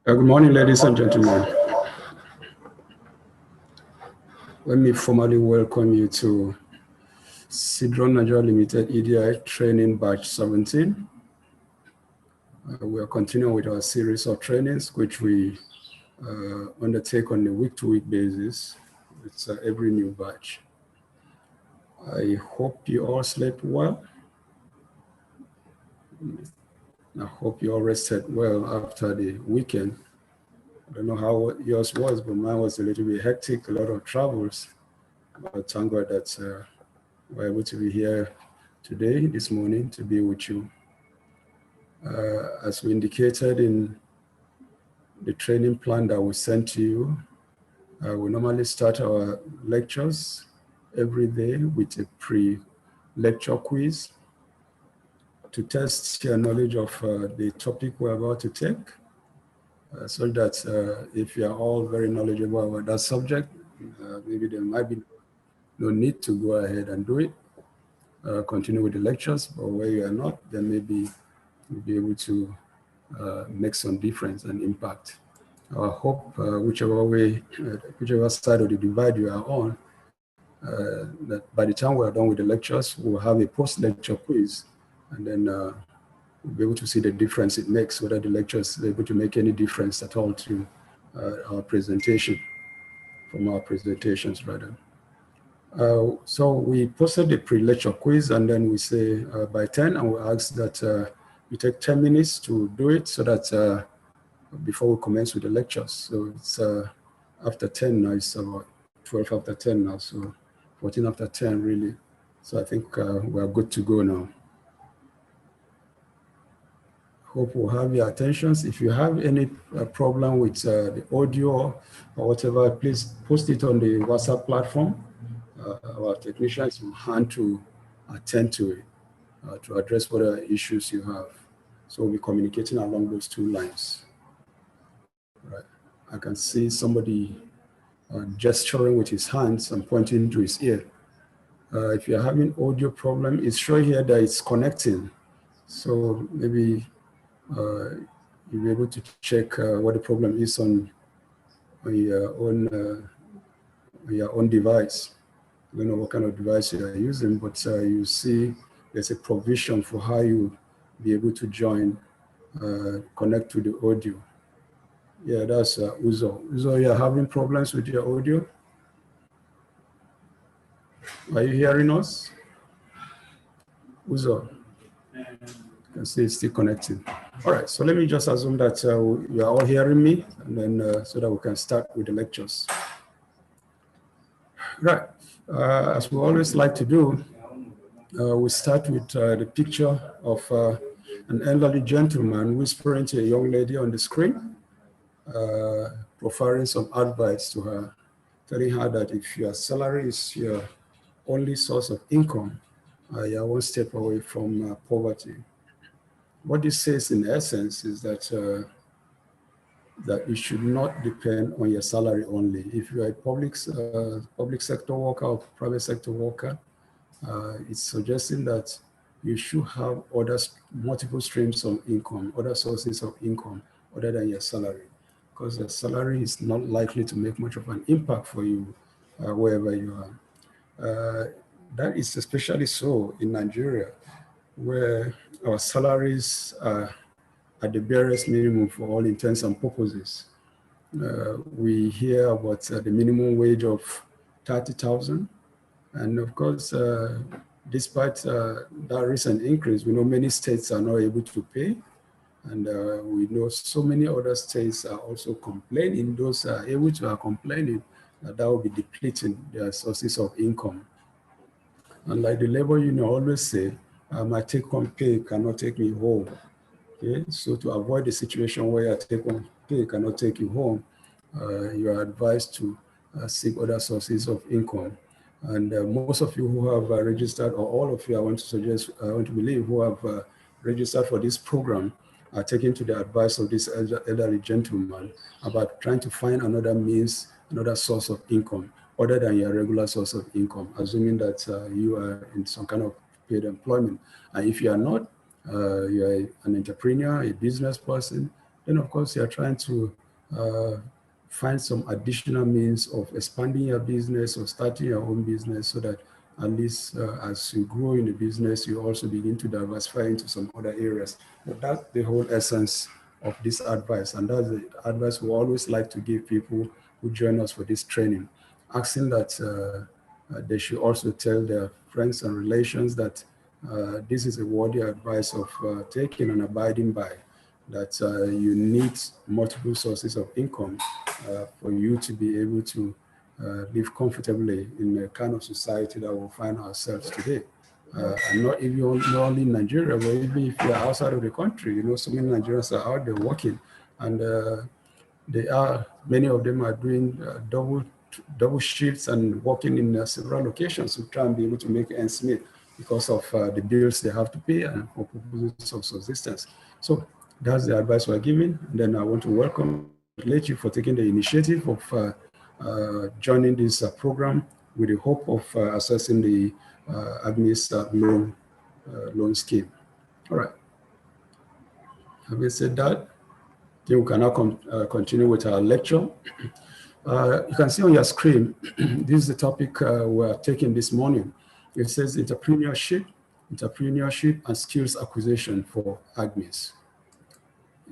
Good morning, ladies and gentlemen. Let me formally welcome you to Sidron Nigeria Limited-EDI training batch 17. We are continuing with our series of trainings, which we undertake on a week-to-week basis. It's every new batch. I hope you all slept well. I hope you all rested well after the weekend. I don't know how yours was, but mine was a little bit hectic, a lot of travels. But thank God that we're able to be here today, this morning, to be with you. As we indicated in the training plan that we sent to you, we normally start our lectures every day with a pre-lecture quiz to test your knowledge of the topic we're about to take, so that if you are all very knowledgeable about that subject, maybe there might be no need to go ahead and do it, continue with the lectures, but where you are not, then maybe you'll be able to make some difference and impact. I hope whichever way, whichever side of the divide you are on, that by the time we are done with the lectures, we'll have a post-lecture quiz, and then we'll be able to see the difference it makes, whether the lectures are able to make any difference at all to our presentation, from our presentations rather. So we posted the pre-lecture quiz, and then we say by 10, and we ask that you take 10 minutes to do it, so that before we commence with the lectures. So it's after 10 now, it's about 12 after 10 now, so 14 after 10 really. So I think we're good to go now. Hope we'll have your attentions. If you have any problem with the audio or whatever, please post it on the WhatsApp platform. Our technicians will hand to attend to it, to address whatever issues you have. So we'll be communicating along those two lines. Right. I can see somebody gesturing with his hands and pointing to his ear. If you're having audio problem, it's showing here that it's connecting. So maybe you'll be able to check what the problem is on your own device. I don't know what kind of device you are using, but you see there's a provision for how you be able to join, connect to the audio. Yeah, that's Uzo. Uzo, you're having problems with your audio? Are you hearing us? Uzo? You can see it's still connected. All right, so let me just assume that you are all hearing me, and then so that we can start with the lectures. Right. As we always like to do, we start with the picture of an elderly gentleman whispering to a young lady on the screen, proffering some advice to her, telling her that if your salary is your only source of income, you're one step away from poverty. What this says in essence is that that you should not depend on your salary only. If you are a public sector worker or private sector worker, it's suggesting that you should have multiple streams of income, other sources of income other than your salary, because the salary is not likely to make much of an impact for you wherever you are. That is especially so in Nigeria, where our salaries are at the barest minimum for all intents and purposes. We hear about the minimum wage of 30,000. And of course, despite that recent increase, we know many states are not able to pay. And we know so many other states are also complaining. Those are able to are complaining that will be depleting their sources of income. And like the labor union always say, my take-home pay cannot take me home. Okay, so to avoid the situation where your take-home pay cannot take you home, you are advised to seek other sources of income. And most of you who have registered, or all of you, I want to believe, who have registered for this program, are taking to the advice of this elderly gentleman about trying to find another means, another source of income, other than your regular source of income, assuming that you are in some kind of paid employment. And if you are not, you are an entrepreneur, a business person, Then, of course, you're trying to find some additional means of expanding your business or starting your own business so that at least as you grow in the business, you also begin to diversify into some other areas. But that's the whole essence of this advice. And that's the advice we always like to give people who join us for this training, asking that they should also tell their friends and relations that this is a worthy advice of taking and abiding by, that you need multiple sources of income for you to be able to live comfortably in the kind of society that we find ourselves today. And not only in Nigeria, but even if you're outside of the country, so many Nigerians are out there working, and many of them are doing double shifts and working in several locations to try and be able to make ends meet because of the bills they have to pay and for purposes of subsistence. So that's the advice we're giving. And then I want to congratulate you for taking the initiative of joining this program with the hope of accessing the AGSMEIS loan scheme. All right. Having said that, then we can now continue with our lecture. You can see on your screen, this is the topic we're taking this morning. It says entrepreneurship and skills acquisition for AGSMEIS.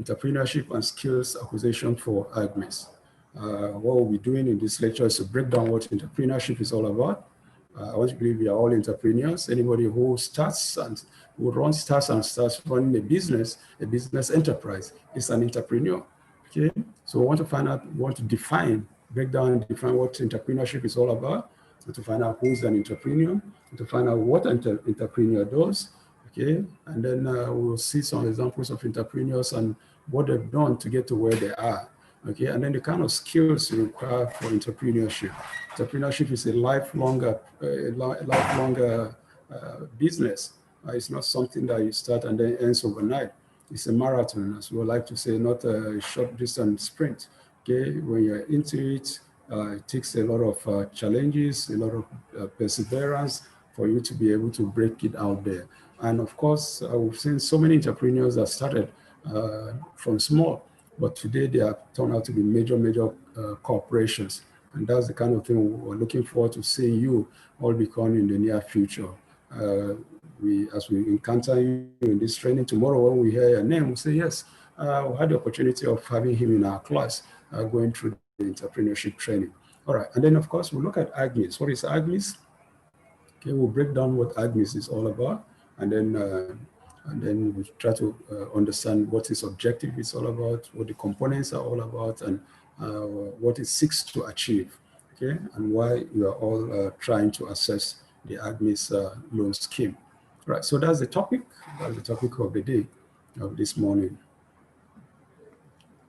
Entrepreneurship and skills acquisition for AGSMEIS. What we'll be doing in this lecture is to break down what entrepreneurship is all about. I want to believe we are all entrepreneurs. Anybody who starts and starts running a business enterprise is an entrepreneur. Okay, so we want to break down and define what entrepreneurship is all about, and to find out who is an entrepreneur, and to find out what an entrepreneur does. Okay, and then we'll see some examples of entrepreneurs and what they've done to get to where they are. Okay, and then the kind of skills required for entrepreneurship. Entrepreneurship is a lifelong business. It's not something that you start and then ends overnight. It's a marathon, as we would like to say, not a short distance sprint. Okay, when you're into it, it takes a lot of challenges, a lot of perseverance for you to be able to break it out there. And of course, we've seen so many entrepreneurs that started from small, but today they have turned out to be major corporations. And that's the kind of thing we're looking forward to seeing you all become in the near future. As we encounter you in this training tomorrow, when we hear your name, we say, yes, we had the opportunity of having him in our class going through the entrepreneurship training. All right, and then of course, we'll look at AGSMEIS. What is AGSMEIS? Okay, we'll break down what AGSMEIS is all about, and then we'll try to understand what its objective is all about, what the components are all about, and what it seeks to achieve, okay, and why you are all trying to assess the AGSMEIS loan scheme. Right, so that's the topic of the day, of this morning.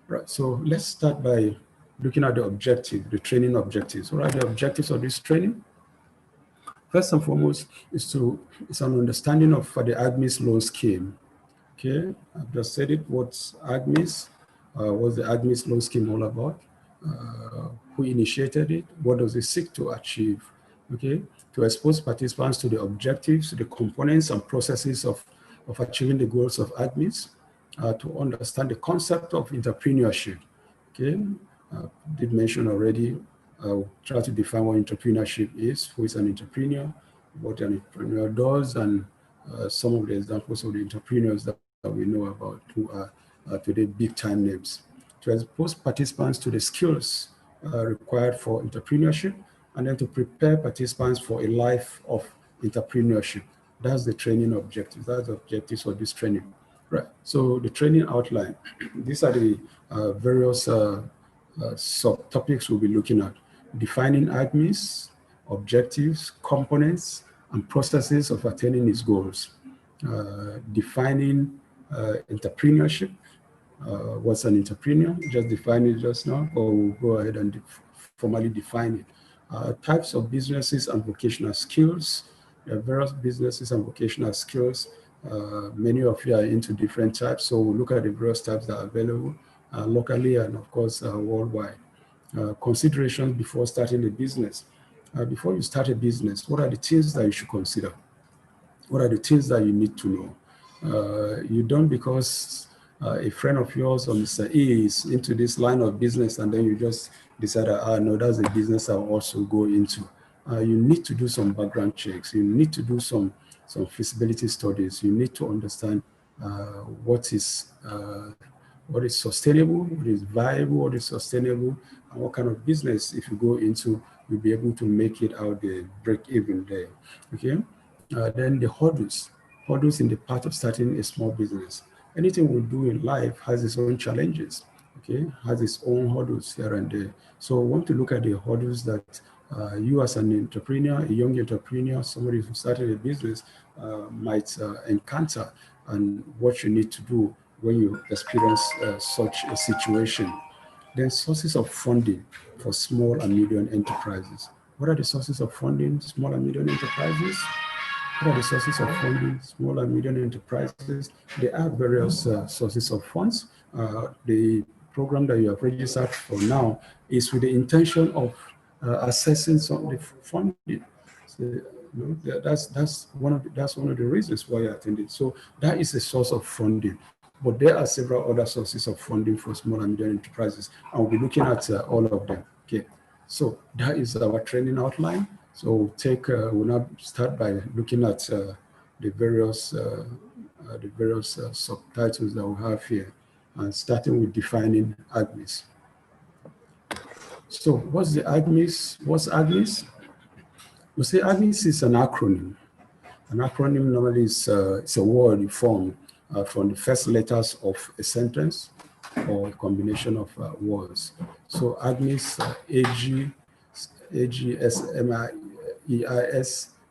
Right, so let's start by looking at the objective, the training objectives. What are the objectives of this training? First and foremost is an understanding of the AGSMEIS loan scheme. Okay, I've just said it. What's AGSMEIS? What's the AGSMEIS loan scheme all about? Who initiated it? What does it seek to achieve? Okay, to expose participants to the objectives, the components and processes of achieving the goals of AGSMEIS, to understand the concept of entrepreneurship. Okay, did mention already. I'll try to define what entrepreneurship is, who is an entrepreneur, what an entrepreneur does, and some of the examples of the entrepreneurs that we know about who are today big time names. To expose participants to the skills required for entrepreneurship, and then to prepare participants for a life of entrepreneurship. That's the training objective. That's the objectives for this training. Right, so the training outline. These are the various subtopics we'll be looking at. Defining AGSMEIS, objectives, components, and processes of attaining its goals. Defining entrepreneurship. What's an entrepreneur? Just define it just now, or we'll go ahead and formally define it. Types of businesses and vocational skills. There are various businesses and vocational skills. Many of you are into different types, so we'll look at the various types that are available locally and of course worldwide. Considerations before starting a business. Before you start a business, what are the things that you should consider? What are the things that you need to know? You don't because a friend of yours or Mr. E is into this line of business, and then you just decide, no, that's a business I'll also go into. You need to do some background checks. You need to do some feasibility studies. You need to understand what is sustainable, what is viable, what is sustainable, and what kind of business, if you go into, you'll be able to make it out there, break even there. Okay. Then the hurdles in the path of starting a small business. Anything we do in life has its own challenges, okay, has its own hurdles here and there. So we want to look at the hurdles that you as an entrepreneur, a young entrepreneur, somebody who started a business might encounter, and what you need to do when you experience such a situation. Then sources of funding for small and medium enterprises. What are the sources of funding, small and medium enterprises? What are the sources of funding, small and medium enterprises? There are various sources of funds. The program that you have registered for now is with the intention of assessing some of the funding. So, that's one of the reasons why I attended. So that is a source of funding. But there are several other sources of funding for small and medium enterprises, and we'll be looking at all of them. Okay, so that is our training outline. So we'll now start by looking at the various subtitles that we have here, and starting with defining AGSMEIS. So what's the AGSMEIS? What's AGSMEIS? We say AGSMEIS is an acronym. An acronym normally is it's a word you form from the first letters of a sentence or a combination of words. So AGSMEIS, AGSMEIS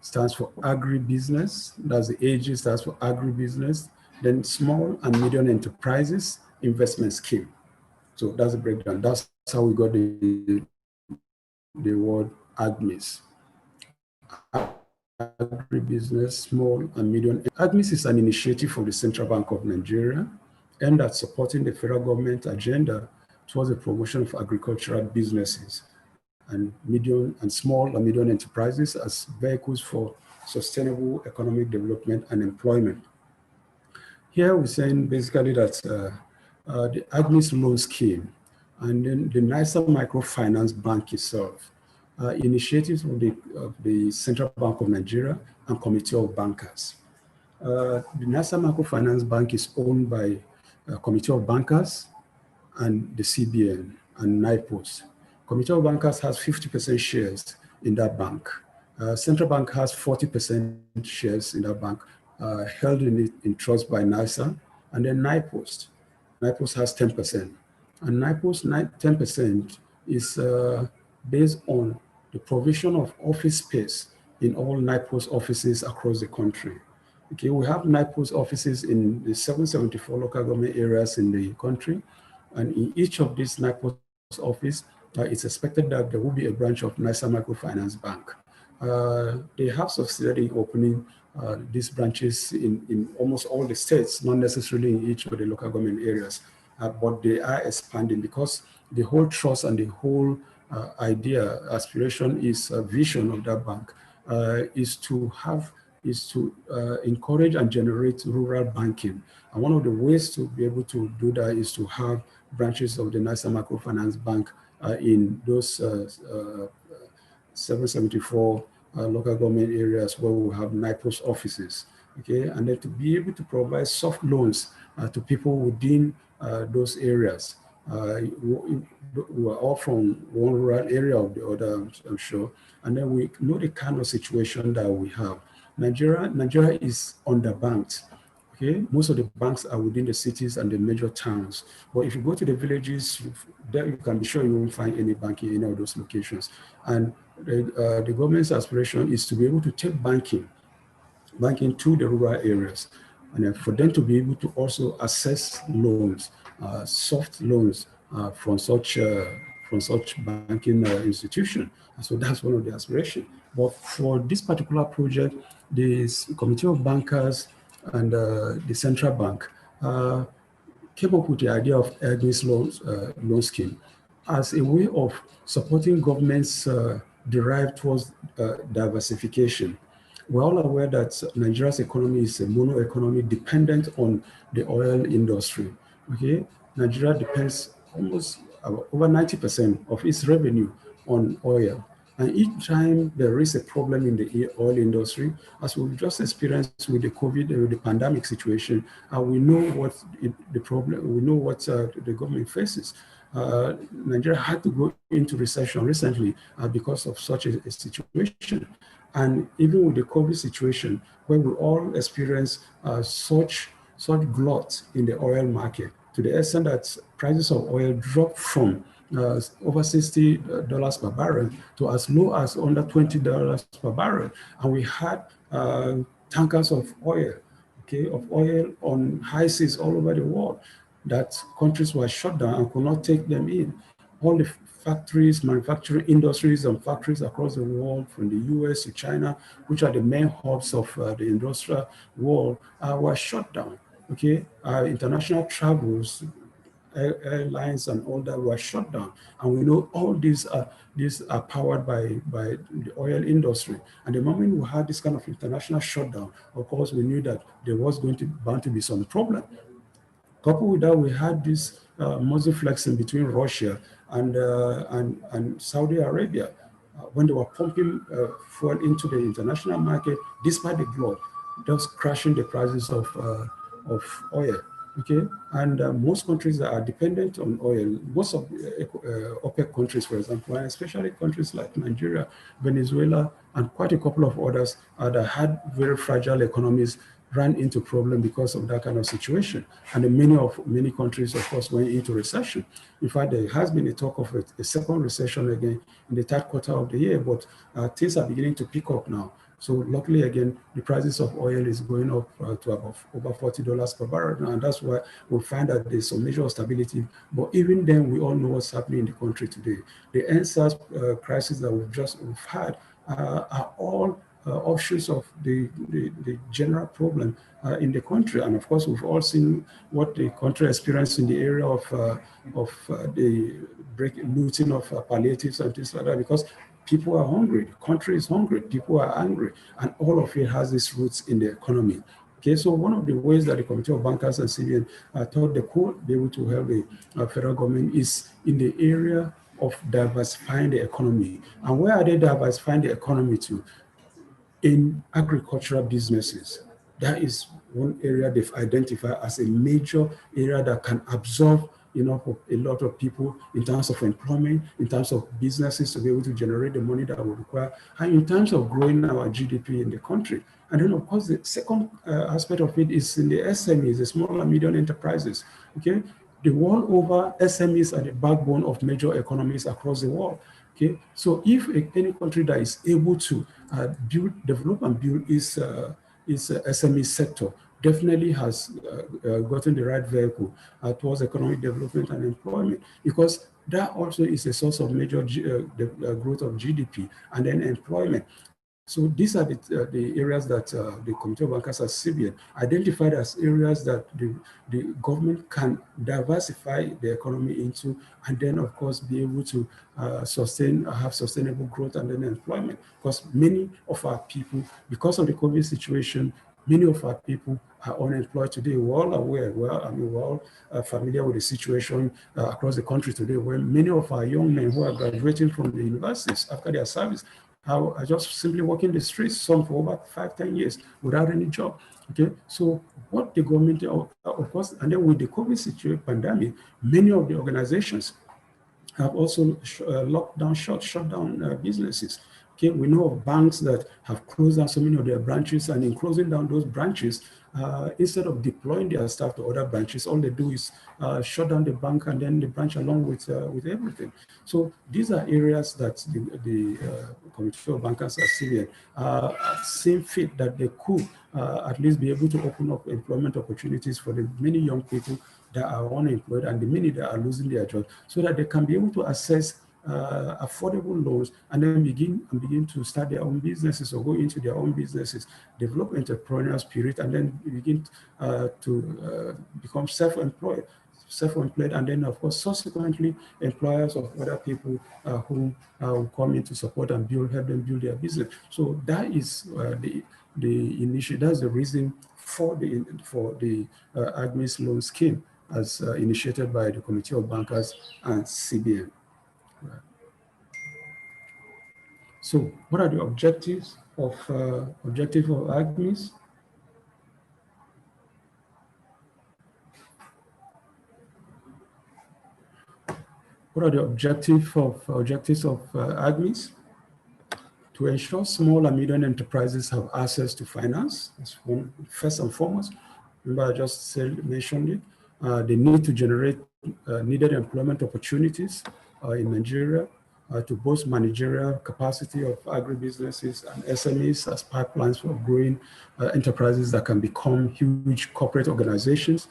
stands for agribusiness. That's the AG stands for agribusiness. Then small and medium enterprises investment scheme. So that's the breakdown. That's how we got the word AGSMEIS. Agribusiness, small and medium. AGSMEIS is an initiative of the Central Bank of Nigeria aimed at supporting the federal government agenda towards the promotion of agricultural businesses and small and medium enterprises as vehicles for sustainable economic development and employment. Here we're saying basically that the AGSMEIS loan scheme and then the NISA Microfinance Bank itself, initiatives of the Central Bank of Nigeria and Committee of Bankers. The NISA Microfinance Bank is owned by Committee of Bankers and the CBN and NIPOS. Committee of Bankers has 50% shares in that bank. Central Bank has 40% shares in that bank, held in trust by NISA, and then NIPOS. NIPOS has 10%. And NIPOS 10% is based on the provision of office space in all NIPOS offices across the country. Okay, we have NIPOS offices in the 774 local government areas in the country, and in each of these NIPOS offices, it's expected that there will be a branch of NISA Microfinance Bank. They have subsidiary opening these branches in almost all the states, not necessarily in each of the local government areas, but they are expanding because the whole trust and the whole idea, aspiration is a vision of that bank is to encourage and generate rural banking. And one of the ways to be able to do that is to have branches of the NISA Microfinance Bank in those 774 local government areas where we have NIPOS offices, okay? And then to be able to provide soft loans to people within those areas. We are all from one rural area or the other, I'm sure. And then we know the kind of situation that we have. Nigeria is underbanked. Okay, most of the banks are within the cities and the major towns. But if you go to the villages, there you can be sure you won't find any banking in any of those locations. And the government's aspiration is to be able to take banking to the rural areas, and then for them to be able to also access loans, soft loans from such banking institution. And so that's one of the aspirations. But for this particular project, the Committee of Bankers and the Central Bank came up with the idea of AGSMEIS loan scheme as a way of supporting governments derived towards diversification. We're all aware that Nigeria's economy is a mono economy dependent on the oil industry. Okay, Nigeria depends almost over 90% of its revenue on oil. And each time there is a problem in the oil industry, as we've just experienced with the COVID, with the pandemic situation, we know what the problem, we know what the government faces. Nigeria had to go into recession recently because of such a situation. And even with the COVID situation, where we all experience such glut in the oil market, to the extent that prices of oil dropped from over $60 per barrel to as low as under $20 per barrel. And we had tankers of oil, okay, on high seas all over the world, that countries were shut down and could not take them in. All the factories, manufacturing industries and factories across the world, from the US to China, which are the main hubs of the industrial world, were shut down. Okay, international travels, airlines and all that were shut down. And we know all these are powered by the oil industry. And the moment we had this kind of international shutdown, of course, we knew that there was bound to be some problem. Coupled with that, we had this muscle flexing between Russia and Saudi Arabia when they were pumping fuel into the international market, despite the glut, thus crashing the prices of oil. Okay, and most countries that are dependent on oil, most of OPEC countries, for example, and especially countries like Nigeria, Venezuela, and quite a couple of others that had very fragile economies, ran into problem because of that kind of situation. And many countries, of course, went into recession. In fact, there has been a talk of a second recession again in the third quarter of the year, but things are beginning to pick up now. So luckily, again, the prices of oil is going up to about over $40 per barrel now, and that's why we find that there's some measure of stability. But even then, we all know what's happening in the country today. The NSAS crisis that we've had are all offshoots of the general problem in the country. And of course, we've all seen what the country experienced in the area of the looting of palliatives and things like that, because people are hungry, the country is hungry, people are angry, and all of it has its roots in the economy. Okay, so one of the ways that the Committee of Bankers and CBN thought they could be able to help the federal government is in the area of diversifying the economy. And where are they diversifying the economy to? In agricultural businesses. That is one area they've identified as a major area that can absorb a lot of people in terms of employment, in terms of businesses to be able to generate the money that we require, and in terms of growing our GDP in the country. And then, of course, the second aspect of it is in the SMEs, the small and medium enterprises. Okay, the world over, SMEs are the backbone of major economies across the world. Okay, so if any country that is able to develop and build its SME sector definitely has gotten the right vehicle towards economic development and employment, because that also is a source of major growth of GDP and then employment. So these are the areas that the Committee of Bankers at CBN identified as areas that the government can diversify the economy into, and then, of course, be able to have sustainable growth and then employment. Because many of our people, because of the COVID situation, many of our people are unemployed today. We're all aware, we're all familiar with the situation across the country today, where many of our young men who are graduating from the universities after their service are just simply walking the streets, some for over 5-10 years without any job. Okay, so what the government, of course, and then with the COVID situation, pandemic, many of the organizations have also shut down businesses. Okay, we know of banks that have closed down so many of their branches, and in closing down those branches, instead of deploying their staff to other branches, all they do is shut down the bank and then the branch along with everything. So these are areas that the Committee of Bankers at CBN seem fit that they could at least be able to open up employment opportunities for the many young people that are unemployed and the many that are losing their jobs, so that they can be able to access affordable loans and then begin to start their own businesses or go into their own businesses, develop entrepreneurial spirit, and then begin to become self-employed, and then, of course, subsequently employers of other people who will come in to support and help them build their business. So that is the initiative. That's the reason for the AGSMEIS loan scheme as initiated by the Committee of Bankers and CBN. Right. So what are the objectives of AGSMEIS? What are the objectives of AGSMEIS? To ensure small and medium enterprises have access to finance, that's one, first and foremost. Remember, I just mentioned it. They need to generate needed employment opportunities in Nigeria to boost managerial capacity of agribusinesses and SMEs as pipelines for growing enterprises that can become huge corporate organizations,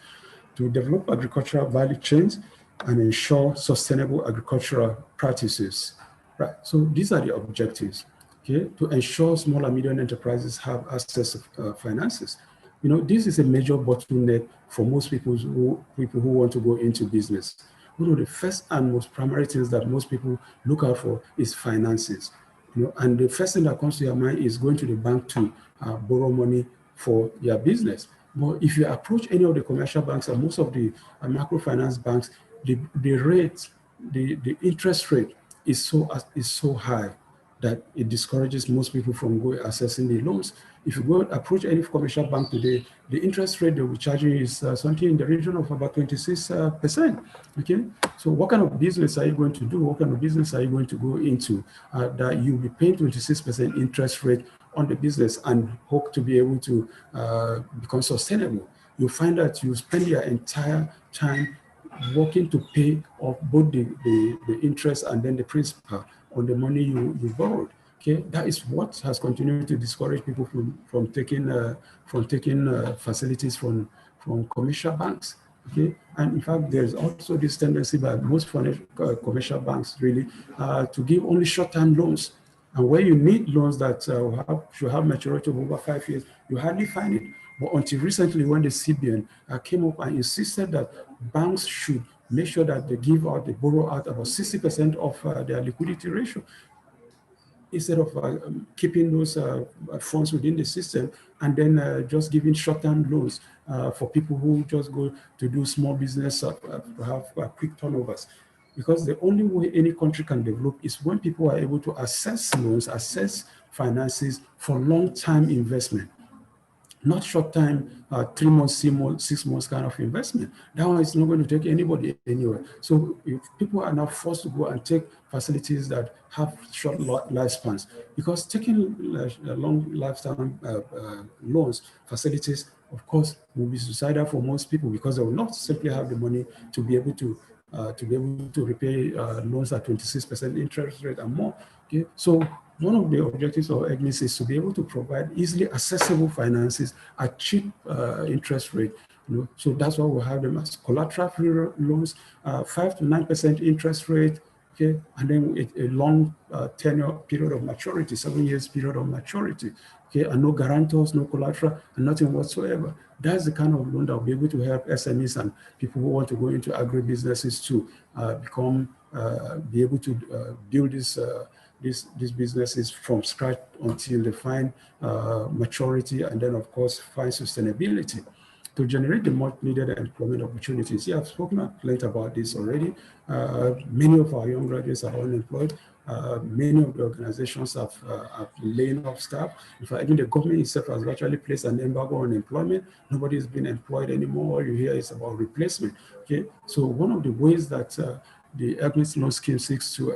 to develop agricultural value chains and ensure sustainable agricultural practices. Right. So these are the objectives. Okay, to ensure small and medium enterprises have access to finances. You know, this is a major bottleneck for most people who want to go into business. One of the first and most primary things that most people look out for is finances. You know, and the first thing that comes to your mind is going to the bank to borrow money for your business. But if you approach any of the commercial banks and most of the microfinance banks, the interest rate is so high that it discourages most people from going accessing the loans. If you go approach any commercial bank today, the interest rate they will charge you is something in the region of about 26%. Okay, so what kind of business are you going to do? What kind of business are you going to go into that you'll be paying 26% interest rate on the business and hope to be able to become sustainable? You'll find that you spend your entire time working to pay off both the interest and then the principal on the money you borrowed. Okay, that is what has continued to discourage people from taking facilities from commercial banks. Okay, and in fact, there's also this tendency by most commercial banks really to give only short-term loans. And where you need loans that should have maturity of over 5 years, you hardly find it. But until recently, when the CBN came up and insisted that banks should make sure that they borrow out about 60% of their liquidity ratio, instead of keeping those funds within the system and then just giving short-term loans for people who just go to do small business, to have quick turnovers. Because the only way any country can develop is when people are able to access loans, access finances for long-term investment. Not short-time, 3 months, 6 months kind of investment. That one is not going to take anybody anywhere. So if people are now forced to go and take facilities that have short lifespans, because taking long lifetime loans, facilities, of course, will be suicidal for most people because they will not simply have the money to be able to repay loans at 26% interest rate and more. Okay, so one of the objectives of AGSMEIS is to be able to provide easily accessible finances at cheap interest rate. You know, so that's why we have them as collateral-free loans, 5 to 9% interest rate. Okay, and then a long tenure period of maturity, 7 years period of maturity. Okay, and no guarantors, no collateral, and nothing whatsoever. That's the kind of loan that will be able to help SMEs and people who want to go into agribusinesses to be able to build these businesses from scratch until they find maturity and then, of course, find sustainability. To generate the much needed employment opportunities. Yeah, I've spoken at length about this already. Many of our young graduates are unemployed. Many of the organizations have laying off staff. In fact, even the government itself has actually placed an embargo on employment. Nobody is being employed anymore. All you hear is about replacement. Okay, so one of the ways that the AGSMEIS loan scheme seeks to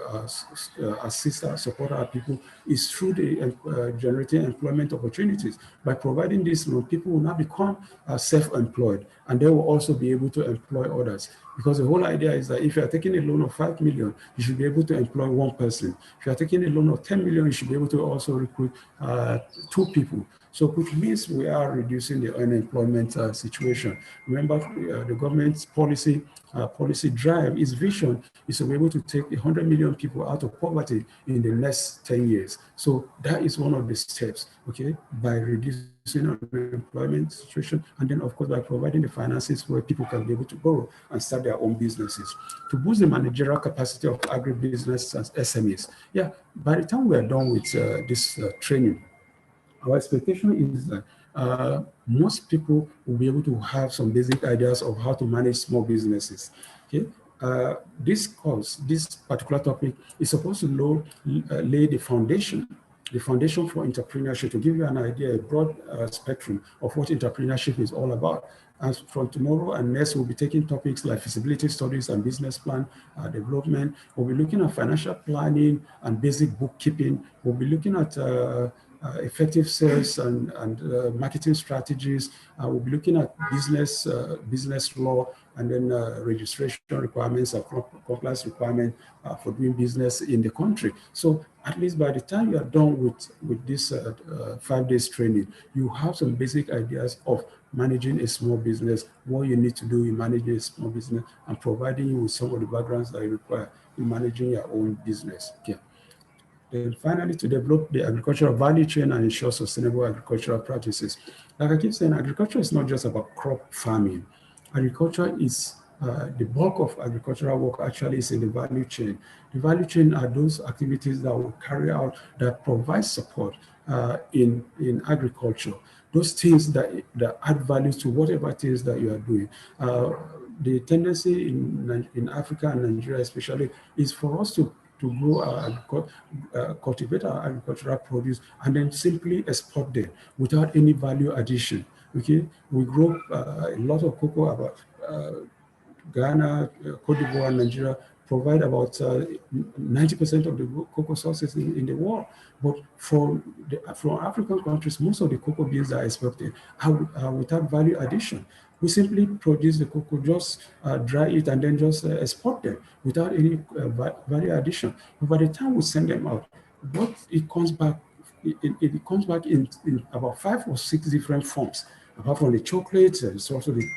assist and support our people is through the generating employment opportunities. By providing this loan, people will now become self-employed, and they will also be able to employ others. Because the whole idea is that if you are taking a loan of 5 million, you should be able to employ 1 person. If you are taking a loan of 10 million, you should be able to also recruit 2 people. So which means we are reducing the unemployment situation. Remember, the government's policy drive, its vision is to be able to take 100 million people out of poverty in the next 10 years. So that is one of the steps, okay, by reducing unemployment situation, and then of course by providing the finances where people can be able to borrow and start their own businesses. To boost the managerial capacity of agribusiness and SMEs. Yeah, by the time we are done with this training, our expectation is that most people will be able to have some basic ideas of how to manage small businesses. Okay, this course, this particular topic is supposed to lay the foundation for entrepreneurship, to give you an idea, a broad spectrum of what entrepreneurship is all about. And from tomorrow and next, we'll be taking topics like feasibility studies and business plan development. We'll be looking at financial planning and basic bookkeeping. We'll be looking at effective sales and marketing strategies. We'll be looking at business law, and then registration requirements and compliance requirements for doing business in the country. So at least by the time you are done with this 5 days training, you have some basic ideas of managing a small business, what you need to do in managing a small business, and providing you with some of the backgrounds that you require in managing your own business. Okay. Then finally, to develop the agricultural value chain and ensure sustainable agricultural practices. Like I keep saying, agriculture is not just about crop farming. Agriculture is, the bulk of agricultural work actually is in the value chain. The value chain are those activities that will carry out, that provide support in agriculture. Those things that add value to whatever it is that you are doing. The tendency in Africa and Nigeria especially is for us to grow cultivate our agricultural produce and then simply export them without any value addition. Okay, we grow a lot of cocoa. About Ghana, Cote d'Ivoire, Nigeria provide about 90% of the cocoa sources in the world. But from African countries, most of the cocoa beans that are exported are without value addition. We simply produce the cocoa, just dry it, and then just export them without any value addition. But by the time we send them out, what it comes back, it comes back in about 5 or 6 different forms. Apart from the chocolates, it's also the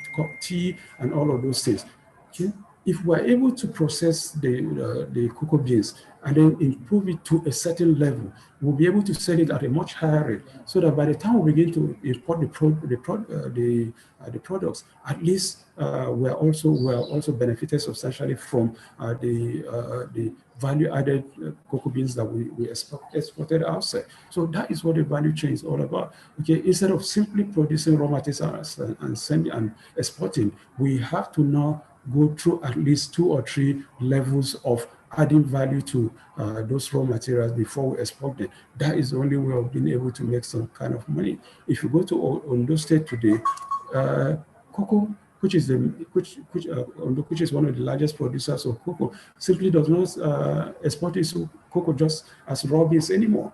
tea and all of those things. Okay? If we're able to process the cocoa beans and then improve it to a certain level, we'll be able to sell it at a much higher rate, so that by the time we begin to import the products, at least we're also benefited substantially from the value-added cocoa beans that we exported outside. So that is what the value chain is all about. Okay, instead of simply producing raw materials and sending and exporting, we have to now go through at least 2 or 3 levels of adding value to those raw materials before we export them. That is the only way of being able to make some kind of money. If you go to Ondo State today, cocoa, which is one of the largest producers of cocoa, simply does not export its cocoa just as raw beans anymore.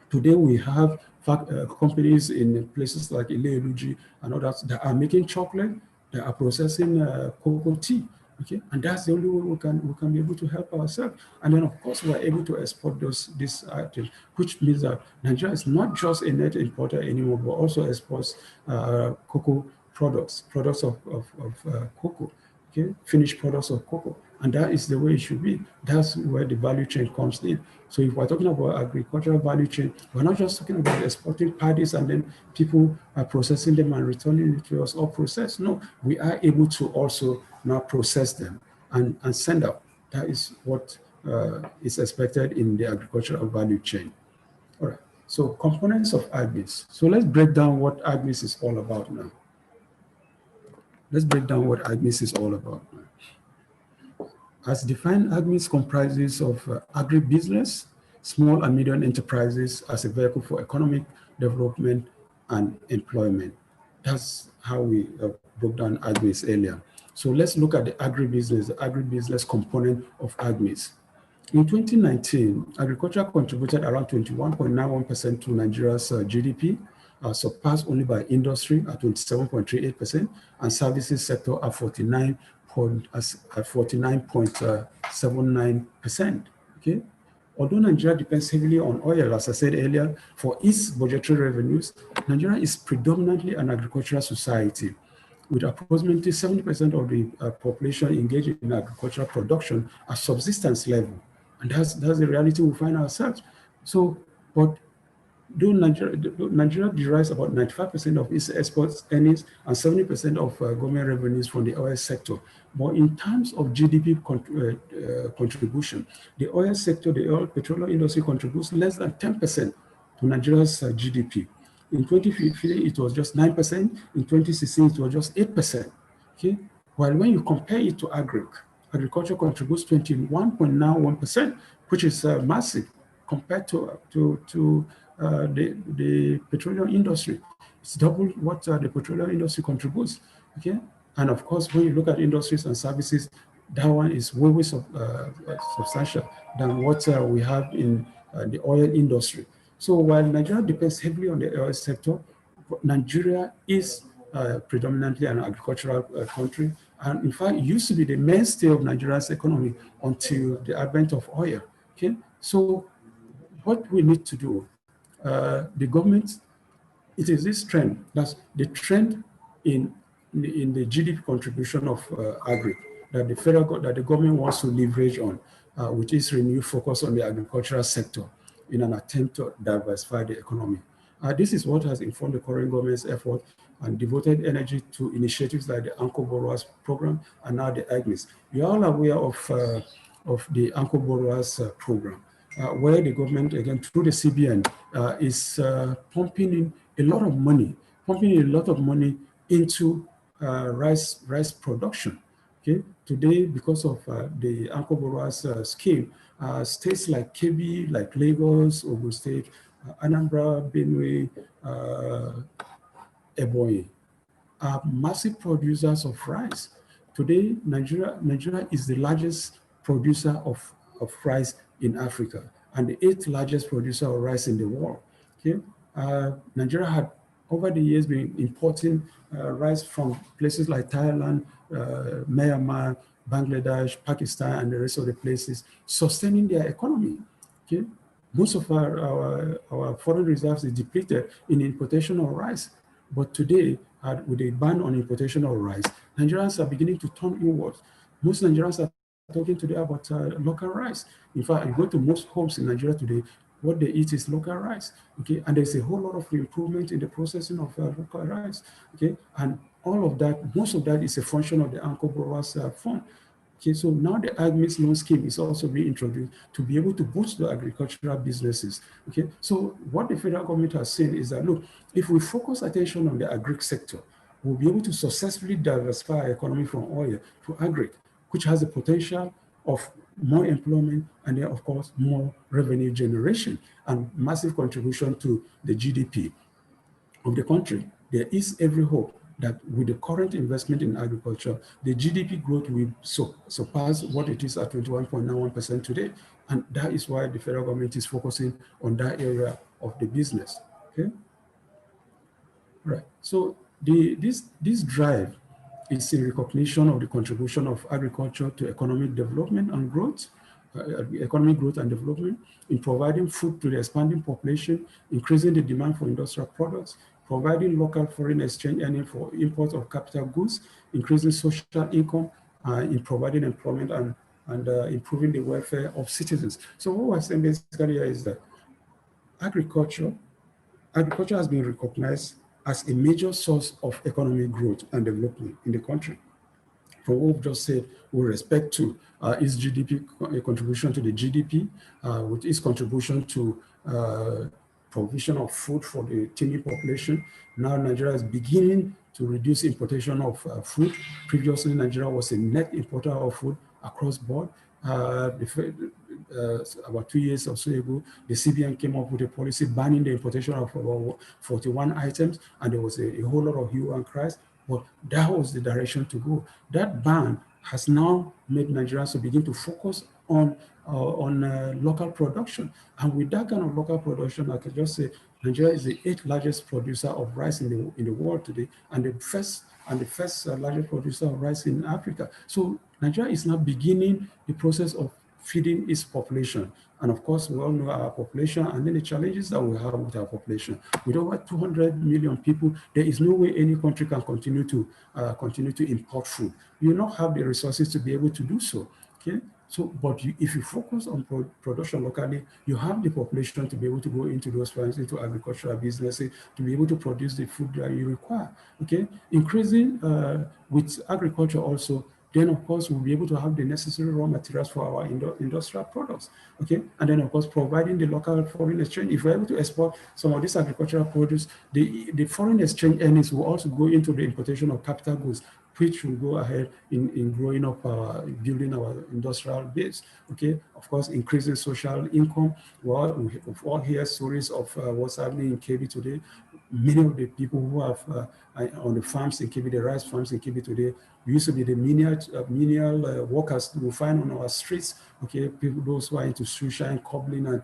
Today we have companies in places like Ile-Eluji and others that are making chocolate, that are processing cocoa tea. Okay, and that's the only way we can be able to help ourselves. And then, of course, we're able to export these items, which means that Nigeria is not just a net importer anymore, but also exports cocoa products of cocoa. Okay, finished products of cocoa. And that is the way it should be. That's where the value chain comes in. So if we're talking about agricultural value chain, we're not just talking about exporting paddies and then people are processing them and returning it to us all processed. No, we are able to also now process them and send out. That is what is expected in the agricultural value chain. All right, so components of AGSMEIS. So let's break down what AGSMEIS is all about now. Let's break down what AGSMEIS is all about now. As defined, AGSMEIS comprises of agribusiness, small and medium enterprises as a vehicle for economic development and employment. That's how we broke down AGSMEIS earlier. So let's look at the agribusiness component of AGSMEIS. In 2019, agriculture contributed around 21.91% to Nigeria's GDP, surpassed only by industry at 27.38%, and services sector at 49.79%. Okay. Although Nigeria depends heavily on oil, as I said earlier, for its budgetary revenues, Nigeria is predominantly an agricultural society, with approximately 70% of the population engaged in agricultural production at subsistence level. And that's the reality we find ourselves. So, but though Nigeria derives about 95% of its exports earnings and 70% of government revenues from the oil sector. But in terms of GDP contribution, the oil sector, the oil petroleum industry contributes less than 10% to Nigeria's GDP. In 2015, it was just 9%. In 2016, it was just 8%. Okay, while when you compare it to agriculture contributes 21.91%, which is massive compared to the petroleum industry. It's double what the petroleum industry contributes. Okay, and of course, when you look at industries and services, that one is way substantial than what we have in the oil industry. So while Nigeria depends heavily on the oil sector, Nigeria is predominantly an agricultural country, and in fact, it used to be the mainstay of Nigeria's economy until the advent of oil. Okay, so what we need to do, the government, it is this trend, that's the trend in the GDP contribution of agri that the government wants to leverage on, with its renewed focus on the agricultural sector in an attempt to diversify the economy. This is what has informed the current government's effort and devoted energy to initiatives like the Anchor Borrowers Program and now the AGSMEIS. You are all aware of the Anchor Borrowers Program, where the government, again, through the CBN, is pumping in a lot of money into rice production. Okay, today, because of the Anchor Borrowers scheme, states like Kebbi, like Lagos, Ogun State, Anambra, Benue, Ebonyi are massive producers of rice. Today, Nigeria is the largest producer of rice in Africa and the 8th largest producer of rice in the world. Okay, Nigeria had over the years been importing rice from places like Thailand, Myanmar, Bangladesh, Pakistan, and the rest of the places, sustaining their economy. Okay, most of our foreign reserves is depleted in importation of rice. But today, with a ban on importation of rice, Nigerians are beginning to turn inwards. Most Nigerians are talking today about local rice. In fact, you go to most homes in Nigeria today, what they eat is local rice. Okay, and there's a whole lot of improvement in the processing of local rice. Okay, and all of that, most of that is a function of the Anchor Borrowers Fund. Okay, so now the AGSMEIS loan scheme is also being introduced to be able to boost the agricultural businesses. Okay, so what the federal government has seen is that, look, if we focus attention on the agri sector, we'll be able to successfully diversify our economy from oil to agri, which has the potential of more employment and then, of course, more revenue generation and massive contribution to the GDP of the country. There is every hope that with the current investment in agriculture, the GDP growth will surpass what it is at 21.91% today. And that is why the federal government is focusing on that area of the business. Okay, right. So this drive is in recognition of the contribution of agriculture to economic development and growth, economic growth and development, in providing food to the expanding population, increasing the demand for industrial products, providing local foreign exchange earning for import of capital goods, increasing social income, in providing employment and improving the welfare of citizens. So what we're saying basically here is that agriculture has been recognized as a major source of economic growth and development in the country. From what we've just said, with respect to its GDP contribution to the GDP, with its contribution to provision of food for the teeming population. Now Nigeria is beginning to reduce importation of food. Previously, Nigeria was a net importer of food across board. About 2 years or so ago, the CBN came up with a policy banning the importation of about 41 items, and there was a whole lot of hue and cries, but that was the direction to go. That ban has now made Nigerians to begin to focus on local production. And with that kind of local production, I can just say Nigeria is the 8th largest producer of rice in the world today, and the first largest producer of rice in Africa. So Nigeria is now beginning the process of feeding its population. And of course, we all know our population and then the challenges that we have with our population. With over 200 million people, there is no way any country can continue to import food. You will not have the resources to be able to do so. Okay. So, but if you focus on production locally, you have the population to be able to go into those farms, into agricultural businesses, to be able to produce the food that you require. Okay, increasing with agriculture also, then of course we'll be able to have the necessary raw materials for our industrial products, okay? And then of course providing the local foreign exchange. If we're able to export some of this agricultural produce, the foreign exchange earnings will also go into the importation of capital goods, which will go ahead in growing up, building our industrial base, okay? Of course, increasing social income. Well, we've all heard stories of what's happening in KB today. Many of the people who have on the farms in KB, the rice farms in KB today, we used to be the menial workers we find on our streets, okay? People, those who are into shoeshine, cobbling, and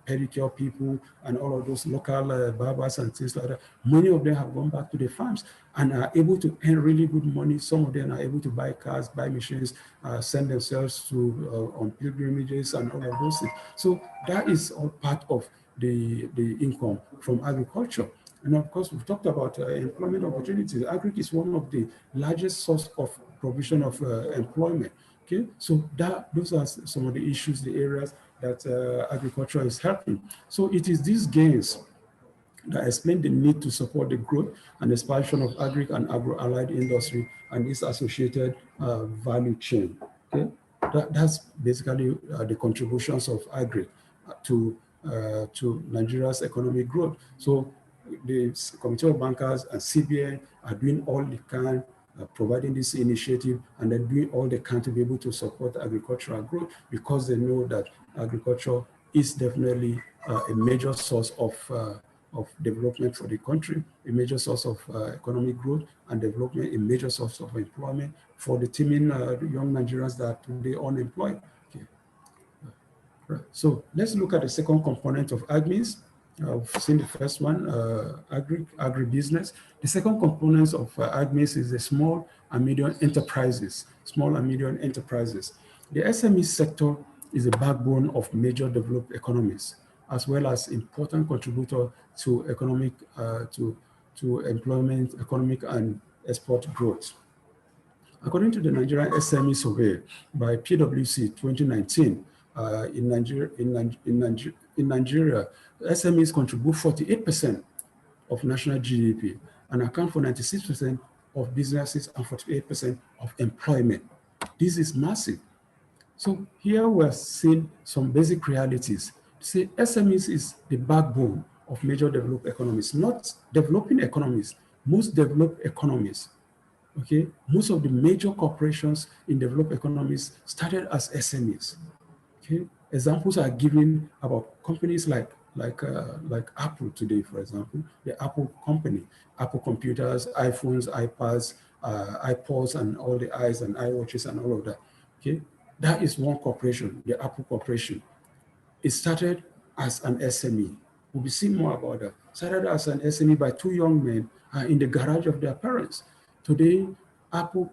pedicure people, and all of those local barbers and things like that. Many of them have gone back to the farms and are able to earn really good money. Some of them are able to buy cars, buy machines, send themselves to on pilgrimages and all of those things. So that is all part of the income from agriculture. And of course, we've talked about employment opportunities. Agri is one of the largest source of provision of employment. Okay, so those are some of the issues, the areas that agriculture is helping. So it is these gains that explain the need to support the growth and expansion of agri and agro-allied industry and its associated value chain. Okay, that's basically the contributions of agri to Nigeria's economic growth. So the Committee of Bankers and CBN are doing all they can, providing this initiative, and then doing all they can to be able to support agricultural growth, because they know that agriculture is definitely a major source of development for the country, a major source of economic growth and development, a major source of employment for the teeming young Nigerians that are today unemployed. Okay. Right. So let's look at the second component of AGSMEIS. I've seen the first one, agribusiness. The second component of AGSMEIS is the small and medium enterprises. Small and medium enterprises. The SME sector is the backbone of major developed economies, as well as important contributor to economic, to employment, economic and export growth. According to the Nigerian SME survey by PwC 2019, in Nigeria, SMEs contribute 48% of national GDP and account for 96% of businesses and 48% of employment. This is massive. So here we're seeing some basic realities. Say SMEs is the backbone of major developed economies, not developing economies, most developed economies. Okay, most of the major corporations in developed economies started as SMEs. Okay, examples are given about companies like Apple today, for example, the Apple company, Apple computers, iPhones, iPads, iPods, and all the i's and iWatches and all of that. Okay, that is one corporation, the Apple Corporation. It started as an SME. We'll be seeing more about that. Started as an SME by two young men in the garage of their parents. Today, Apple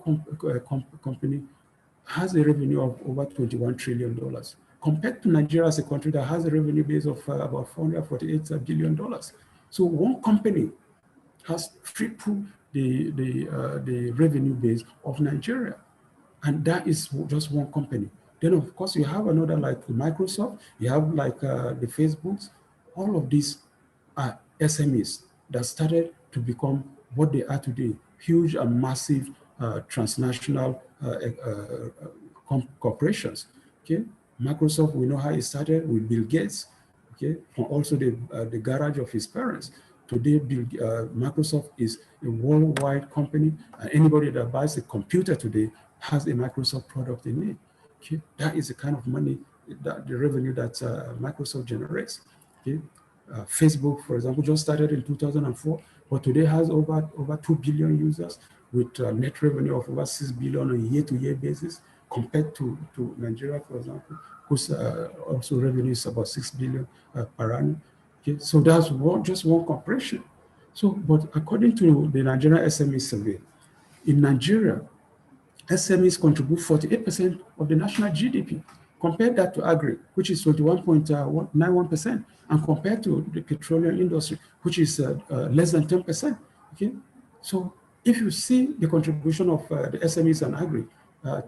company has a revenue of over $21 trillion, compared to Nigeria as a country that has a revenue base of about $448 billion. So one company has tripled the revenue base of Nigeria. And that is just one company. Then of course you have another like Microsoft, you have like the Facebooks. All of these are SMEs that started to become what they are today, huge and massive transnational corporations. Okay, Microsoft, we know how it started with Bill Gates. Okay, from also the garage of his parents. Today, Microsoft is a worldwide company, and anybody that buys a computer today has a Microsoft product in it. Okay, that is the kind of money, the revenue that Microsoft generates. Okay, Facebook, for example, just started in 2004, but today has over 2 billion users with net revenue of over 6 billion on a year-to-year basis, compared to Nigeria, for example, whose also revenue is about 6 billion per annum. Okay, so that's just one corporation. So, but according to the Nigerian SME survey, in Nigeria, SMEs contribute 48% of the national GDP. Compare that to agri, which is 21.91%, and compared to the petroleum industry, which is less than 10%. Okay, so if you see the contribution of the SMEs and agri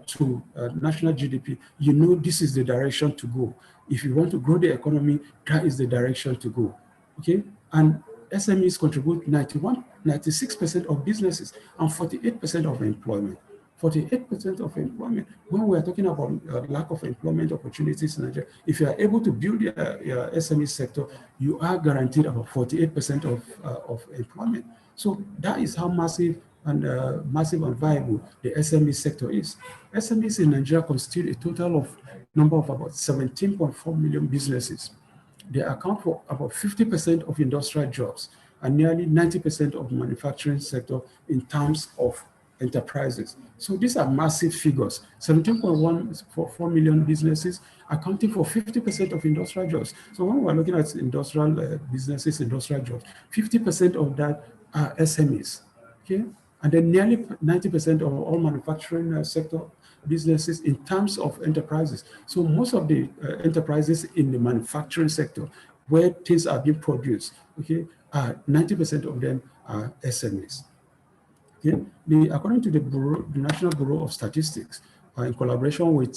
to national GDP, you know this is the direction to go. If you want to grow the economy, that is the direction to go. Okay, and SMEs contribute 96% of businesses and 48% of employment. 48% of employment. When we are talking about lack of employment opportunities in Nigeria, if you are able to build your SME sector, you are guaranteed about 48% of employment. So that is how massive and viable the SME sector is. SMEs in Nigeria constitute a total of number of about 17.4 million businesses. They account for about 50% of industrial jobs and nearly 90% of the manufacturing sector in terms of enterprises. So these are massive figures. 17.1 million businesses accounting for 50% of industrial jobs. So when we're looking at industrial businesses, industrial jobs, 50% of that are SMEs, okay? And then nearly 90% of all manufacturing sector businesses in terms of enterprises. So most of the enterprises in the manufacturing sector where things are being produced, okay, 90% of them are SMEs. Okay? According to the National Bureau of Statistics, in collaboration with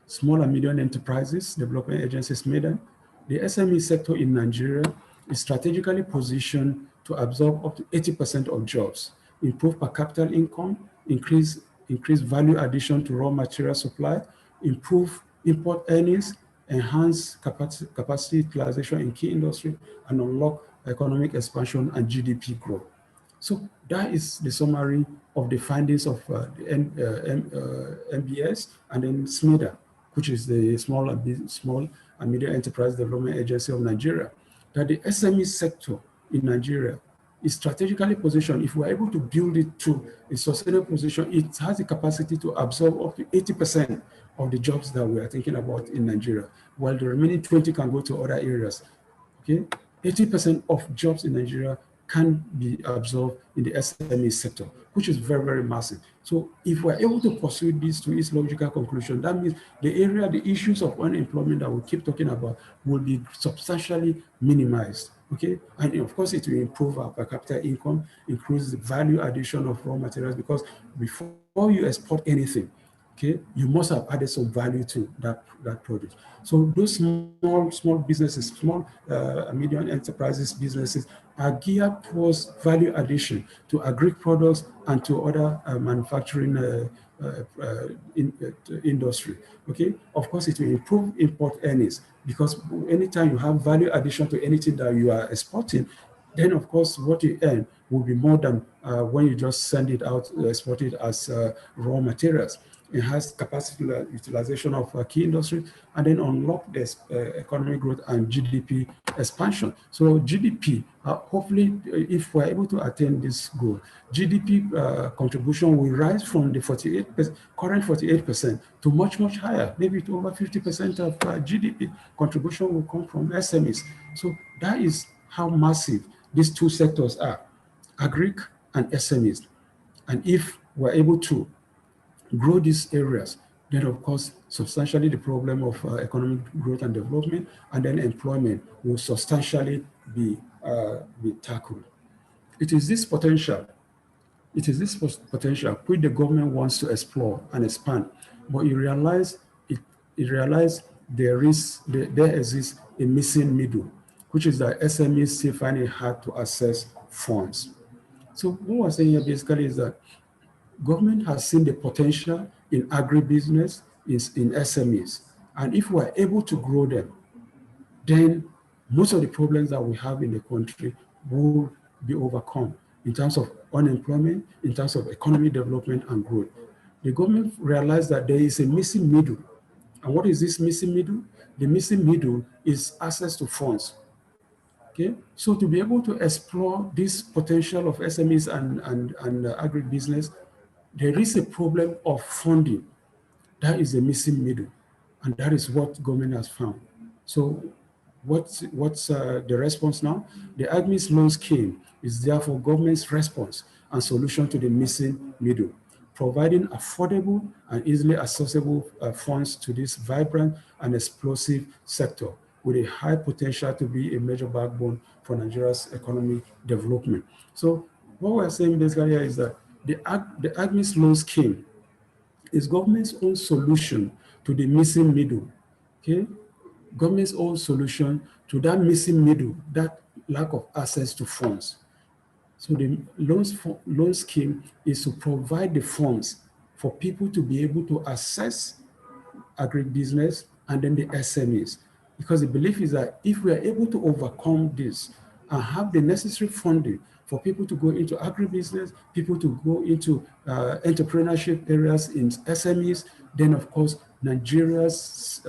Small and Medium Enterprises Development Agency, SMEDA, the SME sector in Nigeria is strategically positioned to absorb up to 80% of jobs, improve per capita income, increase value addition to raw material supply, improve import earnings, enhance capacity utilization in key industry, and unlock economic expansion and GDP growth. So that is the summary of the findings of the MBS and then SMEDA, which is the Small and Medium Enterprise Development Agency of Nigeria, that the SME sector in Nigeria is strategically positioned. If we're able to build it to a sustainable position, it has the capacity to absorb up to 80% of the jobs that we are thinking about in Nigeria, while the remaining 20 can go to other areas. Okay, 80% of jobs in Nigeria can be absorbed in the SME sector, which is very, very massive. So if we're able to pursue this to its logical conclusion, that means the issues of unemployment that we keep talking about will be substantially minimized, okay? And of course, it will improve our per capita income, increase the value addition of raw materials, because before you export anything, okay, you must have added some value to that product. So those small businesses, small medium enterprises businesses are geared towards value addition to agri products and to other manufacturing industry. Okay, of course, it will improve import earnings, because anytime you have value addition to anything that you are exporting, then of course what you earn will be more than when you just send it out, export it as raw materials. It has capacity utilization of key industry, and then unlock this economic growth and GDP expansion. So GDP, hopefully, if we're able to attain this goal, GDP contribution will rise from the current 48% to much, much higher, maybe to over 50% of GDP contribution will come from SMEs. So that is how massive these two sectors are, agric and SMEs. And if we're able to grow these areas, then of course, substantially the problem of economic growth and development and then employment will substantially be tackled. It is this potential which the government wants to explore and expand, but you realize there exists a missing middle, which is that SMEs still find it hard to access funds. So what we're saying here basically is that government has seen the potential in agribusiness, in SMEs. And if we're able to grow them, then most of the problems that we have in the country will be overcome in terms of unemployment, in terms of economic development and growth. The government realized that there is a missing middle. And what is this missing middle? The missing middle is access to funds. Okay, so to be able to explore this potential of SMEs and agribusiness, there is a problem of funding. That is the missing middle, and that is what government has found. So what's the response now? The AGSMEIS loan scheme is therefore government's response and solution to the missing middle, providing affordable and easily accessible funds to this vibrant and explosive sector with a high potential to be a major backbone for Nigeria's economic development. So what we're saying basically here is that the AGSMEIS loan scheme is government's own solution to the missing middle, okay? Government's own solution to that missing middle, that lack of access to funds. So the loan scheme is to provide the funds for people to be able to access agribusiness and then the SMEs. Because the belief is that if we are able to overcome this and have the necessary funding for people to go into agribusiness, people to go into entrepreneurship areas in SMEs, then of course Nigeria's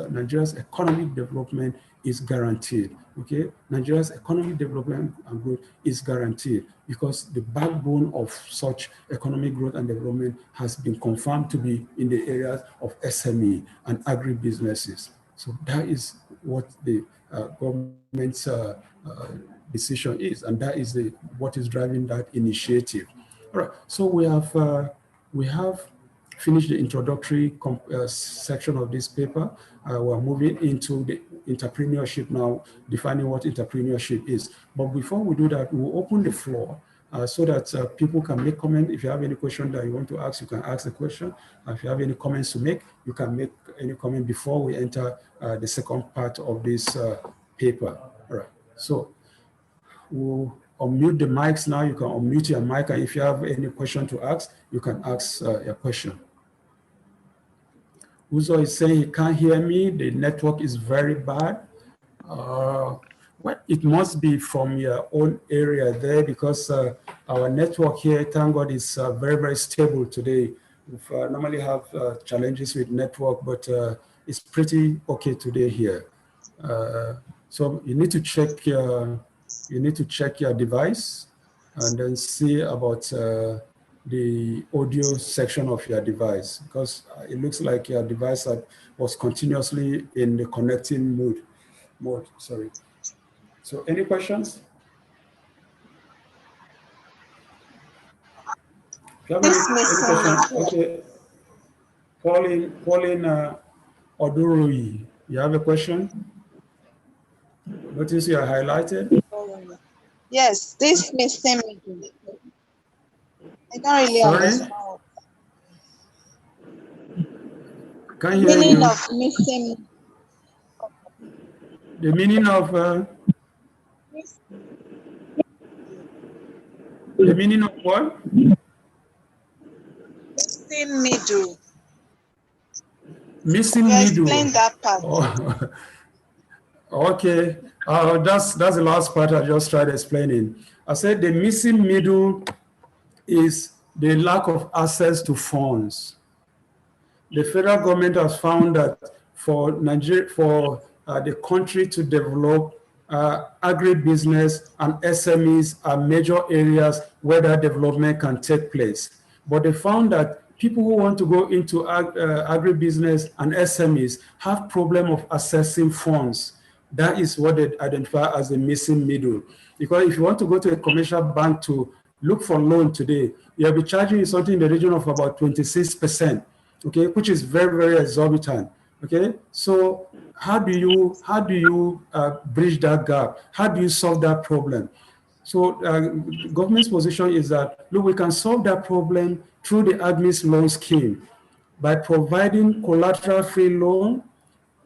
economic development is guaranteed. Okay, Nigeria's economic development and growth is guaranteed because the backbone of such economic growth and development has been confirmed to be in the areas of SME and agribusinesses. So that is what the government's decision is, and that is what is driving that initiative. All right, so we have finished the introductory section of this paper. We're moving into the entrepreneurship now, defining what entrepreneurship is. But before we do that, we'll open the floor so that people can make comments. If you have any question that you want to ask, you can ask the question. If you have any comments to make, you can make any comment before we enter the second part of this paper. All right, so we'll unmute the mics now. You can unmute your mic, and if you have any question to ask, you can ask your question. Uzo is saying he can't hear me. The network is very bad. Well, it must be from your own area there because our network here, thank God, is very, very stable today. We normally have challenges with network, but it's pretty okay today here. So you need to check your device and then see about the audio section of your device, because it looks like your device was continuously in the connecting mode. Sorry. So any questions? If you have any questions, okay. Pauline Odurui, you have a question? Notice you are highlighted. Yes, this missing. I don't really understand. Can't hear meaning you. Of missing. The meaning of the meaning of what? Missing middle. Missing middle. Explain that part. Oh, okay. That's the last part I just tried explaining. I said the missing middle is the lack of access to funds. The federal government has found that for Nigeria, for the country to develop agribusiness and SMEs are major areas where that development can take place. But they found that people who want to go into agribusiness and SMEs have problem of accessing funds. That is what they identify as the missing middle. Because if you want to go to a commercial bank to look for loan today, you'll be charging you something in the region of about 26%, okay, which is very, very exorbitant. Okay, so how do you bridge that gap? How do you solve that problem? So government's position is that, look, we can solve that problem through the AGSMEIS loan scheme by providing collateral-free loan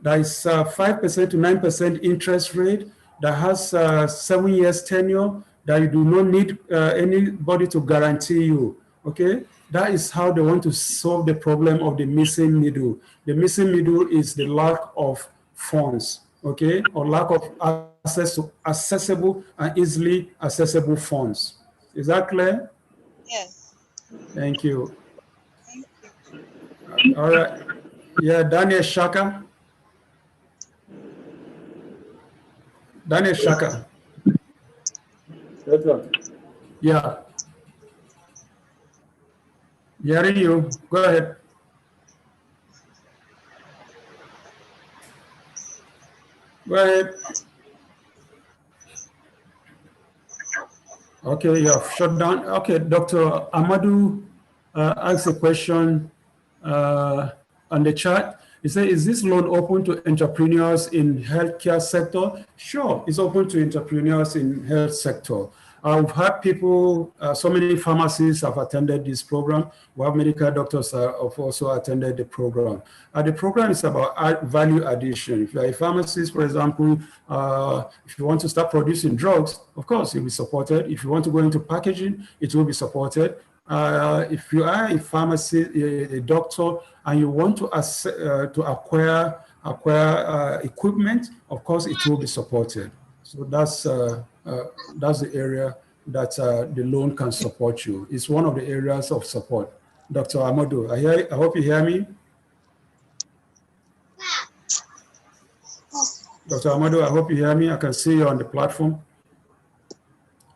that is 5% to 9% interest rate, that has 7 years tenure, that you do not need anybody to guarantee you, okay? That is how they want to solve the problem of the missing middle. The missing middle is the lack of funds, okay, or lack of access to accessible and easily accessible funds. Is that clear? Yes. Thank you. Thank you. All right. Yeah, Daniel Shaka. Daniel Shaka. Yeah. Hearing you. Go ahead. Go ahead. Okay, you have shut down. Okay, Dr. Amadou asked a question on the chat. He said, is this loan open to entrepreneurs in healthcare sector? Sure, it's open to entrepreneurs in health sector. We've had people, so many pharmacists have attended this program. We have medical doctors have also attended the program. The program is about value addition. If you're a pharmacist, for example, if you want to start producing drugs, of course, you'll be supported. If you want to go into packaging, it will be supported. if you are a pharmacist, a doctor, and you want to acquire equipment, of course, it will be supported. So that's the area that the loan can support you. It's one of the areas of support. Dr. Amadou, I hope you hear me. Dr. Amadou, I hope you hear me. I can see you on the platform.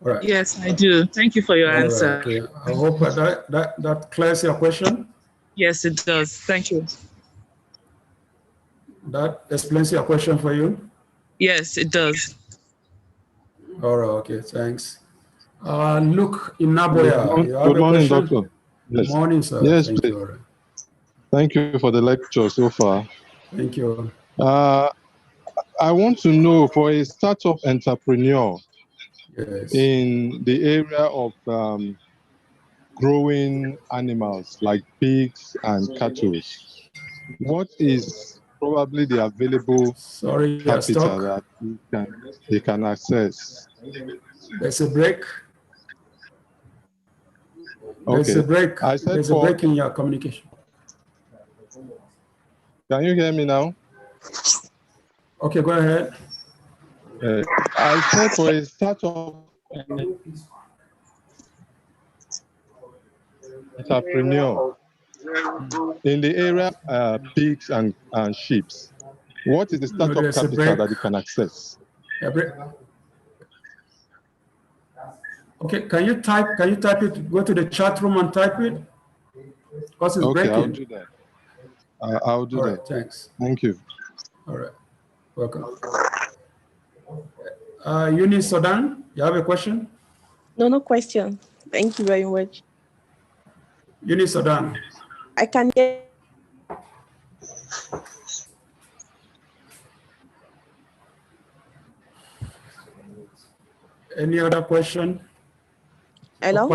All right. Yes, I do. Thank you for your answer. Right, okay. I hope that clears your question. Yes, it does. Thank you. That explains your question for you? Yes, it does. All right, okay, thanks. Luke in Naboya, you have good a morning, question? doctor. Good morning, sir. Yes, Thank please. you. Thank you for the lecture so far. Thank you. I want to know, for a startup entrepreneur Yes. in the area of growing animals like pigs and cattle, what is probably the available capital that he can access? There's a break. There's Okay. a break. There's a break in your communication. Can you hear me now? Okay, go ahead. I said for a startup entrepreneur in the area pigs and sheep, what is the startup capital that you can access? Okay, can you type it? Go to the chat room and type it, because it's breaking. I'll do that. I'll do that. All right, thanks. Thank you. All right, welcome. Eunice Sodan, you have a question? No question. Thank you very much. Eunice Sodan. I can hear. Any other question? Hello?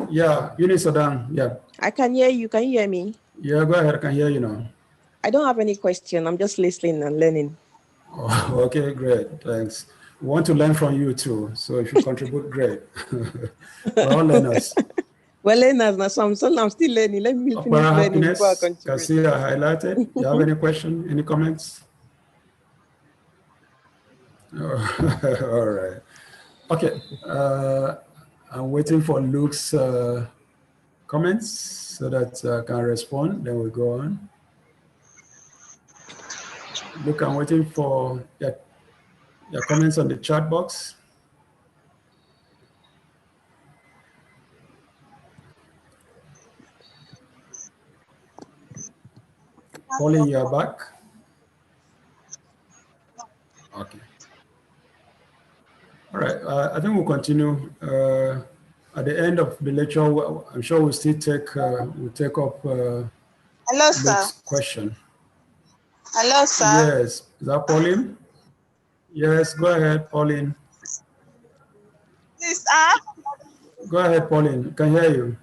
Yeah, Eunice Sodan, yeah. I can hear you. Can you hear me? Yeah, go ahead. I can hear you now. I don't have any question. I'm just listening and learning. Oh, okay, great. Thanks. We want to learn from you too. So if you contribute, great. We're all learners. Well, learners now, so I'm still learning. Let me finish learning before I contribute. Can see I highlighted. You have any question? Any comments? All right. Okay. I'm waiting for Luke's comments so that I can respond. Then we go on. Luke, I'm waiting for your comments on the chat box. Pauline, you're back. Okay. All right. I think we'll continue. At the end of the lecture, I'm sure we'll still take up Hello, sir. Luke's question. Hello, sir. Yes. Is that Pauline? Yes. Go ahead, Pauline. Please, go ahead, Pauline. I can hear you.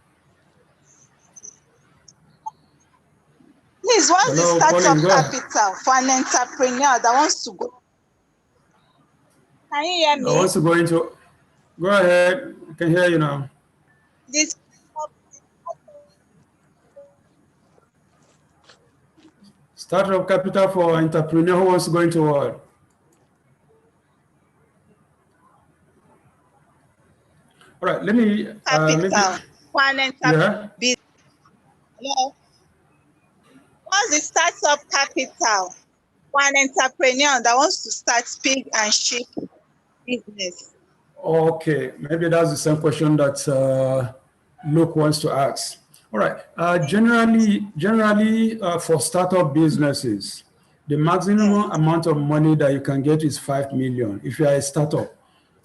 Please, what's the startup capital for an entrepreneur that wants to go? Can you hear me? I want to go into. Go ahead. I can hear you now. This. Startup capital for entrepreneur who wants to go into what? All right. Let me. Capital for an entrepreneur. Yeah. Hello. What's the startup capital for an entrepreneur that wants to start pig and sheep business? Okay, maybe that's the same question that Luke wants to ask. All right. Generally, for startup businesses, the maximum amount of money that you can get is 5 million if you are a startup.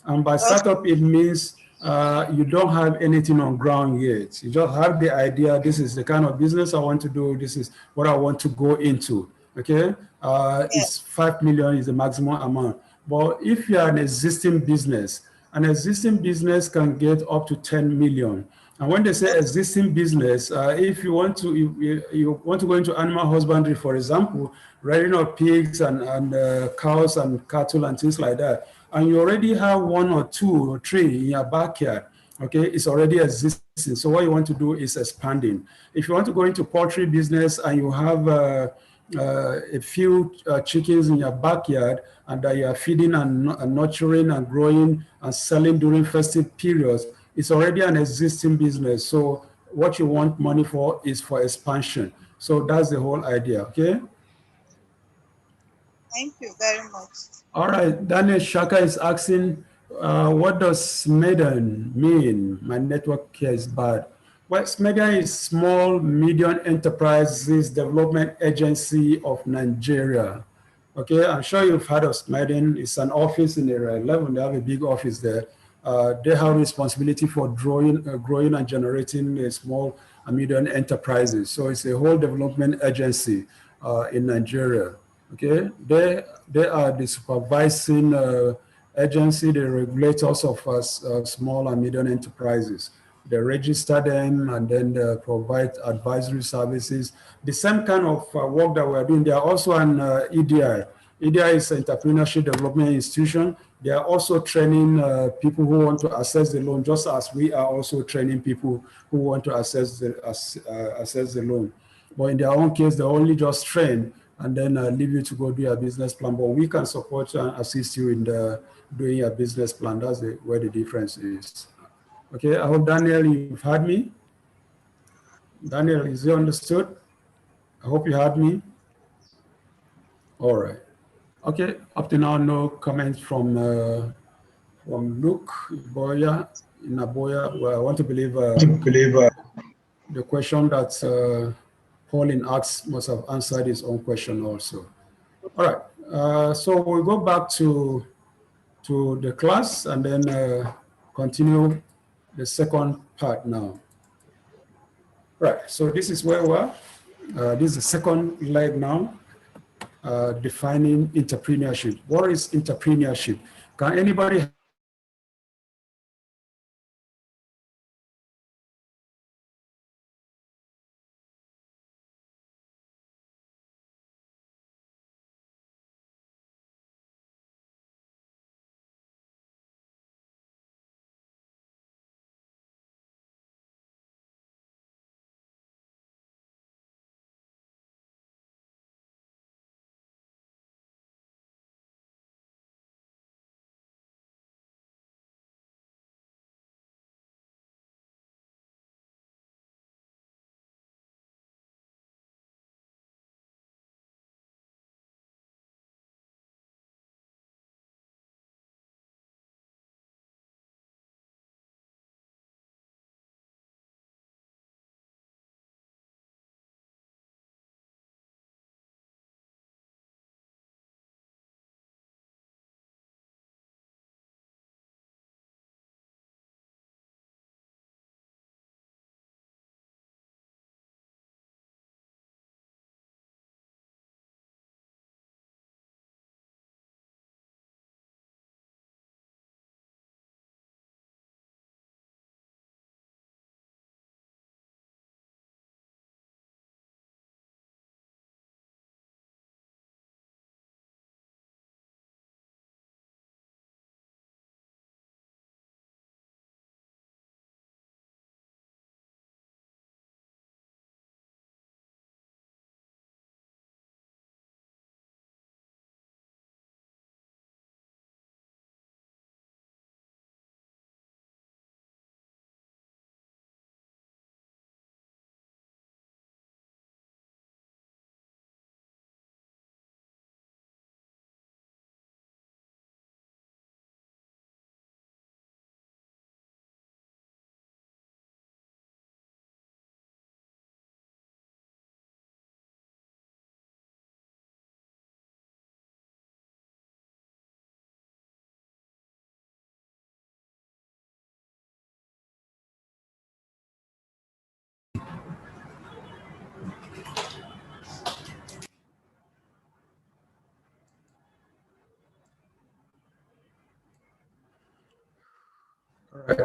And by startup, it means you don't have anything on ground yet. You just have the idea, this is the kind of business I want to do, this is what I want to go into, okay? It's 5 million is the maximum amount. But if you are an existing business can get up to 10 million. And when they say existing business, if you want to you want to go into animal husbandry, for example, rearing of pigs and cows and cattle and things like that, and you already have 1 or 2 or 3 in your backyard, Okay, it's already existing. So what you want to do is expanding. If you want to go into poultry business and you have a few chickens in your backyard and that you are feeding and nurturing and growing and selling during festive periods, it's already an existing business. So what you want money for is for expansion. So that's the whole idea, okay? Thank you very much. All right, Daniel Shaka is asking, what does SMEDAN mean? My network here is bad. Well, SMEDAN is Small Medium Enterprises Development Agency of Nigeria. Okay, I'm sure you've heard of SMEDAN. It's an office in Area 11. They have a big office there. They have responsibility for growing and generating small and medium enterprises. So it's a whole development agency in Nigeria. Okay, they are the supervising agency, the regulators of small and medium enterprises. They register them and then they provide advisory services. The same kind of work that we're doing. They are also an EDI. EDI is an Entrepreneurship Development Institution. They are also training people who want to access the loan, just as we are also training people who want to access the loan. But in their own case, they only just train and then leave you to go do your business plan. But we can support and assist you in doing your business plan. That's where the difference is. Okay, I hope, Daniel, you've heard me. Daniel, is it understood? I hope you heard me. All right. Okay, up to now, no comments from Luke Boya in Aboya. Well, I want to believe the question that Pauline asked must have answered his own question also. All right, so we'll go back to the class and then continue the second part now. Right, so this is where we are. This is the second leg now, defining entrepreneurship. What is entrepreneurship? Can anybody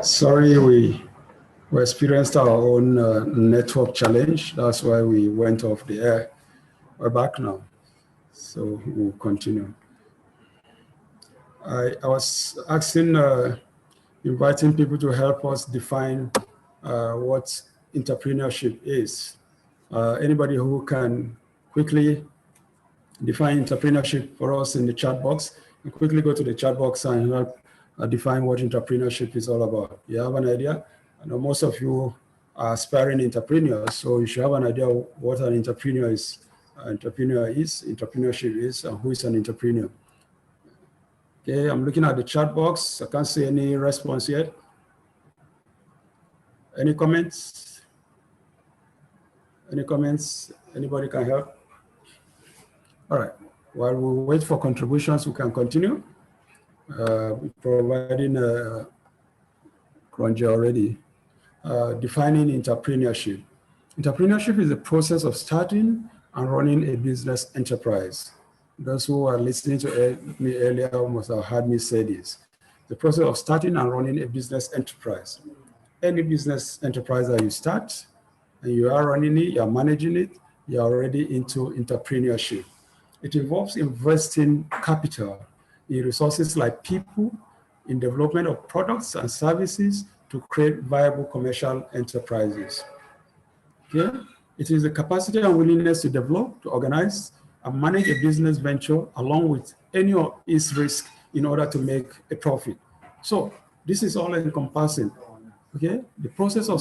sorry, we experienced our own network challenge. That's why we went off the air. We're back now, so we'll continue. I was asking inviting people to help us define what entrepreneurship is. Anybody who can quickly define entrepreneurship for us in the chat box, and quickly go to the chat box and help define what entrepreneurship is all about. You have an idea? I know most of you are aspiring entrepreneurs, so you should have an idea what an entrepreneur is, entrepreneurship is, and who is an entrepreneur. Okay, I'm looking at the chat box. I can't see any response yet. Any comments? Any comments? Anybody can help? All right. While we wait for contributions, we can continue. Providing Cronje already. Defining entrepreneurship. Entrepreneurship is the process of starting and running a business enterprise. Those who are listening to me earlier must have heard me say this. The process of starting and running a business enterprise. Any business enterprise that you start and you are running it, you are managing it, you are already into entrepreneurship. It involves investing capital in resources like people, in development of products and services to create viable commercial enterprises. Okay? It is the capacity and willingness to develop, to organize, and manage a business venture along with any of its risk in order to make a profit. So this is all encompassing. Okay, the process of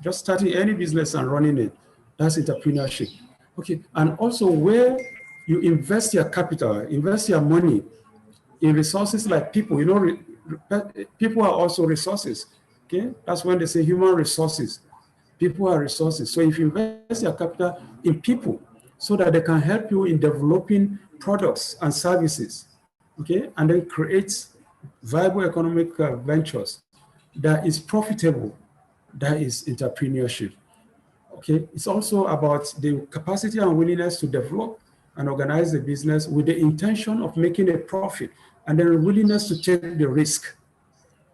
just starting any business and running it, that's entrepreneurship. Okay, and also where you invest your capital, invest your money in resources like people. You know, people are also resources. Okay, that's when they say human resources. People are resources. So if you invest your capital in people so that they can help you in developing products and services, okay, and then create viable economic ventures that is profitable, that is entrepreneurship. Okay, it's also about the capacity and willingness to develop and organize the business with the intention of making a profit, and then willingness to take the risk.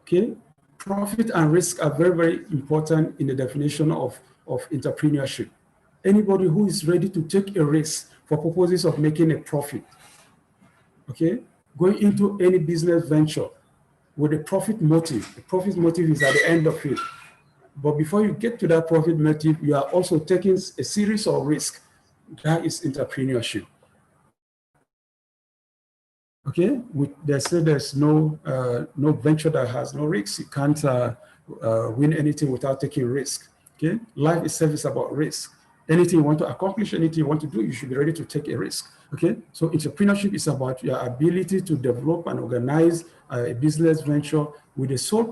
Okay, profit and risk are very, very important in the definition of entrepreneurship. Anybody who is ready to take a risk for purposes of making a profit, okay, going into any business venture with a profit motive. The profit motive is at the end of it. But before you get to that profit motive, you are also taking a series of risks. That is entrepreneurship. Okay, they say there's no venture that has no risks. You can't win anything without taking risk. Okay, life itself is about risk. Anything you want to accomplish, anything you want to do, you should be ready to take a risk. Okay, so entrepreneurship is about your ability to develop and organize a business venture with the sole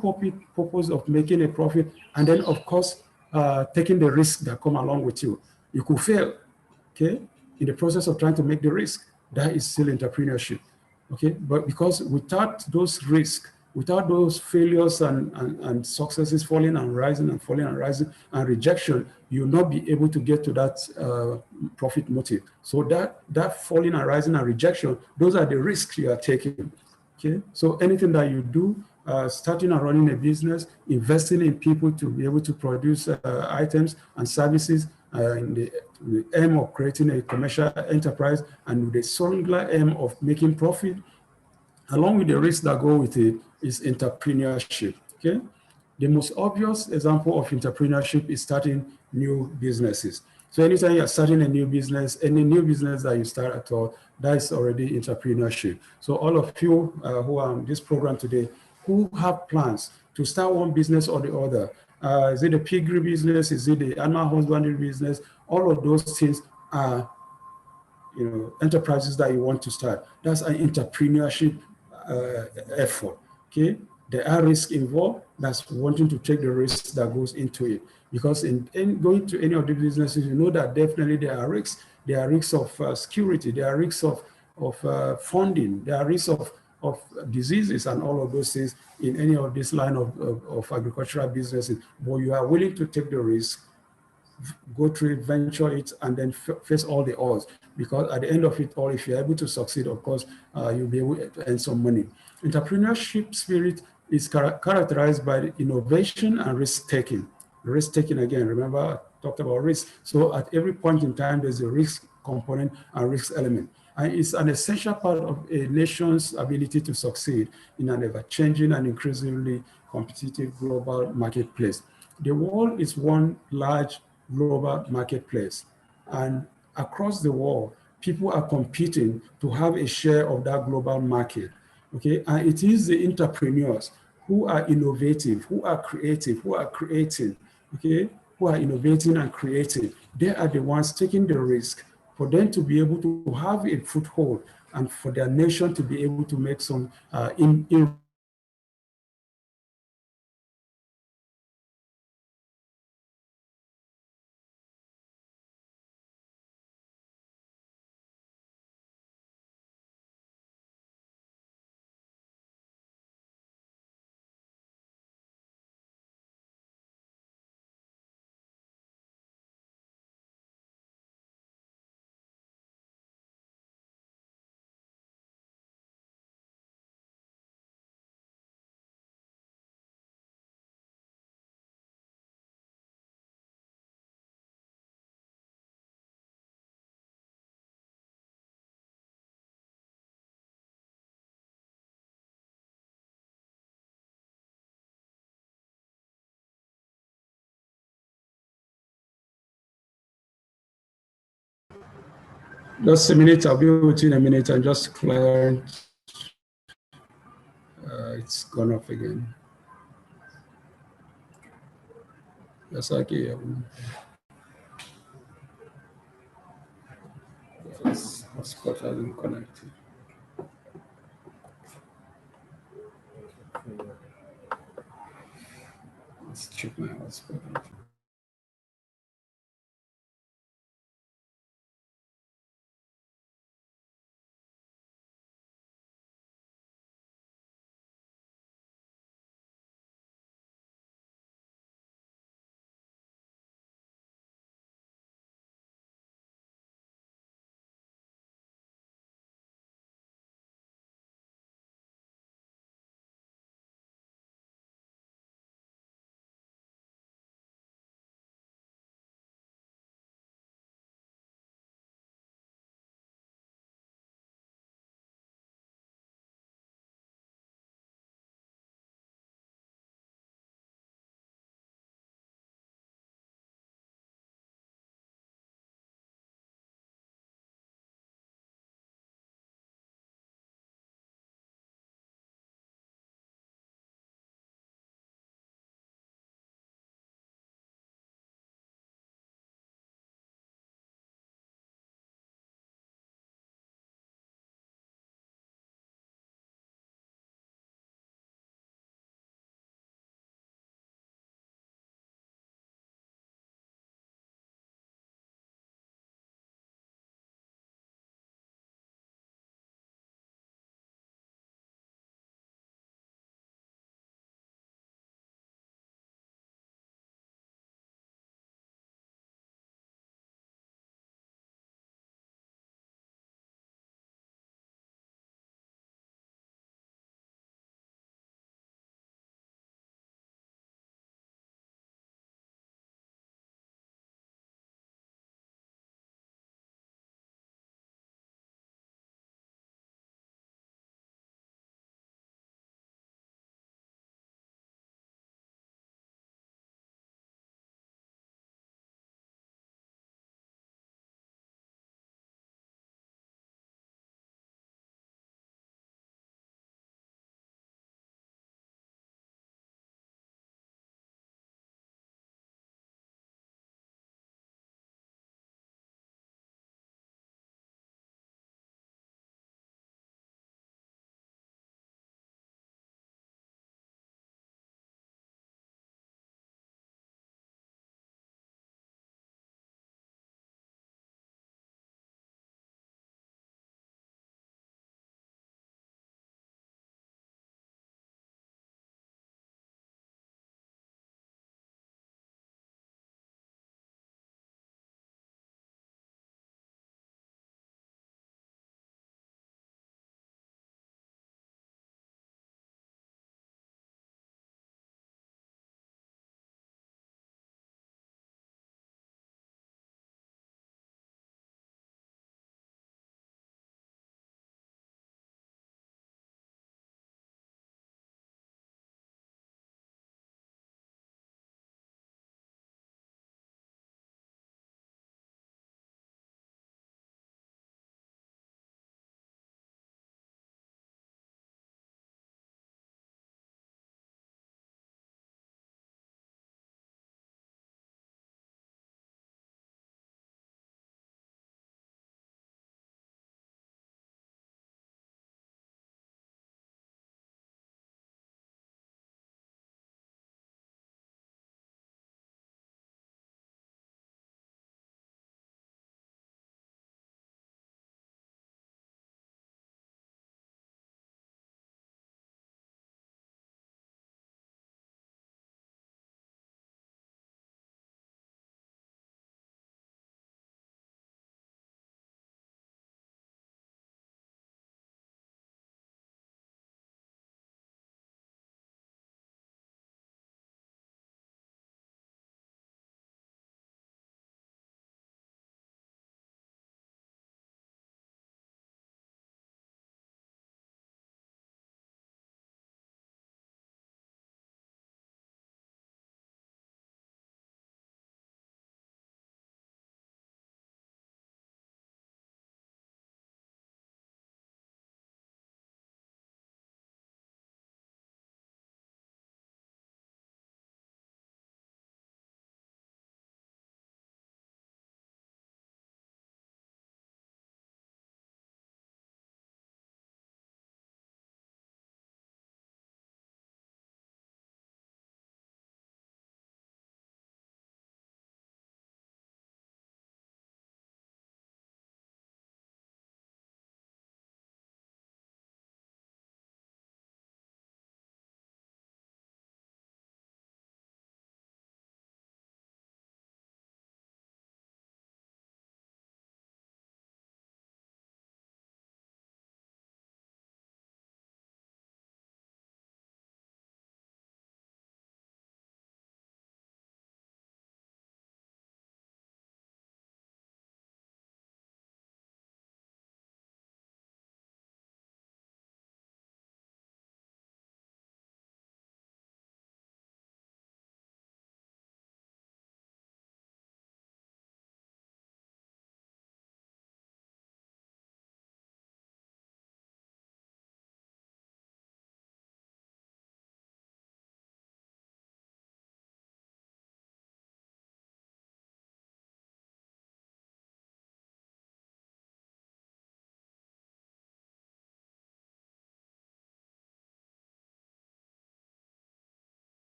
purpose of making a profit, and then of course taking the risk that come along with you. You could fail, okay, in the process of trying to make the risk. That is still entrepreneurship, okay. But because without those risks, without those failures and successes falling and rising and falling and rising and rejection, you'll not be able to get to that profit motive. So that falling and rising and rejection, those are the risks you are taking. Okay, so anything that you do, starting and running a business, investing in people to be able to produce items and services in the aim of creating a commercial enterprise and with the singular aim of making profit, along with the risks that go with it, is entrepreneurship. Okay, the most obvious example of entrepreneurship is starting new businesses. So anytime you're starting a new business, any new business that you start at all, that's already entrepreneurship. So all of you who are on this program today, who have plans to start one business or the other, is it a piggery business? Is it the animal husbandry business? All of those things are, you know, enterprises that you want to start. That's an entrepreneurship effort. Okay, there are risks involved. That's wanting to take the risks that goes into it. Because in going to any of the businesses, you know that definitely there are risks. There are risks of security. There are risks of funding. There are risks of diseases and all of those things in any of this line of agricultural businesses. But you are willing to take the risk, go through it, venture it, and then face all the odds. Because at the end of it all, if you're able to succeed, of course, you'll be able to earn some money. Entrepreneurship spirit is characterized by innovation and risk-taking. Risk-taking, again, remember I talked about risk. So at every point in time, there's a risk component and risk element. And it's an essential part of a nation's ability to succeed in an ever-changing and increasingly competitive global marketplace. The world is one large global marketplace, and across the world, people are competing to have a share of that global market. Okay, and it is the entrepreneurs who are innovative, who are creative, who are creating, okay, who are innovating and creating. They are the ones taking the risk for them to be able to have a foothold and for their nation to be able to make some just a minute, I'll be with you in a minute. I'm just clearing. It's gone off again. That's okay. Hotspot hasn't connected. Let's check my hotspot.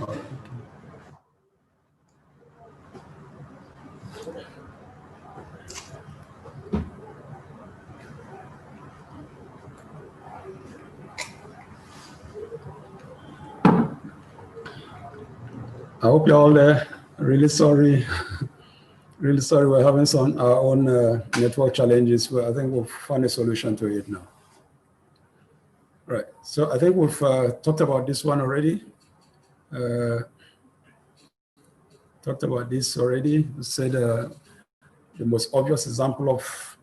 right. I hope you're all there. Really sorry. Really sorry, we're having some our own network challenges, but I think we'll find a solution to it now. Right, so I think we've talked about this one already. Talked about this already. We said the most obvious example of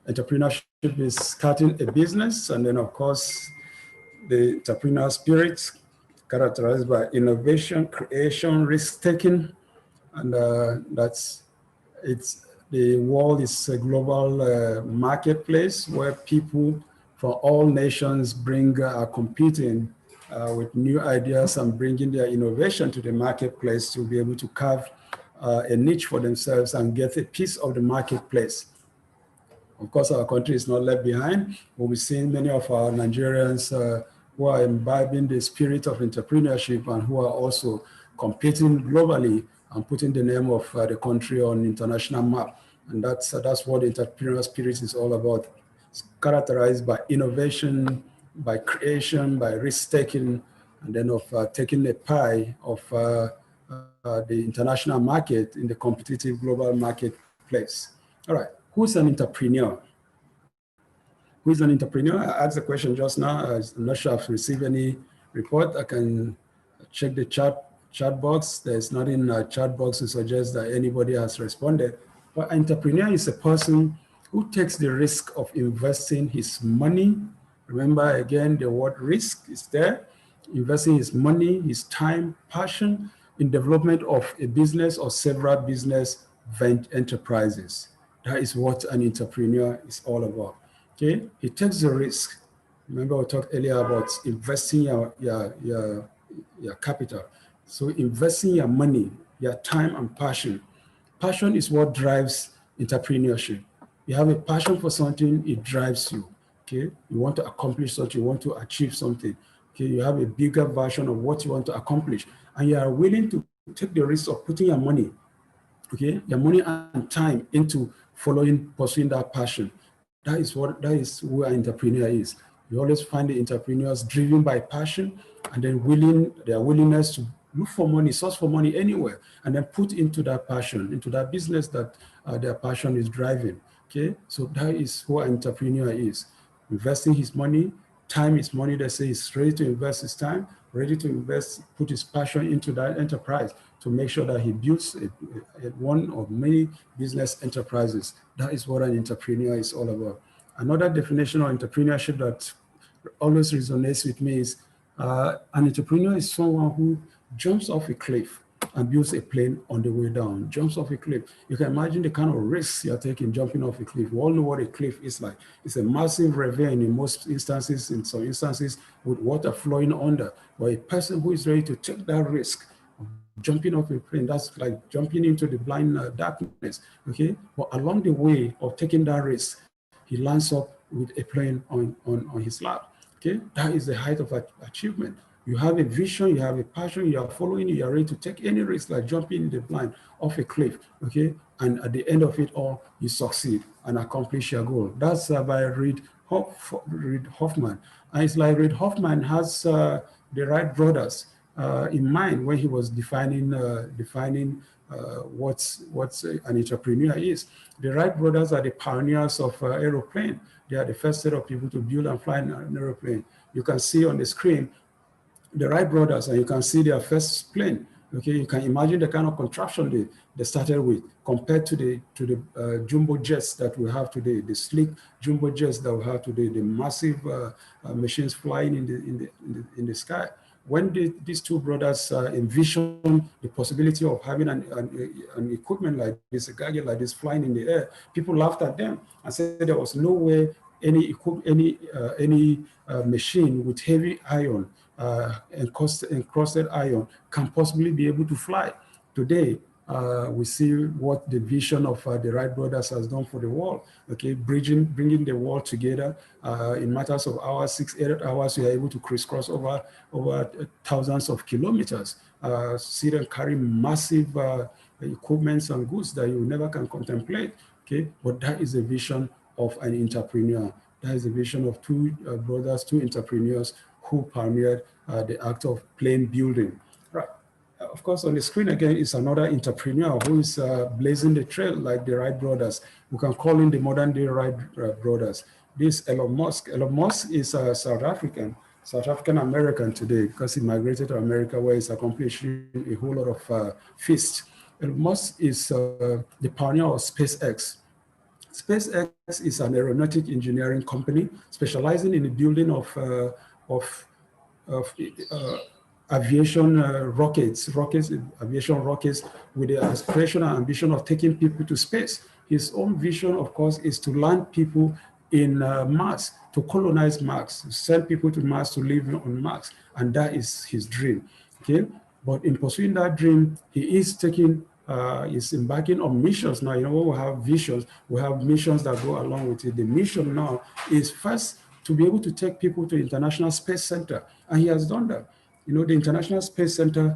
entrepreneurship is starting a business, and then of course, the entrepreneurial spirit characterized by innovation, creation, risk-taking, and the world is a global marketplace where people from all nations are competing with new ideas and bringing their innovation to the marketplace to be able to carve a niche for themselves and get a piece of the marketplace. Of course, our country is not left behind. We'll be seeing many of our Nigerians who are imbibing the spirit of entrepreneurship and who are also competing globally and putting the name of the country on international map. And that's what the entrepreneurial spirit is all about. It's characterized by innovation, by creation, by risk-taking, and then of taking a pie of the international market in the competitive global marketplace. All right, who's an entrepreneur? Who is an entrepreneur? I asked the question just now. I'm not sure I've received any report. I can check the chat box. There's nothing in the chat box to suggest that anybody has responded. But an entrepreneur is a person who takes the risk of investing his money. Remember, again, the word risk is there. Investing his money, his time, passion in development of a business or several business enterprises. That is what an entrepreneur is all about. Okay, he takes the risk. Remember, we talked earlier about investing your capital. So investing your money, your time and passion. Passion is what drives entrepreneurship. You have a passion for something, it drives you. Okay, you want to accomplish something, you want to achieve something. Okay, you have a bigger version of what you want to accomplish, and you are willing to take the risk of putting your money, okay, your money and time into pursuing that passion. That is who an entrepreneur is. You always find the entrepreneurs driven by passion, and then their willingness to look for money, source for money anywhere, and then put into that passion, into that business that their passion is driving. Okay, so that is who an entrepreneur is. Investing his money, time is money. They say he's ready to invest his time, ready to invest, put his passion into that enterprise to make sure that he builds one or many business enterprises. That is what an entrepreneur is all about. Another definition of entrepreneurship that always resonates with me is an entrepreneur is someone who jumps off a cliff and builds a plane on the way down, jumps off a cliff. You can imagine the kind of risks you're taking jumping off a cliff. We all know what a cliff is like. It's a massive ravine in most instances, in some instances with water flowing under. But a person who is ready to take that risk of jumping off a plane, that's like jumping into the blind darkness, okay? But along the way of taking that risk, he lands up with a plane on his lap, okay? That is the height of achievement. You have a vision, you have a passion, you are following, you are ready to take any risk like jumping in the blind off a cliff, okay? And at the end of it all, you succeed and accomplish your goal. That's by Reid Hoffman. And it's like Reid Hoffman has the Wright brothers in mind when he was defining what an entrepreneur is. The Wright brothers are the pioneers of aeroplane. They are the first set of people to build and fly an aeroplane. You can see on the screen the Wright brothers, and you can see their first plane. Okay, you can imagine the kind of contraption they started with compared to the jumbo jets that we have today, the sleek jumbo jets that we have today, the massive machines flying in the sky. When these two brothers envisioned the possibility of having an equipment like this, a gadget like this flying in the air, people laughed at them and said there was no way any machine with heavy iron encrusted iron can possibly be able to fly. Today, we see what the vision of the Wright brothers has done for the world. Okay, bringing the world together in matters of hours, 6-8 hours, we are able to crisscross over thousands of kilometers. sit and carry massive equipments and goods that you never can contemplate. Okay, but that is a vision of an entrepreneur. That is a vision of two brothers, two entrepreneurs who pioneered the act of plane building. Right. Of course, on the screen again is another entrepreneur who is blazing the trail like the Wright brothers. We can call him the modern day Wright brothers. This Elon Musk. Elon Musk is a South African American today because he migrated to America where he's accomplishing a whole lot of feats. Elon Musk is the pioneer of SpaceX. SpaceX is an aeronautic engineering company specializing in the building of aviation aviation rockets with the aspiration and ambition of taking people to space. His own vision, of course, is to land people in Mars, to colonize Mars, to send people to Mars to live on Mars, and that is his dream. Okay, but in pursuing that dream, he is embarking on missions now. You know, when we have visions, we have missions that go along with it. The mission now is first to be able to take people to International Space Center, and he has done that. You know, the International Space Center,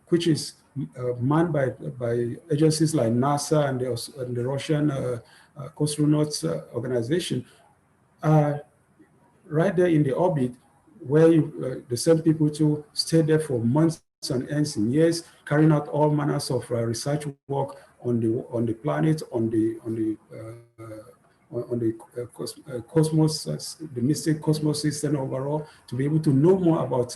which is manned by agencies like NASA and the Russian cosmonauts organization, right there in the orbit where they send people to stay there for months and ends in years, carrying out all manners of research work on the planet, on the cosmos, the mystic cosmos system overall, to be able to know more about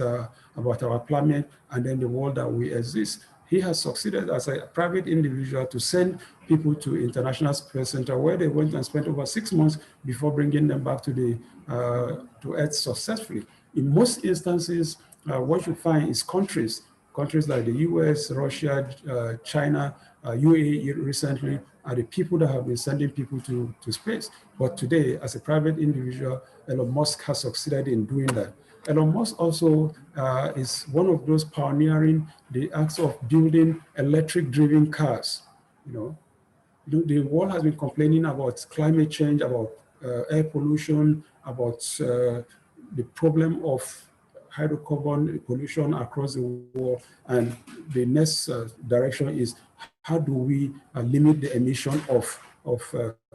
our planet and then the world that we exist. He has succeeded as a private individual to send people to International Space Center, where they went and spent over 6 months before bringing them back to Earth successfully. In most instances, what you find is countries like the US, Russia, China, UAE recently are the people that have been sending people to space. But today, as a private individual, Elon Musk has succeeded in doing that. Elon Musk also is one of those pioneering the acts of building electric-driven cars. You know, the world has been complaining about climate change, about air pollution, about the problem of hydrocarbon pollution across the world. And the next direction is how do we limit the emission of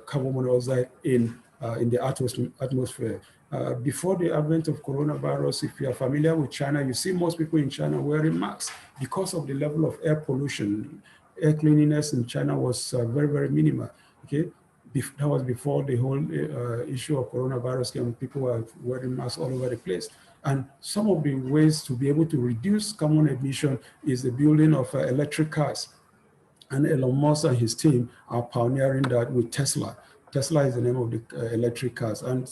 carbon monoxide in the atmosphere. Before the advent of coronavirus, if you are familiar with China, you see most people in China wearing masks because of the level of air pollution. Air cleanliness in China was very, very minimal. Okay, that was before the whole issue of coronavirus came. People were wearing masks all over the place. And some of the ways to be able to reduce carbon emission is the building of electric cars. And Elon Musk and his team are pioneering that with Tesla. Tesla is the name of the electric cars. And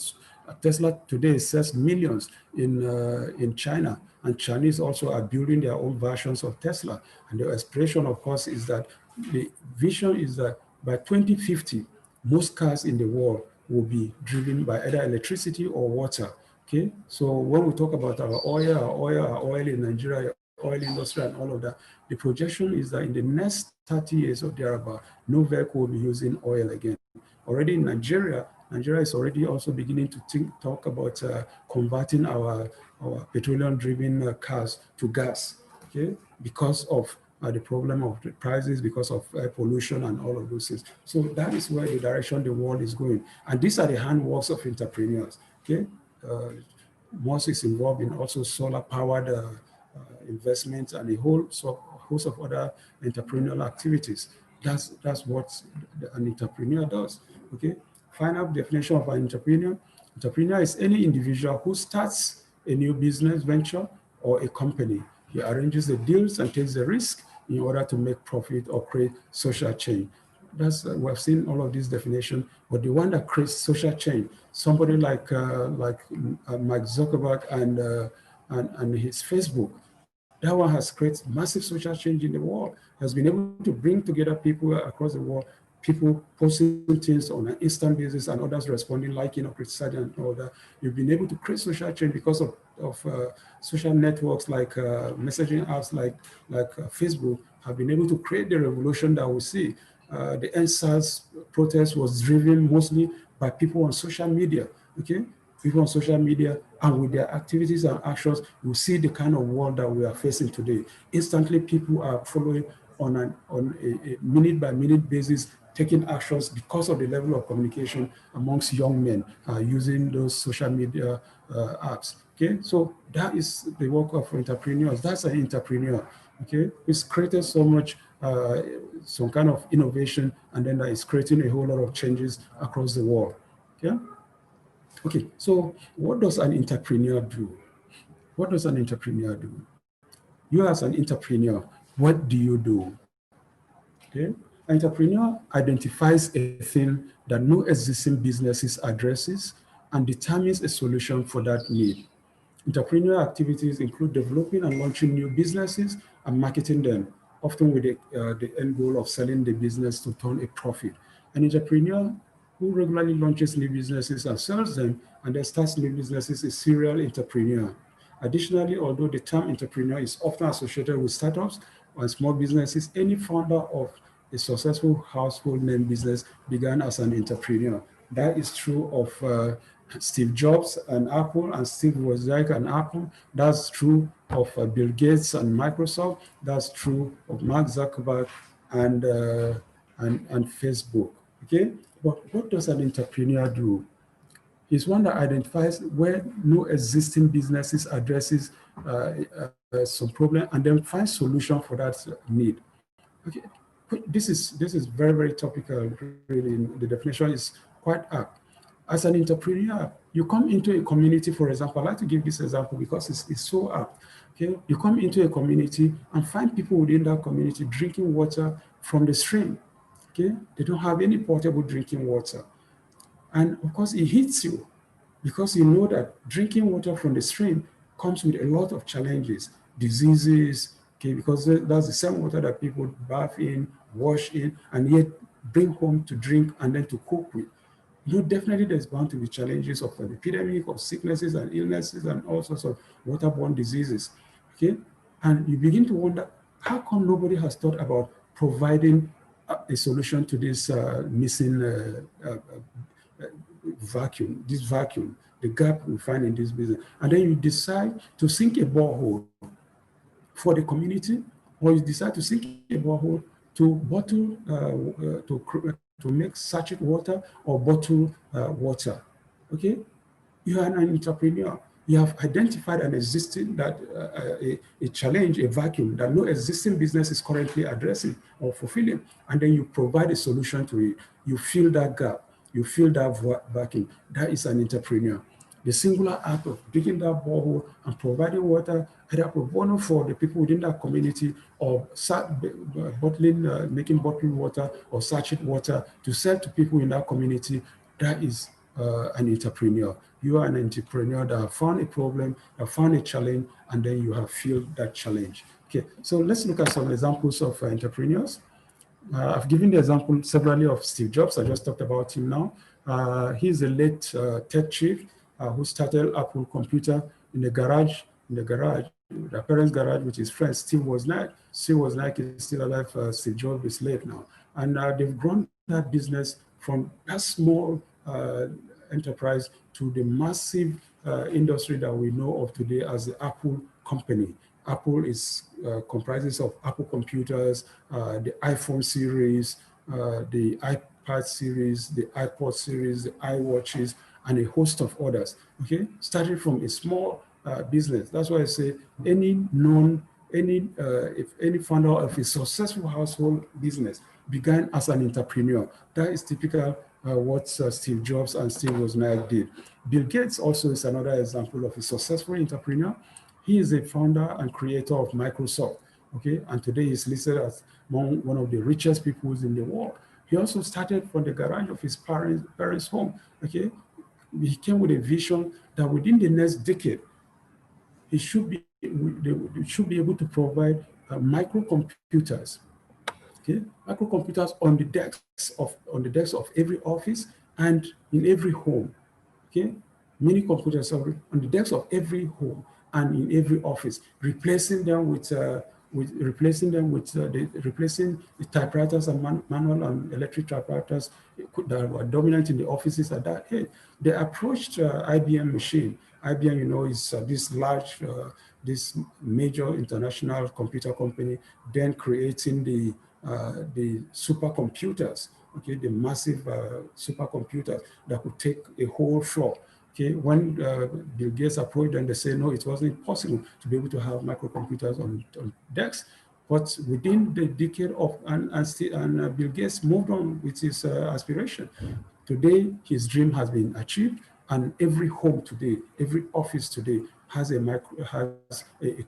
Tesla today sells millions in China. And Chinese also are building their own versions of Tesla. And the aspiration, of course, is that the vision is that by 2050, most cars in the world will be driven by either electricity or water. Okay, so when we talk about our oil in Nigeria, oil industry and all of that, the projection is that in the next 30 years or thereabout, no vehicle will be using oil again. Already in Nigeria is already also beginning to talk about converting our petroleum-driven cars to gas, okay, because of the problem of the prices, because of pollution and all of those things. So that is where the direction the world is going. And these are the handworks of entrepreneurs, okay? Musk is involved in also solar-powered investments and a whole host of other entrepreneurial activities. That's what an entrepreneur does. Okay. Final definition of an entrepreneur. Entrepreneur is any individual who starts a new business venture or a company. He arranges the deals and takes the risk in order to make profit or create social change. We've seen all of these definitions, but the one that creates social change, somebody like Mark Zuckerberg and his Facebook, that one has created massive social change in the world, has been able to bring together people across the world, people posting things on an instant basis and others responding, liking or criticizing and all that. You've been able to create social change because of social networks like messaging apps like Facebook have been able to create the revolution that we see. The EndSARS protest was driven mostly by people on social media, okay? people on social media, and with their activities and actions, you see the kind of world that we are facing today. Instantly, people are following on a minute-by-minute basis, taking actions because of the level of communication amongst young men using those social media apps. Okay, so that is the work of entrepreneurs. That's an entrepreneur. Okay, it's created so much, some kind of innovation, and then that is creating a whole lot of changes across the world. Okay. Okay, so what does an entrepreneur do? What does an entrepreneur do? You as an entrepreneur, what do you do? Okay, an entrepreneur identifies a thing that no existing businesses addresses and determines a solution for that need. Entrepreneurial activities include developing and launching new businesses and marketing them, often with the end goal of selling the business to turn a profit. An entrepreneur who regularly launches new businesses and sells them and then starts new businesses is a serial entrepreneur. Additionally, although the term entrepreneur is often associated with startups and small businesses, any founder of a successful household name business began as an entrepreneur. That is true of Steve Jobs and Apple, and Steve Wozniak and Apple. That's true of Bill Gates and Microsoft. That's true of Mark Zuckerberg and Facebook. Okay, but what does an entrepreneur do? He's one that identifies where no existing businesses addresses some problem and then finds solution for that need. Okay, this is very, very topical. Really, the definition is quite apt. As an entrepreneur, you come into a community, for example, I like to give this example because it's so apt. Okay, you come into a community and find people within that community drinking water from the stream. Okay, they don't have any potable drinking water. And of course, it hits you because you know that drinking water from the stream comes with a lot of challenges, diseases, okay, because that's the same water that people bath in, wash in, and yet bring home to drink and then to cook with. You know, definitely there's bound to be challenges of an epidemic of sicknesses and illnesses and all sorts of waterborne diseases, okay? And you begin to wonder, how come nobody has thought about providing a solution to this missing vacuum, the gap we find in this business? And then you decide to sink a borehole for the community, or you decide to sink a borehole to bottle, to make sachet water or bottle water. Okay, you are an entrepreneur. You have identified an existing a challenge, a vacuum that no existing business is currently addressing or fulfilling, and then you provide a solution to it. You fill that gap. You fill that vacuum. That is an entrepreneur. The singular act of digging that borehole and providing water, either pro bono for the people within that community, or making bottled water or sachet water to sell to people in that community, that is an entrepreneur. You are an entrepreneur that have found a problem, have found a challenge, and then you have filled that challenge. Okay, so let's look at some examples of entrepreneurs. I've given the example severally of Steve Jobs. I just talked about him now. He's a late tech chief who started Apple Computer in the garage, the parents' garage with his friend Steve Wozniak. Steve Wozniak is still alive. Steve Jobs is late now. And they've grown that business from a small enterprise to the massive industry that we know of today as the Apple company. Apple is comprises of Apple computers, the iPhone series, the iPad series, the iPod series, the iWatches, and a host of others. Okay, started from a small business. That's why I say if any founder of a successful household business began as an entrepreneur. That is typical what Steve Jobs and Steve Wozniak did. Bill Gates also is another example of a successful entrepreneur. He is a founder and creator of Microsoft, okay? And today he's listed as one of the richest people in the world. He also started from the garage of his parents' home, okay? He came with a vision that within the next decade, they should be able to provide microcomputers, okay? Microcomputers on the desks of every office and in every home, okay? Mini computers on the desks of every home and in every office, replacing them with with replacing them with replacing the typewriters and manual and electric typewriters that were dominant in the offices at that age. They approached IBM machine. IBM, you know, is this large, this major international computer company, then creating the supercomputers, okay, the massive supercomputers that could take a whole floor. Okay, when Bill Gates approached them, they said, no, it wasn't possible to be able to have microcomputers on desks. But within the decade of, and Bill Gates moved on with his aspiration. Today, his dream has been achieved, and every home today, every office today has a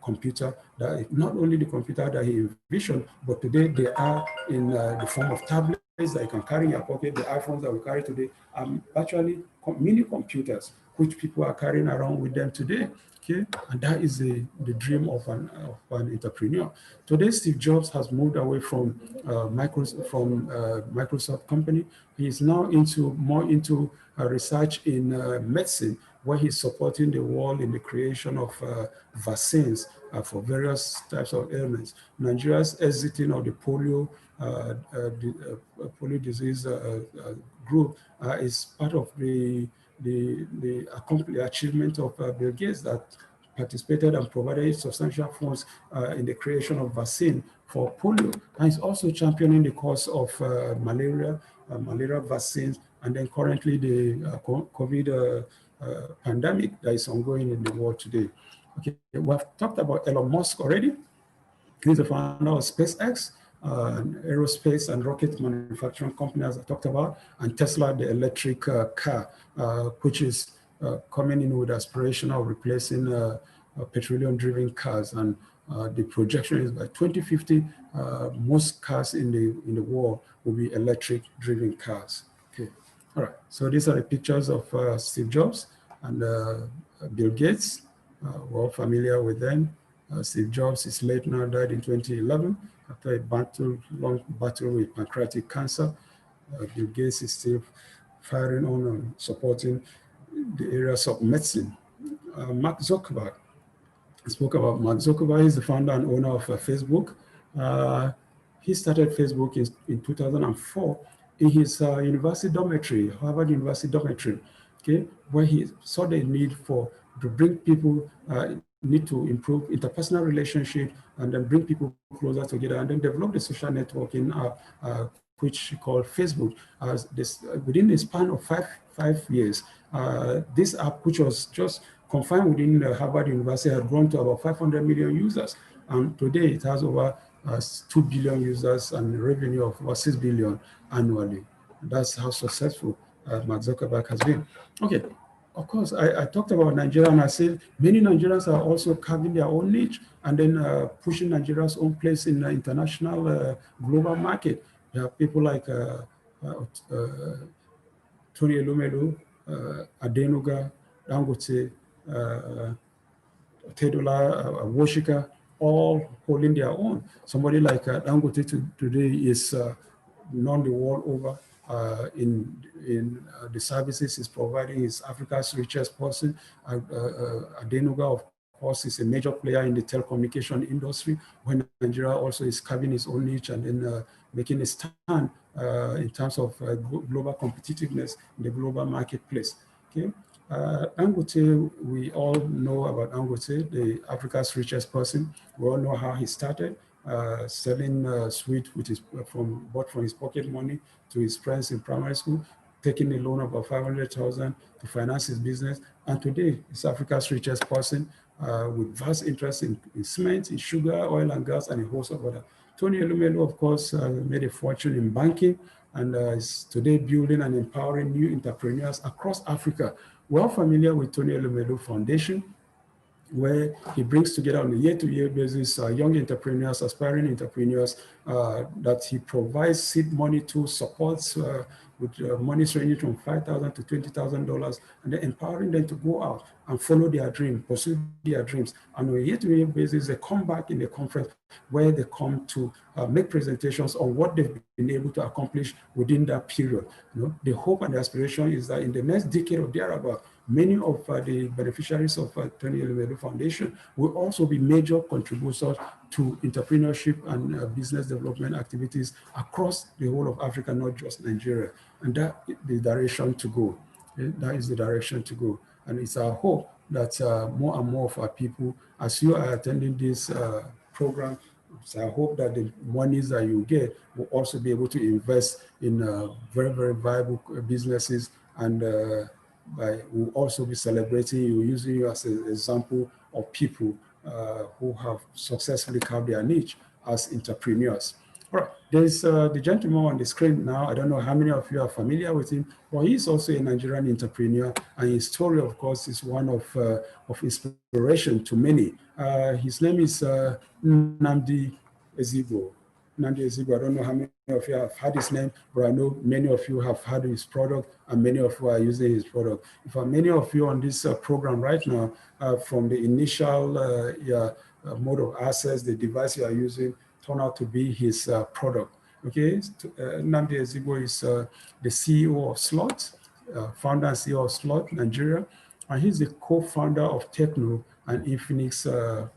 computer that not only the computer that he envisioned, but today they are in the form of tablets that you can carry in your pocket. The iPhones that we carry today are actually mini computers, which people are carrying around with them today. Okay, and that is the dream of an entrepreneur. Today, Steve Jobs has moved away from Microsoft company. He is now more into research in medicine, where he's supporting the world in the creation of vaccines for various types of ailments. Nigeria's exiting of the polio disease group is part of the achievement of Bill Gates, that participated and provided substantial funds in the creation of vaccine for polio. And he's also championing the cause of malaria vaccines, and then currently the COVID pandemic that is ongoing in the world today. Okay, we have talked about Elon Musk already. He's the founder of SpaceX, an aerospace and rocket manufacturing company, as I talked about, and Tesla, the electric car, which is coming in with aspiration of replacing petroleum-driven cars. And the projection is by 2050, most cars in the world will be electric-driven cars. Okay, all right. So these are the pictures of Steve Jobs and Bill Gates. We're all familiar with them. Steve Jobs is late now, died in 2011 after a long battle with pancreatic cancer. Bill Gates is still firing on and supporting the areas of medicine. Mark Zuckerberg. I spoke about Mark Zuckerberg. He's the founder and owner of Facebook. He started Facebook in 2004 in his university dormitory, Harvard University dormitory, okay, where he saw the need to bring people, need to improve interpersonal relationship and then bring people closer together, and then develop the social networking app, which he called Facebook. Within the span of five years, this app, which was just confined within Harvard University, had grown to about 500 million users. And today it has over 2 billion users and revenue of over 6 billion annually. That's how successful Mark Zuckerberg has been. Okay. Of course, I talked about Nigeria, and I said many Nigerians are also carving their own niche and then pushing Nigeria's own place in the international global market. You have people like Tony Elumelu, Adenuga, Dangote, Tedola, Woshika, all holding their own. Somebody like Dangote today is known the world over in the services he's providing. Is Africa's richest person. Adenuga, of course, is a major player in the telecommunication industry, when Nigeria also is carving its own niche and then making a stand in terms of global competitiveness in the global marketplace. Okay. Dangote, we all know about Dangote, the Africa's richest person. We all know how he started. Selling sweet, which is bought from his pocket money, to his friends in primary school, taking a loan of about 500,000 to finance his business. And today, he's Africa's richest person with vast interest in cement, in sugar, oil and gas, and a host of other. Tony Elumelu, of course, made a fortune in banking and is today building and empowering new entrepreneurs across Africa. We're all familiar with Tony Elumelu Foundation, where he brings together on a year-to-year basis young entrepreneurs, aspiring entrepreneurs, that he provides seed money to, supports with money ranging from $5,000 to $20,000, and then empowering them to go out and follow their dream, pursue their dreams. And on a year-to-year basis, they come back in the conference where they come to make presentations on what they've been able to accomplish within that period. The hope and the aspiration is that in the next decade or thereabout, many of the beneficiaries of Tony Elumelu Foundation will also be major contributors to entrepreneurship and business development activities across the whole of Africa, not just Nigeria. And that is the direction to go. That is the direction to go. And it's our hope that more and more of our people, as you are attending this program, it's our hope that the monies that you get will also be able to invest in very, very viable businesses, and we'll also be celebrating you, using you as an example of people who have successfully carved their niche as entrepreneurs. All right, there's the gentleman on the screen now. I don't know how many of you are familiar with him, but he's also a Nigerian entrepreneur, and his story, of course, is one of inspiration to many. His name is Nnamdi-Ezigbo. Nnamdi-Ezigbo, I don't know how many of you have heard his name, but I know many of you have heard his product, and many of you are using his product. In fact, many of you on this program right now, from the initial mode of access, the device you are using, turn out to be his product. Okay, Nnamdi-Ezigbo is the CEO of Slot, founder and CEO of Slot Nigeria, and he's the co-founder of Techno and Infinix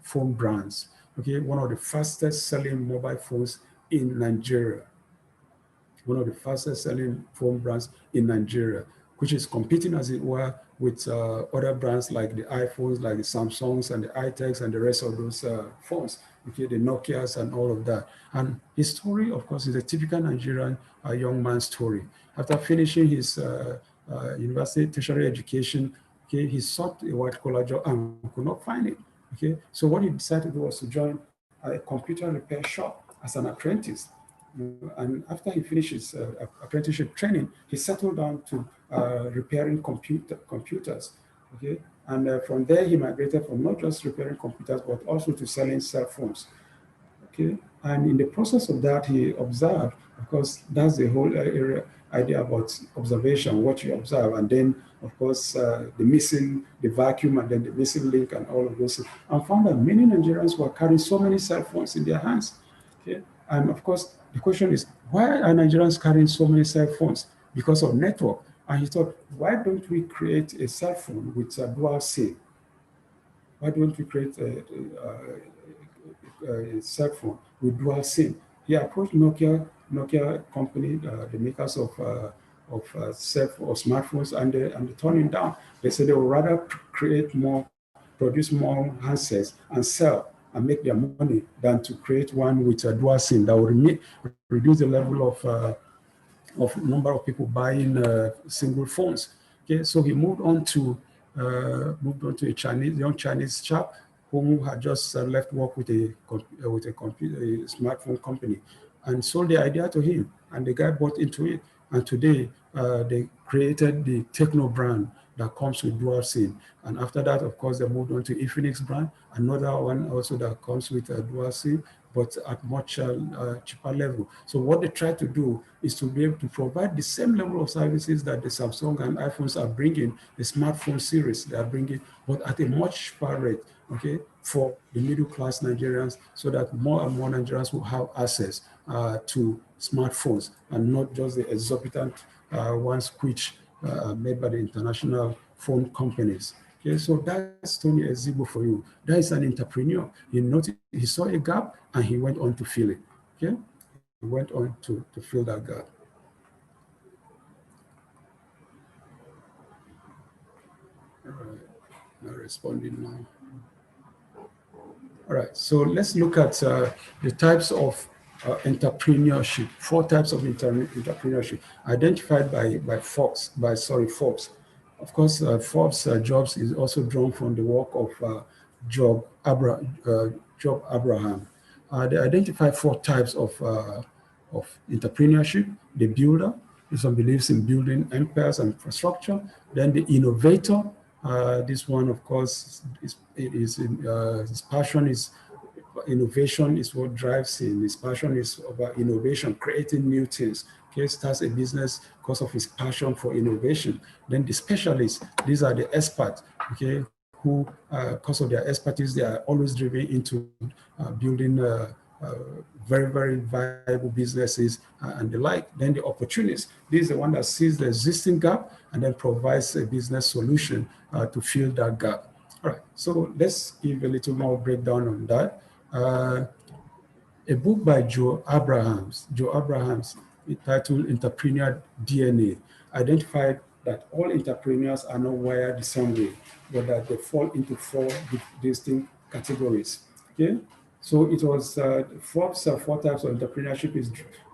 phone brands. Okay, one of the fastest selling mobile phones in Nigeria. One of the fastest selling phone brands in Nigeria, which is competing, as it were, with other brands like the iPhones, like the Samsungs and the iTechs and the rest of those phones, okay, the Nokias and all of that. And his story, of course, is a typical Nigerian young man's story. After finishing his university tertiary education, okay, he sought a white-collar job and could not find it. Okay, so what he decided to do was to join a computer repair shop as an apprentice. And after he finished his apprenticeship training, he settled down to repairing computers. Okay, and from there he migrated from not just repairing computers but also to selling cell phones. Okay, and in the process of that, he observed, of course, that's the whole idea about observation, what you observe, and then, of course, the vacuum, and then the missing link, and all of those things, and found that many Nigerians were carrying so many cell phones in their hands. Okay, and of course, the question is, why are Nigerians carrying so many cell phones? Because of network. And he thought, why don't we create a cell phone with a dual SIM? Why don't we create a cell phone with dual SIM? He approached Nokia company, the makers of smartphones, and they turned him down. They said they would rather produce more handsets and sell and make their money than to create one with a dual SIM that would reduce the level of number of people buying single phones. Okay, so he moved on to a young Chinese chap who had just left work with a smartphone company, and sold the idea to him, and the guy bought into it. And today they created the Techno brand that comes with dual SIM. And after that, of course, they moved on to Infinix brand, another one also that comes with a dual SIM, but at much cheaper level. So what they try to do is to be able to provide the same level of services that the Samsung and iPhones are bringing, the smartphone series they are bringing, but at a much cheaper rate, okay, for the middle-class Nigerians, so that more and more Nigerians will have access to smartphones, and not just the exorbitant ones which made by the international phone companies. Okay, so that's Tony Ezigbo for you. That is an entrepreneur. He saw a gap and he went on to fill it. Okay, he went on to fill that gap. All right, not responding now. All right, so let's look at the types of entrepreneurship. 4 types of entrepreneurship identified by Forbes. Of course, Forbes Jobs is also drawn from the work of Job Abraham. They identify 4 types of entrepreneurship: the builder, this one believes in building empires and infrastructure; then the innovator. This one, of course, his passion is innovation, is what drives him. His passion is about innovation, creating new things. Okay, starts a business because of his passion for innovation. Then the specialists, these are the experts, okay, who, because of their expertise, they are always driven into building very, very viable businesses and the like. Then the opportunists, this is the one that sees the existing gap and then provides a business solution to fill that gap. All right, so let's give a little more breakdown on that. A book by Joe Abrahams, entitled Entrepreneur DNA, identified that all entrepreneurs are not wired the same way, but that they fall into 4 distinct categories. Okay, so it was Forbes 4 types of entrepreneurship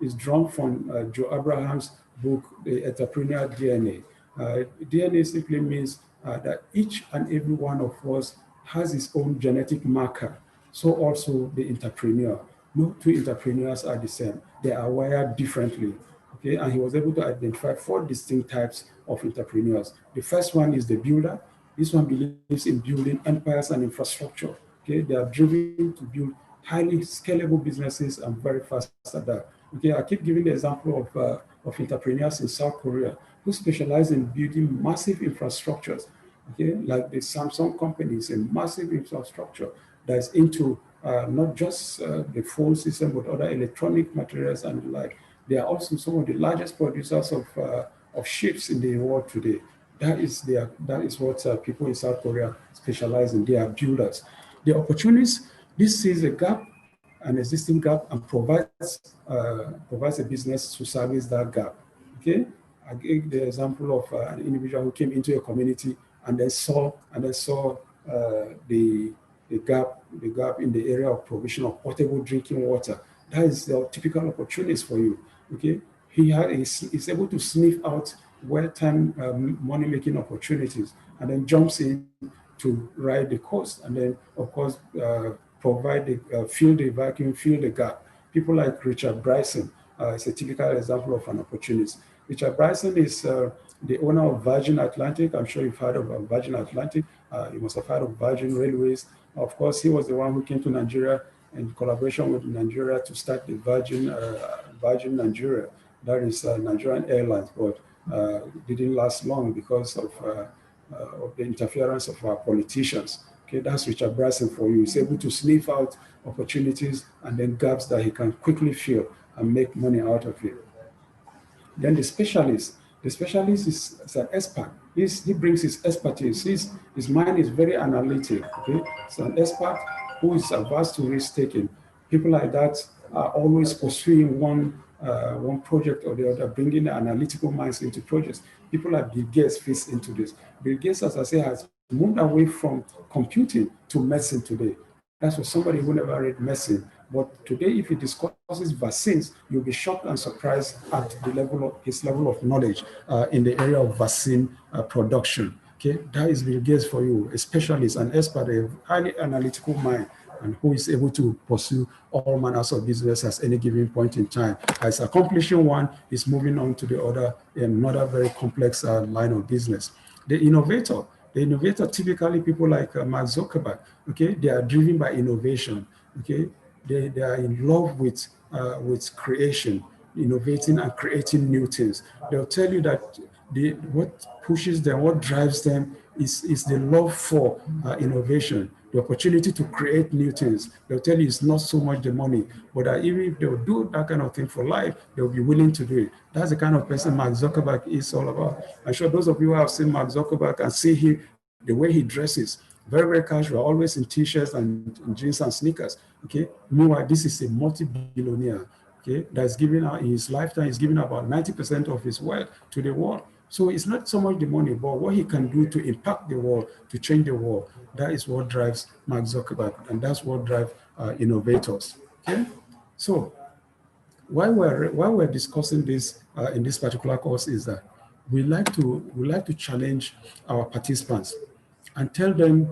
is drawn from Joe Abrahams' book, The Entrepreneur DNA. DNA simply means that each and every one of us has its own genetic marker. So also the entrepreneur. No 2 entrepreneurs are the same. They are wired differently. Okay, and he was able to identify 4 distinct types of entrepreneurs. The first one is the builder. This one believes in building empires and infrastructure. Okay, they are driven to build highly scalable businesses and very fast at that. Okay, I keep giving the example of entrepreneurs in South Korea who specialize in building massive infrastructures. Okay, like the Samsung company is a massive infrastructure that's into not just the phone system, but other electronic materials and the like. They are also some of the largest producers of ships in the world today. That is what people in South Korea specialize in. They are builders. The opportunities, this sees a gap, an existing gap, and provides a business to service that gap. Okay, I gave the example of an individual who came into a community and then saw the gap in the area of provision of potable drinking water. That is the typical opportunities for you. Okay, he's able to sniff out well-timed money-making opportunities and then jumps in to ride the coast and then, of course, provide the fill the vacuum, fill the gap. People like Richard Bryson is a typical example of an opportunist. Richard Bryson is the owner of Virgin Atlantic. I'm sure you've heard of Virgin Atlantic. You must have heard of Virgin Railways. Of course, he was the one who came to Nigeria in collaboration with Nigeria to start the Virgin Nigeria. That is Nigerian Airlines, but didn't last long because of the interference of our politicians. Okay, that's Richard Bryson for you. He's able to sniff out opportunities and then gaps that he can quickly fill and make money out of it. Then the specialist is an expert. He brings his expertise. His mind is very analytic. Okay, it's an expert who is averse to risk taking. People like that are always pursuing one project or the other, bringing the analytical minds into projects. People like Bill Gates fits into this. Bill Gates, as I say, has moved away from computing to medicine today. That's for somebody who never read medicine. But today, if he discusses vaccines, you'll be shocked and surprised at his level of knowledge in the area of vaccine production. Okay, that is Bill Gates for you, a specialist, an expert, a highly analytical mind, and who is able to pursue all manners of business at any given point in time. As accomplishing one, is moving on to the other, another very complex line of business. The innovator, typically people like Mark Zuckerberg, okay, they are driven by innovation, okay? They are in love with creation, innovating and creating new things. They'll tell you that what pushes them, what drives them is the love for innovation, the opportunity to create new things. They'll tell you it's not so much the money, but even if they'll do that kind of thing for life, they'll be willing to do it. That's the kind of person Mark Zuckerberg is all about. I'm sure those of you who have seen Mark Zuckerberg and see him, the way he dresses, very, very casual, always in t-shirts and jeans and sneakers, okay? Meanwhile, this is a multi-billionaire, okay, that's giving out, in his lifetime, he's giving about 90% of his wealth to the world. So it's not so much the money, but what he can do to impact the world, to change the world. That is what drives Mark Zuckerberg, and that's what drives innovators, okay? So while we're discussing this in this particular course is that we like to challenge our participants and tell them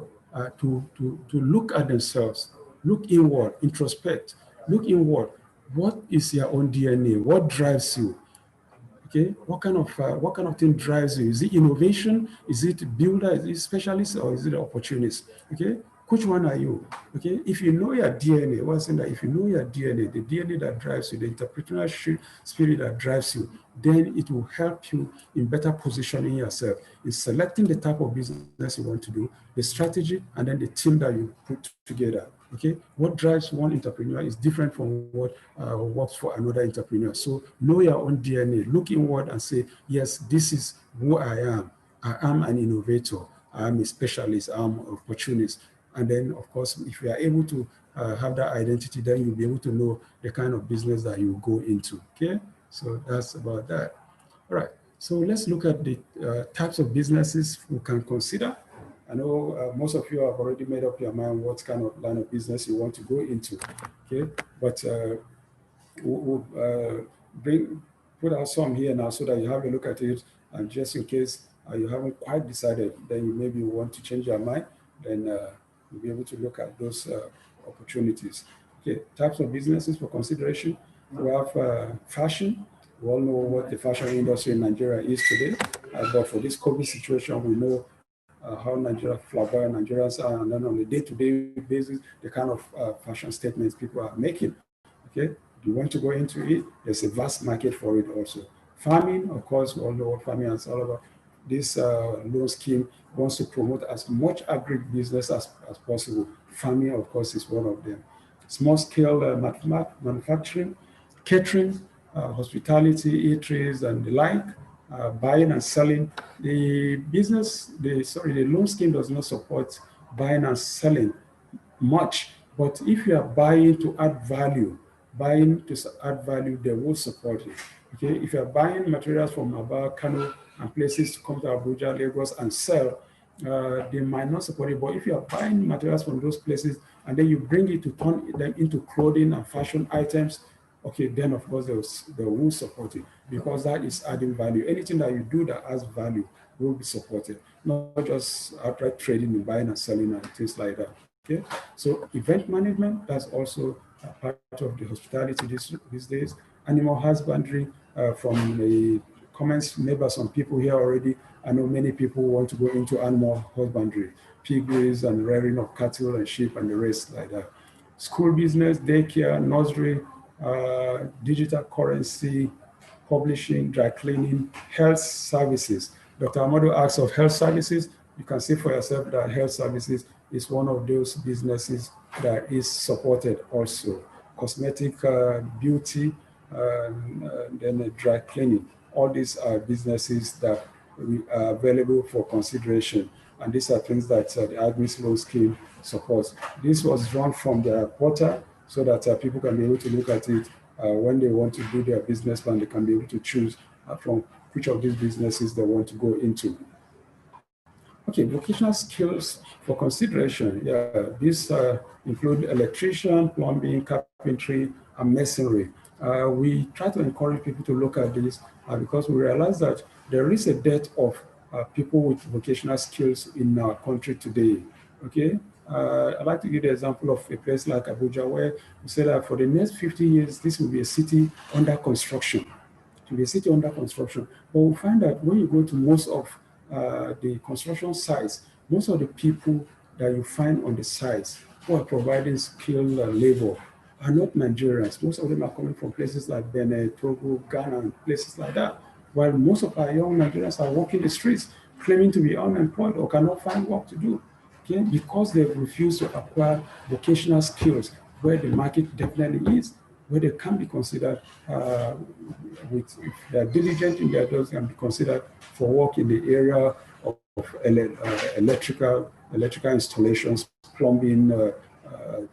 to look at themselves, look inward, introspect, look inward. What is your own DNA? What drives you? Okay, what kind of thing drives you? Is it innovation? Is it builder? Is it specialist? Or is it opportunist? Okay, Which one are you? Okay, if you know your DNA, what's in that? If you know your DNA, the DNA that drives you, the entrepreneurship spirit that drives you, then it will help you in better positioning yourself, in selecting the type of business you want to do, the strategy, and then the team that you put together. Okay, what drives one entrepreneur is different from what works for another entrepreneur. So know your own DNA, look inward and say, yes, this is who I am. I am an innovator. I am a specialist. I am an opportunist. And then, of course, if you are able to have that identity, then you'll be able to know the kind of business that you go into. Okay, so that's about that. All right, so let's look at the types of businesses we can consider. I know most of you have already made up your mind what kind of line of business you want to go into. Okay, but we'll put out some here now so that you have a look at it, and just in case you haven't quite decided, then you maybe want to change your mind, then you'll be able to look at those opportunities. Okay, types of businesses for consideration. We have fashion. We all know what the fashion industry in Nigeria is today, but for this COVID situation, we know how Nigeria, flamboyant Nigerians are, and then on a day-to-day basis, the kind of fashion statements people are making. Okay, if you want to go into it, there's a vast market for it also. Farming, of course, we all know what farming is all about. This loan scheme wants to promote as much agribusiness as possible. Farming, of course, is one of them. Small-scale manufacturing, catering, hospitality, eateries, and the like. Buying and selling. The loan scheme does not support buying and selling much, but if you are buying to add value, they will support it. Okay, if you are buying materials from Aba, Kano, and places to come to Abuja, Lagos, and sell, they might not support it. But if you are buying materials from those places and then you bring it to turn them into clothing and fashion items, okay, then of course they will support it, because that is adding value. Anything that you do that adds value will be supported, not just outright trading and buying and selling and things like that. Okay, so event management, that's also a part of the hospitality these days. Animal husbandry, from the comments made by some people here already, I know many people want to go into animal husbandry, piggeries and rearing of cattle and sheep and the rest like that. School business, daycare, nursery, digital currency, publishing, dry cleaning, health services. Dr. Amado asks of health services. You can see for yourself that health services is one of those businesses that is supported also. Cosmetic, beauty, then dry cleaning. All these are businesses that are available for consideration. And these are things that the AGSMEIS loan scheme supports. This was drawn from the portal so that people can be able to look at it when they want to do their business plan. They can be able to choose from which of these businesses they want to go into. Okay, vocational skills for consideration. Yeah, these include electrician, plumbing, carpentry, and masonry. We try to encourage people to look at this because we realize that there is a dearth of people with vocational skills in our country today. Okay, I'd like to give the example of a place like Abuja, where we say that for the next 50 years, this will be a city under construction. It will be a city under construction. But we find that when you go to most of the construction sites, most of the people that you find on the sites who are providing skilled labor are not Nigerians. Most of them are coming from places like Benin, Togo, Ghana, and places like that. While most of our young Nigerians are walking the streets, claiming to be unemployed or cannot find work to do, okay, because they refuse to acquire vocational skills where the market definitely is, where they can be considered, if they're diligent in their jobs, can be considered for work in the area of electrical installations, plumbing,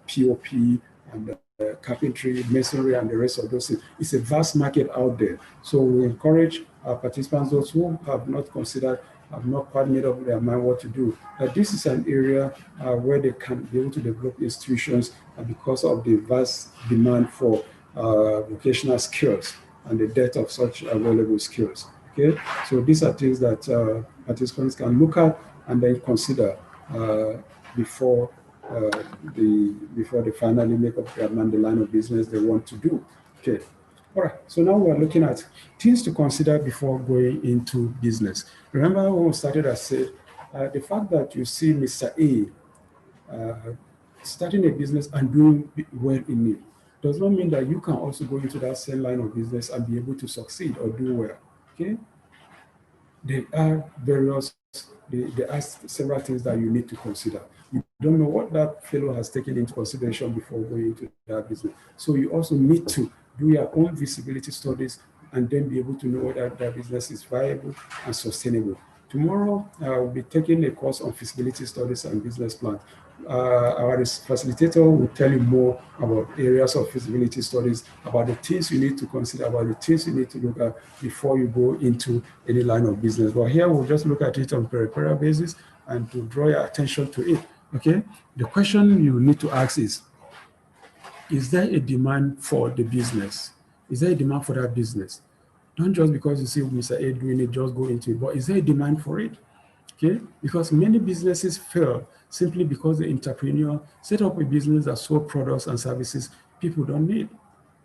POP, and carpentry, masonry, and the rest of those things. It's a vast market out there. So we encourage our participants, those who have not considered, have not quite made up their mind what to do, that this is an area where they can be able to develop institutions because of the vast demand for vocational skills and the dearth of such available skills. Okay, so these are things that participants can look at and then consider before they finally make up their mind the line of business they want to do. Okay, all right. So now we're looking at things to consider before going into business. Remember when we started, I said the fact that you see Mr. A starting a business and doing well in it does not mean that you can also go into that same line of business and be able to succeed or do well. Okay? There are several things that you need to consider. You don't know what that fellow has taken into consideration before going into that business. So you also need to do your own feasibility studies and then be able to know whether that business is viable and sustainable. Tomorrow, I will be taking a course on feasibility studies and business plans. Our facilitator will tell you more about areas of feasibility studies, about the things you need to consider, about the things you need to look at before you go into any line of business. But here we'll just look at it on a peripheral basis and to draw your attention to it. Okay? The question you need to ask is there a demand for the business? Is there a demand for that business? Don't just because you see Mr. A doing it, just go into it, but is there a demand for it? Okay, because many businesses fail simply because the entrepreneur set up a business that sold products and services people don't need.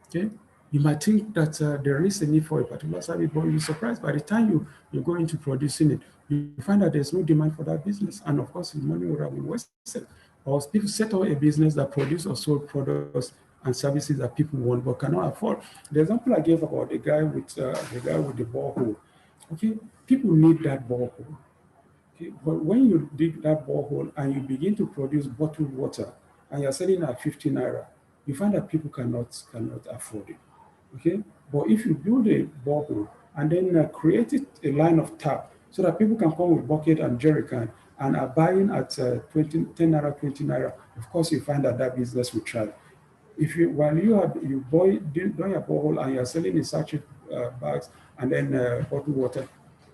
Okay, you might think that there is a need for a particular service, but you'll be surprised by the time you go into producing it, you find that there's no demand for that business, and of course, the money would have been wasted. Or people set up a business that produces or sold products and services that people want but cannot afford. The example I gave about the guy with the borehole. Okay, people need that borehole. Okay, but when you dig that borehole and you begin to produce bottled water and you're selling at 50 naira, you find that people cannot afford it. Okay, but if you build a borehole and then create a line of tap so that people can come with bucket and jerry can and are buying at 10 naira, 20 naira, of course you find that business will thrive. If you while you done your borehole and you're selling in sachet bags and then bottled water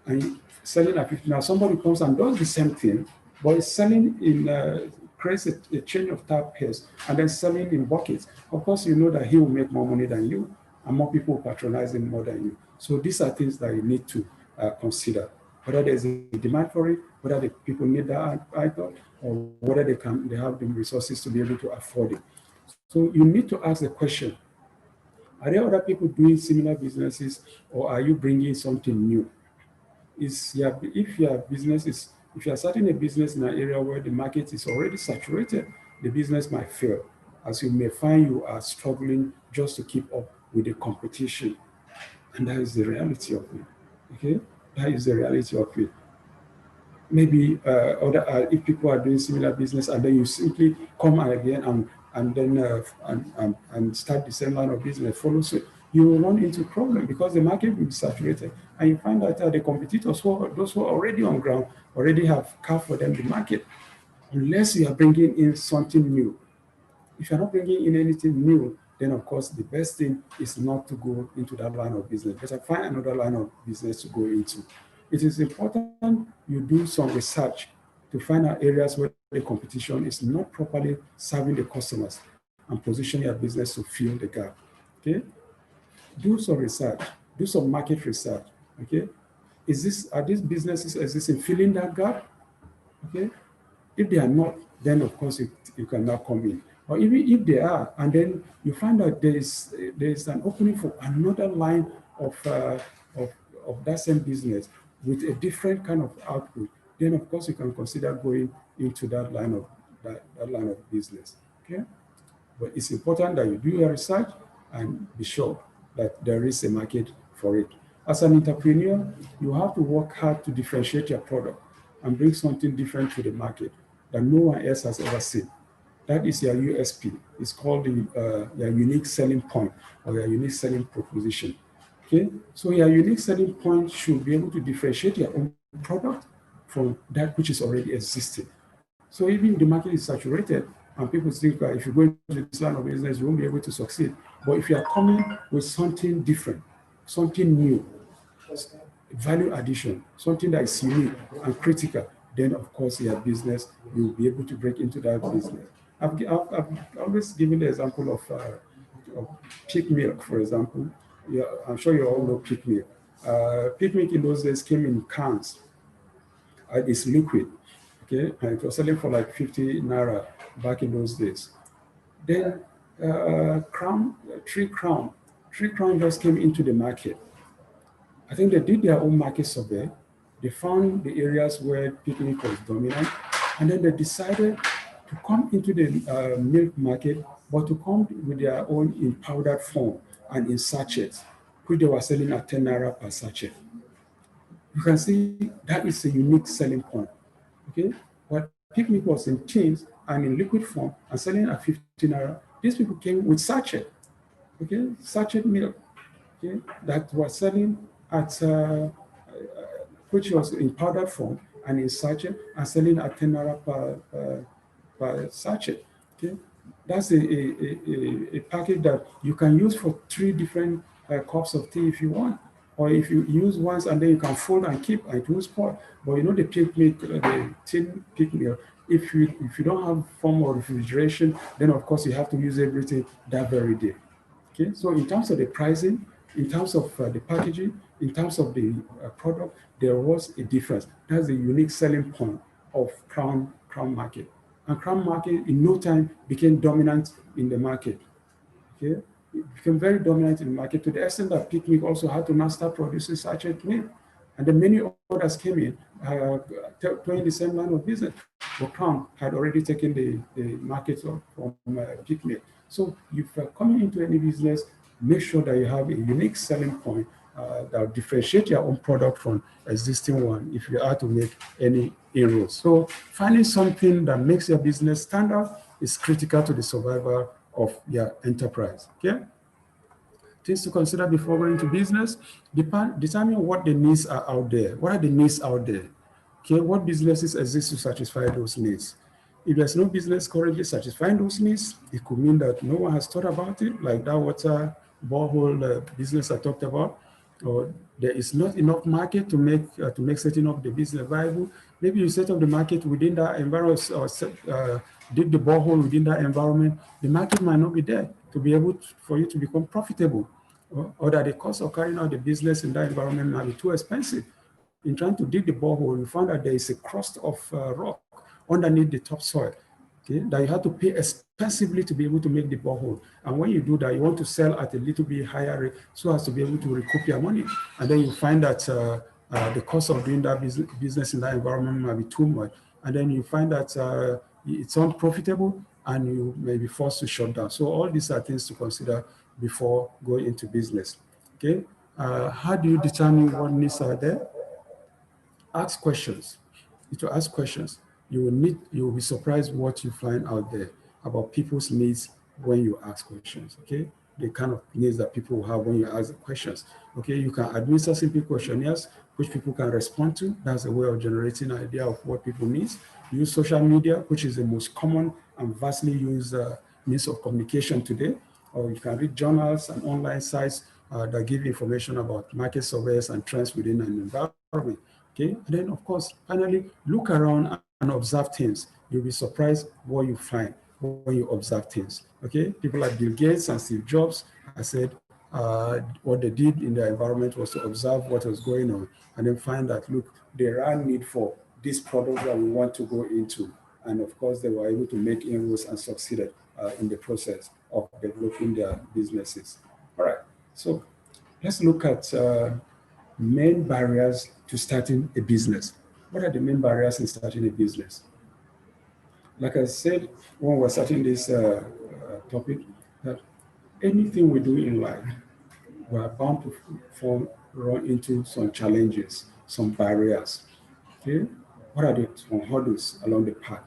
and selling at 50, now somebody comes and does the same thing, but is selling in creates a chain of tap pairs and then selling in buckets. Of course, you know that he will make more money than you, and more people will patronize him more than you. So these are things that you need to consider. Whether there's a demand for it, whether the people need that item, or whether they have the resources to be able to afford it. So you need to ask the question: are there other people doing similar businesses, or are you bringing something new? If you are starting a business in an area where the market is already saturated, the business might fail, as you may find you are struggling just to keep up with the competition. And that is the reality of it. Okay, that is the reality of it. Maybe if people are doing similar business and then you simply come again and start the same line of business, follow suit, you will run into problem because the market will be saturated, and you find that the competitors, those who are already on ground, already have carved for them the market, unless you are bringing in something new. If you're not bringing in anything new, then of course the best thing is not to go into that line of business, but find another line of business to go into. It is important you do some research to find out areas where the competition is not properly serving the customers and position your business to fill the gap. Okay? Do some research, do some market research. Okay? Are these businesses existing filling that gap? Okay? If they are not, then of course you cannot come in. Or even if they are, and then you find that there is an opening for another line of that same business with a different kind of output, then of course you can consider going into that line of business. Okay, but it's important that you do your research and be sure that there is a market for it. As an entrepreneur, you have to work hard to differentiate your product and bring something different to the market that no one else has ever seen. That is your USP. It's called your unique selling point or your unique selling proposition. Okay, so your unique selling point should be able to differentiate your own product from that which is already existing. So even if the market is saturated and people think that if you go into this line of business, you won't be able to succeed. But if you are coming with something different, something new, value addition, something that is unique and critical, then of course your business, you will be able to break into that business. I've always given the example of pig milk, for example. Yeah, I'm sure you all know pig milk. Pig milk in those days came in cans. It's liquid, okay? And it was selling for like 50 naira back in those days. Then Three Crown just came into the market. I think they did their own market survey. They found the areas where pig milk was dominant, and then they decided to come into the milk market, but to come with their own in powdered form and in sachets, which they were selling at 10 naira per sachet. You can see that is a unique selling point. Okay, but picnic was in tins and in liquid form and selling at 15 naira. These people came with sachet, okay, sachet milk, okay, that was selling at which was in powdered form and in sachet and selling at 10 naira per sachet. Okay, that's a package that you can use for 3 different cups of tea if you want. Or if you use once and then you can fold and keep and it will spoil. But you know the picnic, the tin picnic, if you don't have form of refrigeration, then of course you have to use everything that very day. Okay, so in terms of the pricing, in terms of the packaging, in terms of the product, there was a difference. That's the unique selling point of Crown Market. And Crown Market in no time became dominant in the market. Okay, it became very dominant in the market to the extent that Picnic also had to now start producing sachet milk. And then many others came in playing the same line of business. But Crown had already taken the market from Picnic. So if you're coming into any business, make sure that you have a unique selling point that will differentiate your own product from existing one if you are to make any inroads. So finding something that makes your business stand out is critical to the survival of your enterprise. Okay? Things to consider before going to business: determine what the needs are out there. What are the needs out there? Okay, what businesses exist to satisfy those needs? If there's no business currently satisfying those needs, it could mean that no one has thought about it, like that water borehole business I talked about, or there is not enough market to make setting up the business viable. Maybe you set up the market within that environment or dig the borehole within that environment. The market might not be there to be able for you to become profitable, or that the cost of carrying out the business in that environment might be too expensive. In trying to dig the borehole, you found that there is a crust of rock underneath the topsoil, okay, that you have to pay expensively to be able to make the borehole. And when you do that, you want to sell at a little bit higher rate so as to be able to recoup your money. And then you find that the cost of doing that business in that environment might be too much. And then you find that it's unprofitable and you may be forced to shut down. So all these are things to consider before going into business. Okay, how do you determine what needs are there? Ask questions. If you ask questions, you will be surprised what you find out there about people's needs when you ask questions. Okay, the kind of needs that people will have when you ask the questions. Okay, you can administer simple questionnaires which people can respond to. That's a way of generating an idea of what people need. Use social media, which is the most common and vastly used means of communication today. Or you can read journals and online sites that give information about market surveys and trends within an environment. Okay, and then of course, finally, look around and observe things. You'll be surprised what you find when you observe things. Okay, people like Bill Gates and Steve Jobs, I said what they did in their environment was to observe what was going on and then find that, look, there are need for this product that we want to go into. And of course, they were able to make inroads and succeeded in the process of developing their businesses. All right, so let's look at main barriers to starting a business. What are the main barriers in starting a business? Like I said, when we're starting this topic, that anything we do in life, we're bound to run into some challenges, some barriers. Okay, what are some hurdles along the path?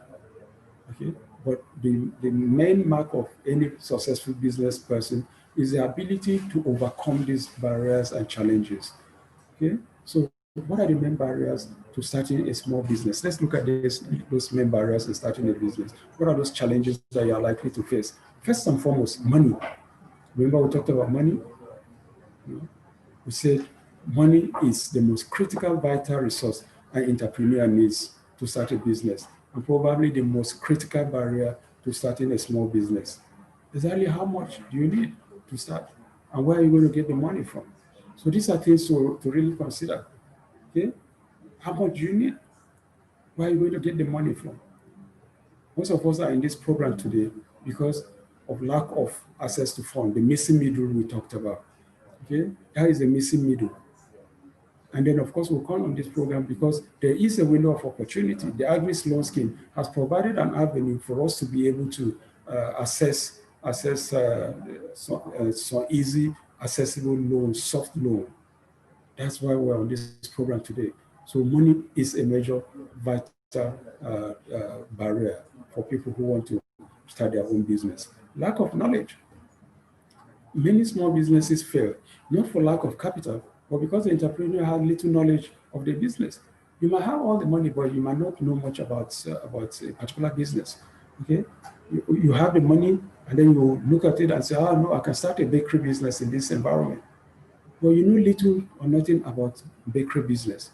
Okay, but the main mark of any successful business person is the ability to overcome these barriers and challenges. Okay, so what are the main barriers to starting a small business? Let's look at those main barriers in starting a business. What are those challenges that you are likely to face? First and foremost, money. Remember we talked about money? We said money is the most critical, vital resource an entrepreneur needs to start a business, and probably the most critical barrier to starting a small business. Exactly how much do you need to start? And where are you going to get the money from? So these are things to really consider. Okay, how much do you need? Where are you going to get the money from? Most of us are in this program today because of lack of access to funds, the missing middle we talked about. Okay, that is the missing middle. And then, of course, we'll come on this program because there is a window of opportunity. The AGSMEIS loan scheme has provided an avenue for us to be able to access so easy, accessible loan, soft loan. That's why we're on this program today. So money is a major vital barrier for people who want to start their own business. Lack of knowledge. Many small businesses fail, not for lack of capital, but because the entrepreneur has little knowledge of the business. You might have all the money, but you might not know much about a particular business. Okay, you have the money, and then you look at it and say, "Oh no, I can start a bakery business in this environment." Well, you know little or nothing about bakery business.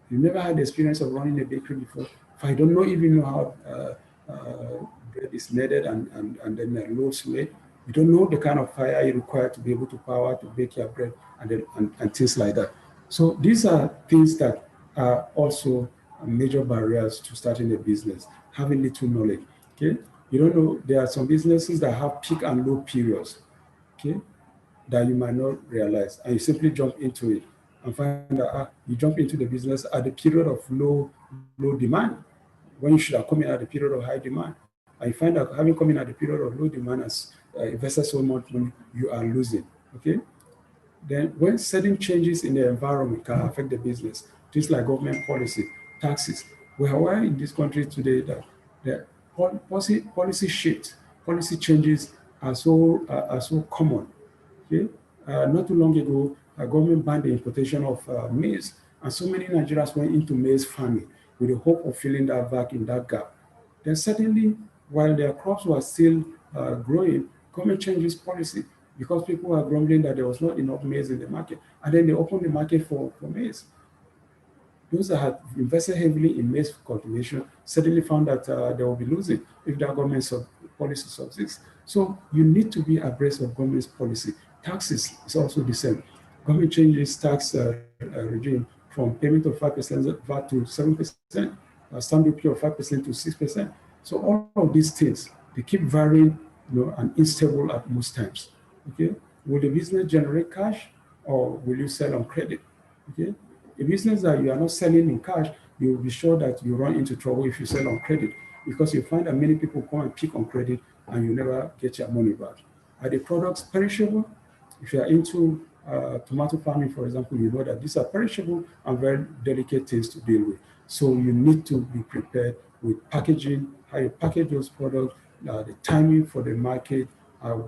You never had the experience of running a bakery before. If I don't know even know how bread is kneaded and then loaves made, you don't know the kind of fire you require to be able to power to bake your bread and things like that. So these are things that are also major barriers to starting a business, having little knowledge. Okay, you don't know, there are some businesses that have peak and low periods, okay, that you might not realize, and you simply jump into it and find that you jump into the business at the period of low demand, when you should have come in at the period of high demand. And you find that having come in at the period of low demand as invested so much money, you are losing, okay? Then when certain changes in the environment can affect the business, things like government policy, taxes, we are aware in this country today that the policy shifts, policy changes are so common, okay? Not too long ago, government banned the importation of maize, and so many Nigerians went into maize farming with the hope of filling that back in that gap. Then certainly, while their crops were still growing, government changes policy because people were grumbling that there was not enough maize in the market. And then they opened the market for maize. Those that had invested heavily in maize cultivation suddenly found that they will be losing if that government policy subsists. So you need to be abreast of government's policy. Taxes is also the same. Government changes tax regime from payment of 5% VAT to 7%, stamp duty of 5% to 6%. So all of these things, they keep varying, and unstable at most times. Okay, will the business generate cash or will you sell on credit? Okay, a business that you are not selling in cash, you will be sure that you run into trouble if you sell on credit, because you find that many people come and pick on credit and you never get your money back. Are the products perishable? If you are into tomato farming, for example, you know that these are perishable and very delicate things to deal with. So you need to be prepared with packaging, how you package those products, the timing for the market,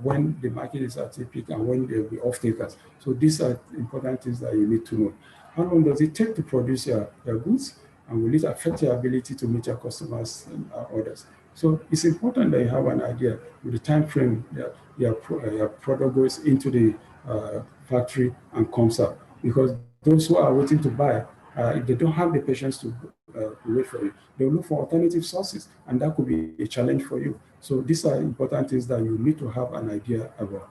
when the market is at a peak and when there will be off-takers. So these are important things that you need to know. How long does it take to produce your goods? And will it affect your ability to meet your customers' orders? So it's important that you have an idea with the time frame that your product goes into the factory and comes out. Because those who are waiting to buy, if they don't have the patience to wait for it, they will look for alternative sources, and that could be a challenge for you. So these are important things that you need to have an idea about.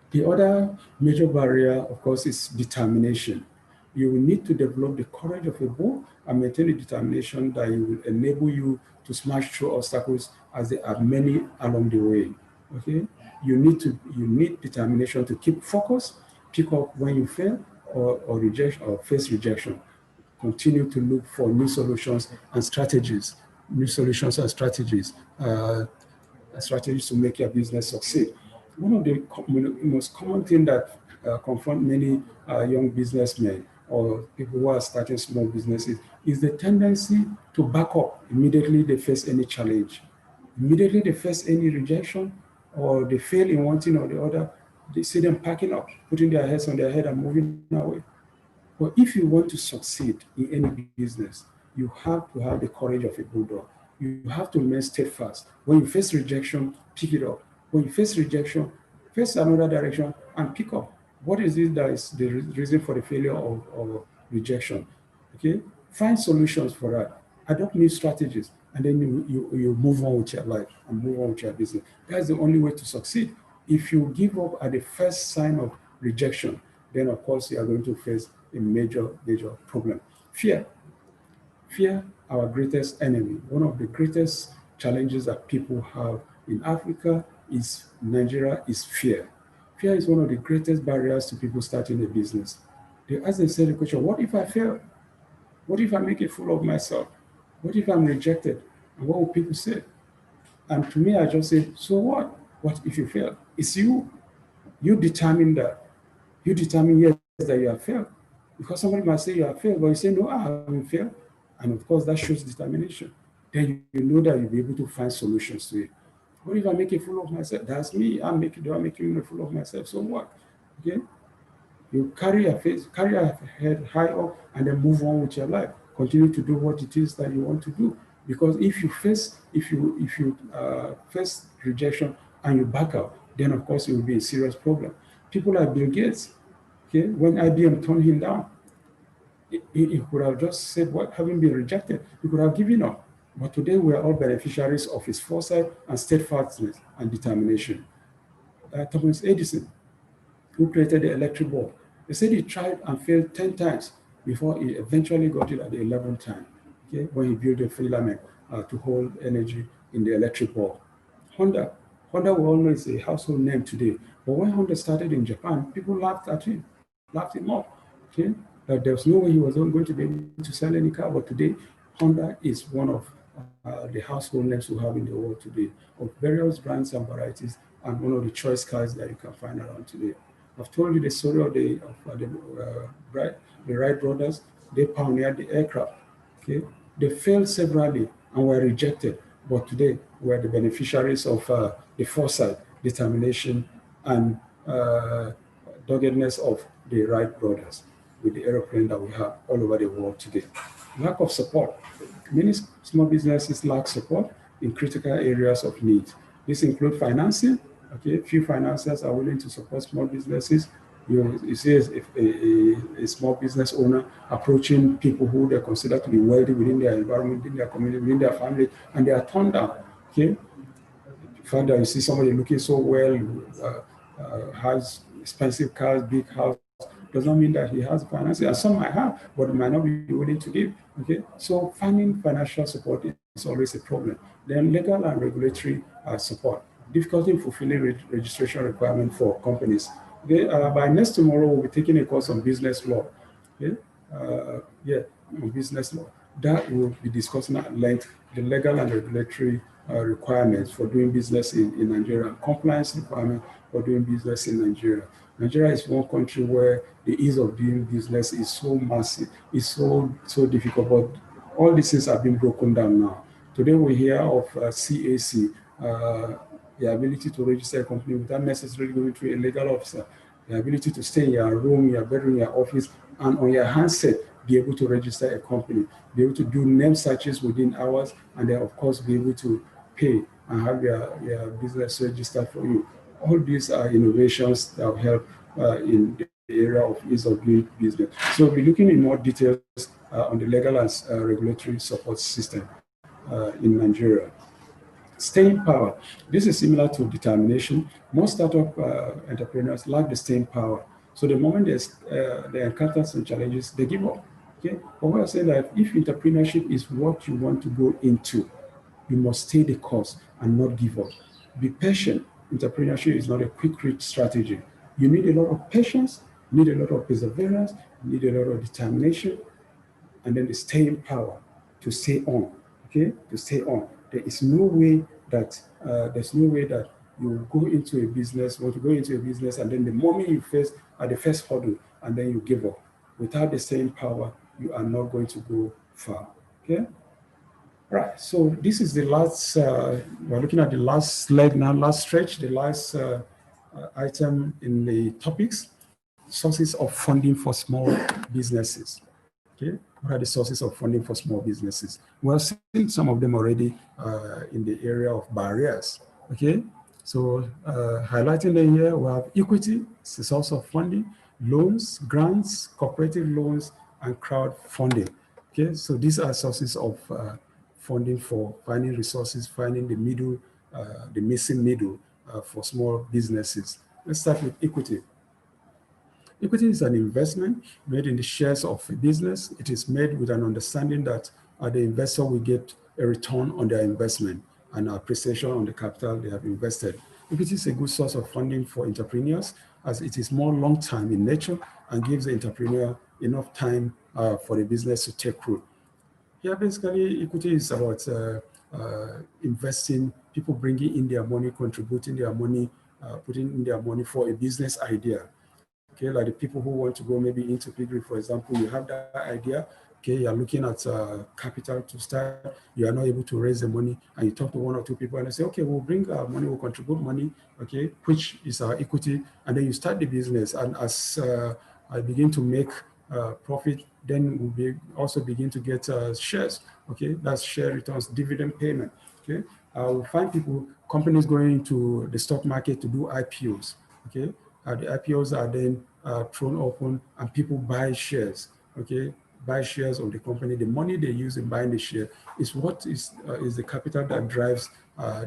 The other major barrier, of course, is determination. You will need to develop the courage of a bull and maintain the determination that will enable you to smash through obstacles, as there are many along the way. Okay, you need determination to keep focus, pick up when you fail or reject or face rejection. Continue to look for new solutions and strategies, strategies to make your business succeed. One of the most common things that confront many young businessmen or people who are starting small businesses is the tendency to back up immediately they face any challenge. Immediately they face any rejection or they fail in one thing or the other, they see them packing up, putting their heads on their head and moving away. But if you want to succeed in any business, you have to have the courage of a bulldog. You have to remain steadfast. When you face rejection, pick it up. When you face rejection, face another direction and pick up. What is it that is the reason for the failure of rejection? Okay, find solutions for that. Adopt new strategies, and then you move on with your life and move on with your business. That's the only way to succeed. If you give up at the first sign of rejection, then of course you are going to face a major problem. Fear, our greatest enemy. One of the greatest challenges that people have in Africa is Nigeria is fear. Fear is one of the greatest barriers to people starting a business. they ask themselves the question, what if I fail? What if I make a fool of myself? What if I'm rejected? And what will people say? And to me, I just say, so what? What if you fail? It's you. You determine that. You determine, yes, that you have failed. Because somebody might say you have failed, but you say, no, I haven't failed. And of course, that shows determination. Then you know that you'll be able to find solutions to it. What if I make a fool of myself? That's me. I'm making a fool of myself. So what? Okay? You carry your head high up and then move on with your life. Continue to do what it is that you want to do. Because if you face rejection and you back out, then of course it will be a serious problem. People like Bill Gates, okay, when IBM turned him down, he could have just said, what, having been rejected, he could have given up. But today we are all beneficiaries of his foresight and steadfastness and determination. Thomas Edison, who created the electric bulb, they said he tried and failed 10 times before he eventually got it at the 11th time, okay, when he built a filament to hold energy in the electric bulb. Honda we all know is a household name today, but when Honda started in Japan, people laughed him off, okay? That there was no way he was going to be able to sell any car, but today, Honda is one of the household names we have in the world today, of various brands and varieties, and one of the choice cars that you can find around today. I've told you the story of the Wright brothers. They pioneered the aircraft. Okay, they failed severally and were rejected, but today we're the beneficiaries of the foresight, determination, and doggedness of the Wright brothers with the aeroplane that we have all over the world today. Lack of support. Many small businesses lack support in critical areas of need. This includes financing. Okay, few financiers are willing to support small businesses. You see a small business owner approaching people who they consider to be wealthy within their environment, within their community, within their family, and they are turned down. Okay, the fact that you see somebody looking so well, has expensive cars, big house, does not mean that he has finances. And some might have, but they might not be willing to give. Okay, so finding financial support is always a problem. Then legal and regulatory support. Difficulty in fulfilling registration requirement for companies. Okay, by next tomorrow, we'll be taking a course on business law. Okay, on business law. That will be discussing at length the legal and regulatory requirements for doing business in Nigeria, compliance requirements for doing business in Nigeria. Nigeria is one country where the ease of doing business is so massive, it's so difficult, but all these things have been broken down now. Today we hear of CAC, the ability to register a company without necessarily going through a legal officer, the ability to stay in your room, your bedroom, your office, and on your handset, be able to register a company, be able to do name searches within hours, and then of course be able to pay and have your business registered for you. All these are innovations that will help in the area of ease of doing business. So we'll be looking in more details on the legal and regulatory support system in Nigeria. Staying power. This is similar to determination. Most startup entrepreneurs lack the staying power. So the moment they encounter some challenges, they give up. Okay? But we are saying that if entrepreneurship is what you want to go into, you must stay the course and not give up. Be patient. Entrepreneurship is not a quick reach strategy. You need a lot of patience, you need a lot of perseverance, you need a lot of determination, and then the staying power to stay on. Okay, to stay on. There is no way that you go into a business, want to go into a business, and then the moment you face at the first hurdle, and then you give up. Without the staying power, you are not going to go far. Okay. Right, so this is the last, we're looking at the last leg now, last stretch, the last item in the topics, sources of funding for small businesses. Okay, what are the sources of funding for small businesses? We've seen some of them already in the area of barriers. Okay, so highlighting them here, we have equity, it's a source of funding, loans, grants, cooperative loans, and crowdfunding. Okay, so these are sources of funding for finding resources, finding the middle, the missing middle for small businesses. Let's start with equity. Equity is an investment made in the shares of a business. It is made with an understanding that the investor will get a return on their investment and appreciation on the capital they have invested. Equity is a good source of funding for entrepreneurs as it is more long-term in nature and gives the entrepreneur enough time for the business to take root. Yeah, basically, equity is about investing, people bringing in their money, contributing their money, putting in their money for a business idea. Okay, like the people who want to go maybe into piggery, for example, you have that idea. Okay, you're looking at capital to start. You are not able to raise the money, and you talk to one or two people, and they say, okay, we'll bring our money, we'll contribute money, okay, which is our equity, and then you start the business. And as I begin to make profit, then we'll also begin to get shares. Okay, that's share returns, dividend payment. Okay, we'll find people, companies going into the stock market to do IPOs. Okay. The IPOs are then thrown open and people buy shares, okay? Buy shares of the company. The money they use in buying the share is what is the capital that drives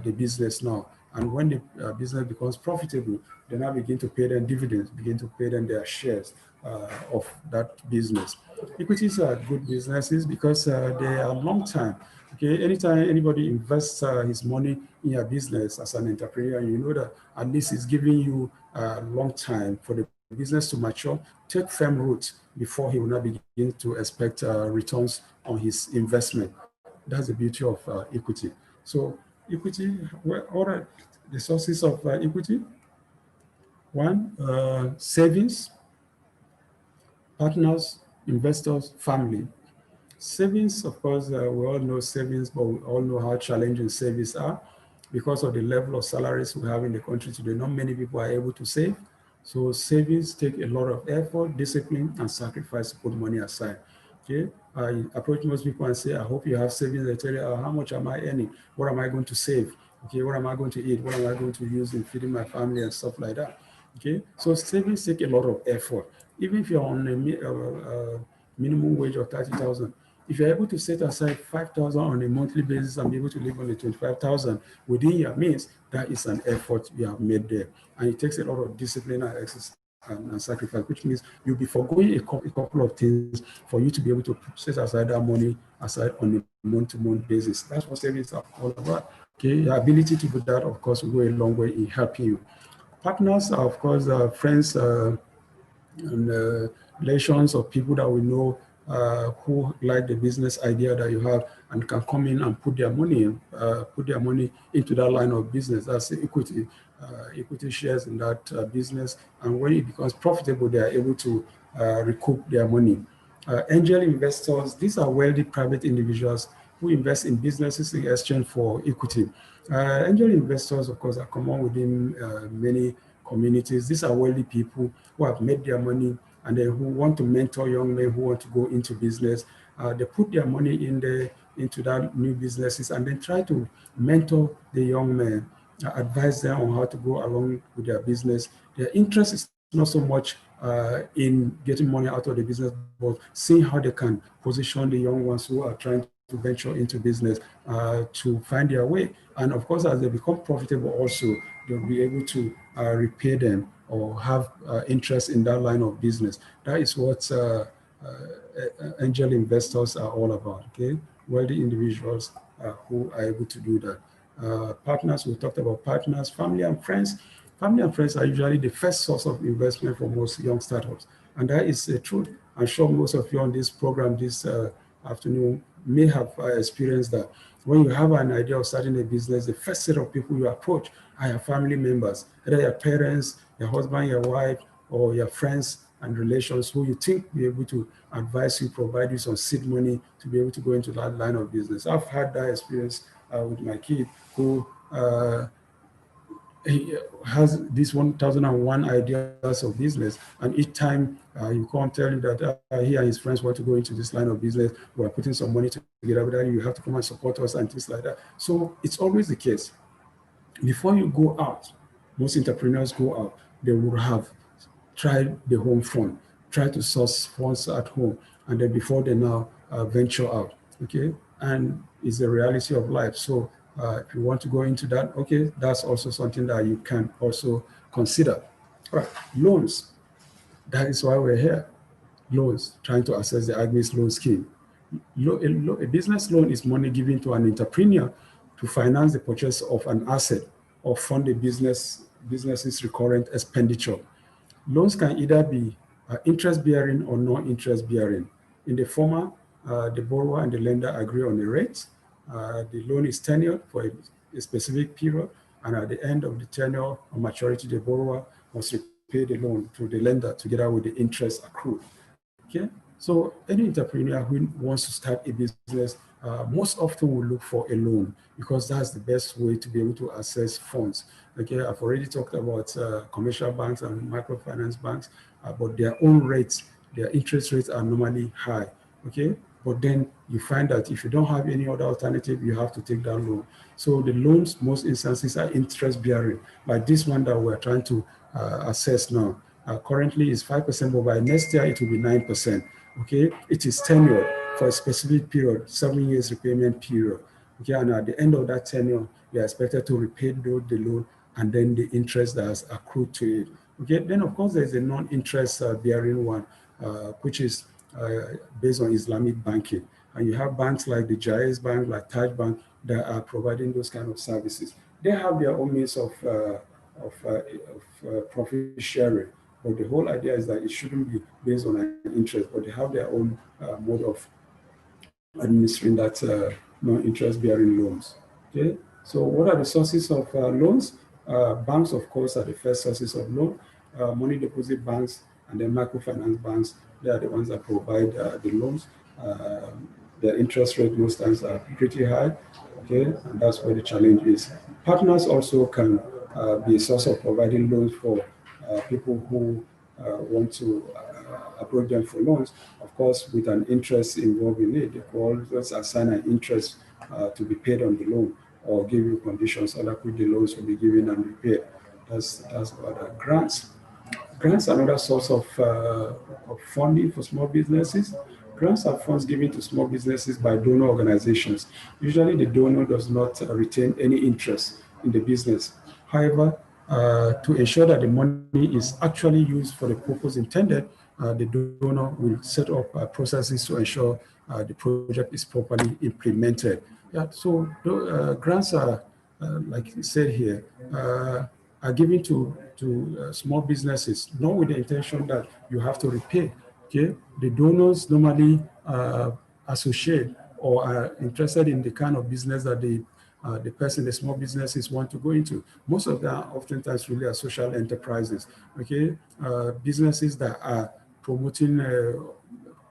the business now. And when the business becomes profitable, they now begin to pay them dividends, begin to pay them their shares of that business. Equities are good businesses because they are long time. Okay, anytime anybody invests his money in your business as an entrepreneur, you know that at least it's giving you a long time for the business to mature, take firm root before he will not begin to expect returns on his investment. That's the beauty of equity. So equity, what are the sources of equity? One, savings, partners, investors, family. Savings, of course, we all know savings, but we all know how challenging savings are because of the level of salaries we have in the country today. Not many people are able to save. So savings take a lot of effort, discipline, and sacrifice to put money aside. Okay, I approach most people and say, I hope you have savings. They tell you, how much am I earning? What am I going to save? Okay, what am I going to eat? What am I going to use in feeding my family and stuff like that? Okay, so savings take a lot of effort. Even if you're on a minimum wage of 30,000, if you're able to set aside 5,000 on a monthly basis and be able to live on the 25,000 within your means, that is an effort you have made there. And it takes a lot of discipline and exercise and sacrifice, which means you'll be foregoing a couple of things for you to be able to set aside that money aside on a month-to-month basis. That's what savings are all about. Okay, your ability to do that, of course, will go a long way in helping you. Partners are, of course, friends and relations of people that we know who like the business idea that you have and can come in and put their money into that line of business. That's the equity. Equity shares in that business, and when it becomes profitable, they are able to recoup their money. Angel investors, these are wealthy private individuals who invest in businesses in exchange for equity. Angel investors, of course, are common within many communities. These are wealthy people who have made their money and then who want to mentor young men who want to go into business. They put their money into that new businesses and then try to mentor the young men, advise them on how to go along with their business. Their interest is not so much in getting money out of the business, but seeing how they can position the young ones who are trying to venture into business to find their way. And of course, as they become profitable also, they'll be able to repay them or have interest in that line of business. That is what angel investors are all about, okay? Wealthy individuals who are able to do that. Partners, we talked about partners, family and friends. Family and friends are usually the first source of investment for most young startups. And that is the truth. I'm sure most of you on this program this afternoon may have experienced that. When you have an idea of starting a business, the first set of people you approach are your family members, either your parents, your husband, your wife, or your friends and relations who you think will be able to advise you, provide you some seed money to be able to go into that line of business. I've had that experience with my kid who he has this 1001 ideas of business, and each time you come tell you that he and his friends want to go into this line of business, we're putting some money together, but you have to come and support us and things like that. So it's always the case. Before you go out, most entrepreneurs go out, they would have tried the home front, try to source funds at home, and then before they now venture out, okay? And it's the reality of life. So if you want to go into that, okay, that's also something that you can also consider. All right, loans. That is why we're here. Loans, trying to access the AGSMEIS loan scheme. A business loan is money given to an entrepreneur to finance the purchase of an asset or fund a business's recurrent expenditure. Loans can either be interest bearing or non-interest bearing. In the former, the borrower and the lender agree on a rate. The loan is tenured for a specific period, and at the end of the tenure or maturity, the borrower must repay the loan to the lender together with the interest accrued. Okay, so any entrepreneur who wants to start a business most often will look for a loan because that's the best way to be able to access funds. Okay, I've already talked about commercial banks and microfinance banks, but their own rates, their interest rates are normally high. Okay, but then you find that if you don't have any other alternative, you have to take that loan. So the loans, most instances, are interest bearing, like this one that we're trying to assess now. Currently is 5%, but by next year it will be 9%. Okay, it is tenured for a specific period, 7 years repayment period. Okay, and at the end of that tenure, you are expected to repay the loan and then the interest that has accrued to it. Okay, then of course there's a non-interest bearing one, which is based on Islamic banking. And you have banks like the Jaiz Bank, like Taj Bank, that are providing those kind of services. They have their own means of profit sharing. But the whole idea is that it shouldn't be based on an interest, but they have their own mode of administering that non-interest bearing loans. Okay, so what are the sources of loans? Banks, of course, are the first sources of loan. Money deposit banks and then microfinance banks, they are the ones that provide the loans. The interest rate most times are pretty high. Okay, and that's where the challenge is. Partners also can be a source of providing loans for people who want to approach them for loans, of course, with an interest involved in it. They could always assign an interest to be paid on the loan or give you conditions under which the loans will be given and repaid. That's about that. Grants. Grants are another source of funding for small businesses. Grants are funds given to small businesses by donor organizations. Usually the donor does not retain any interest in the business. However, to ensure that the money is actually used for the purpose intended, the donor will set up processes to ensure the project is properly implemented. Yeah, so grants are, like you said here, are given to small businesses, not with the intention that you have to repay. Okay, the donors normally associate or are interested in the kind of business that the small businesses want to go into. Most of them oftentimes really are social enterprises, okay? Businesses that are promoting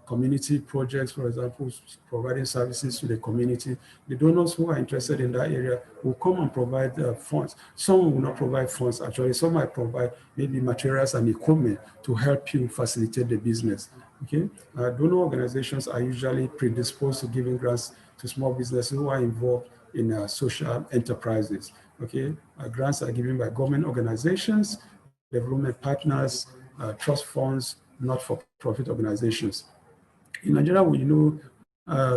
community projects, for example, providing services to the community. The donors who are interested in that area will come and provide funds. Some will not provide funds, actually. Some might provide maybe materials and equipment to help you facilitate the business, okay? Donor organizations are usually predisposed to giving grants to small businesses who are involved in social enterprises, okay? Grants are given by government organizations, development partners, trust funds, not-for-profit organizations. In Nigeria, we know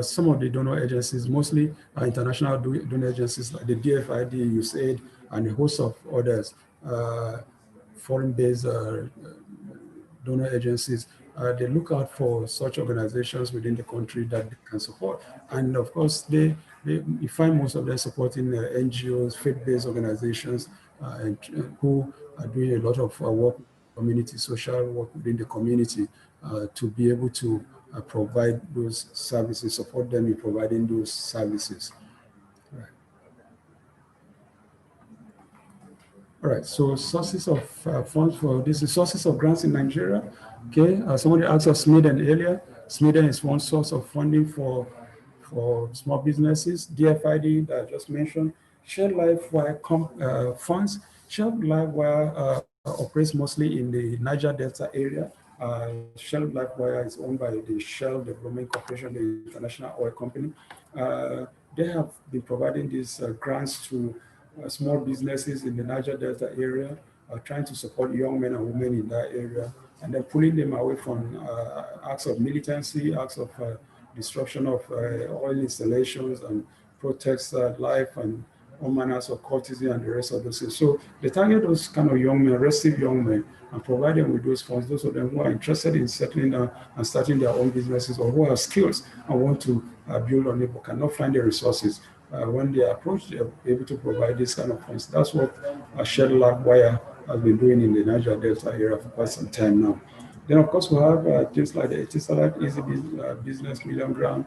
some of the donor agencies, mostly international donor agencies like the DFID, USAID, and a host of others, foreign-based donor agencies. They look out for such organizations within the country that they can support. And of course, you find most of them supporting NGOs, faith-based organizations, who are doing a lot of work, community, social work within the community to be able to provide those services, support them in providing those services. All right, so sources of funds for this is sources of grants in Nigeria. Okay, somebody asked us SMEden earlier. SMEden is one source of funding for small businesses. DFID that I just mentioned. Shared LiveWire funds. Shared LiveWire operates mostly in the Niger Delta area. Shell LiveWire is owned by the Shell Development Corporation, the international oil company. They have been providing these grants to small businesses in the Niger Delta area, trying to support young men and women in that area, and then pulling them away from acts of militancy, acts of destruction of oil installations, and protects life and all manners of courtesy and the rest of those things. So they target those kind of young men, restive young men, and provide them with those funds, those of them who are interested in settling down and starting their own businesses, or who have skills and want to build on it but cannot find the resources. When they approach, they're able to provide this kind of funds. That's what Shared LiveWire has been doing in the Niger Delta area for quite some time now. Then, of course, we have things like the Etisalat Easy Business Million Grant,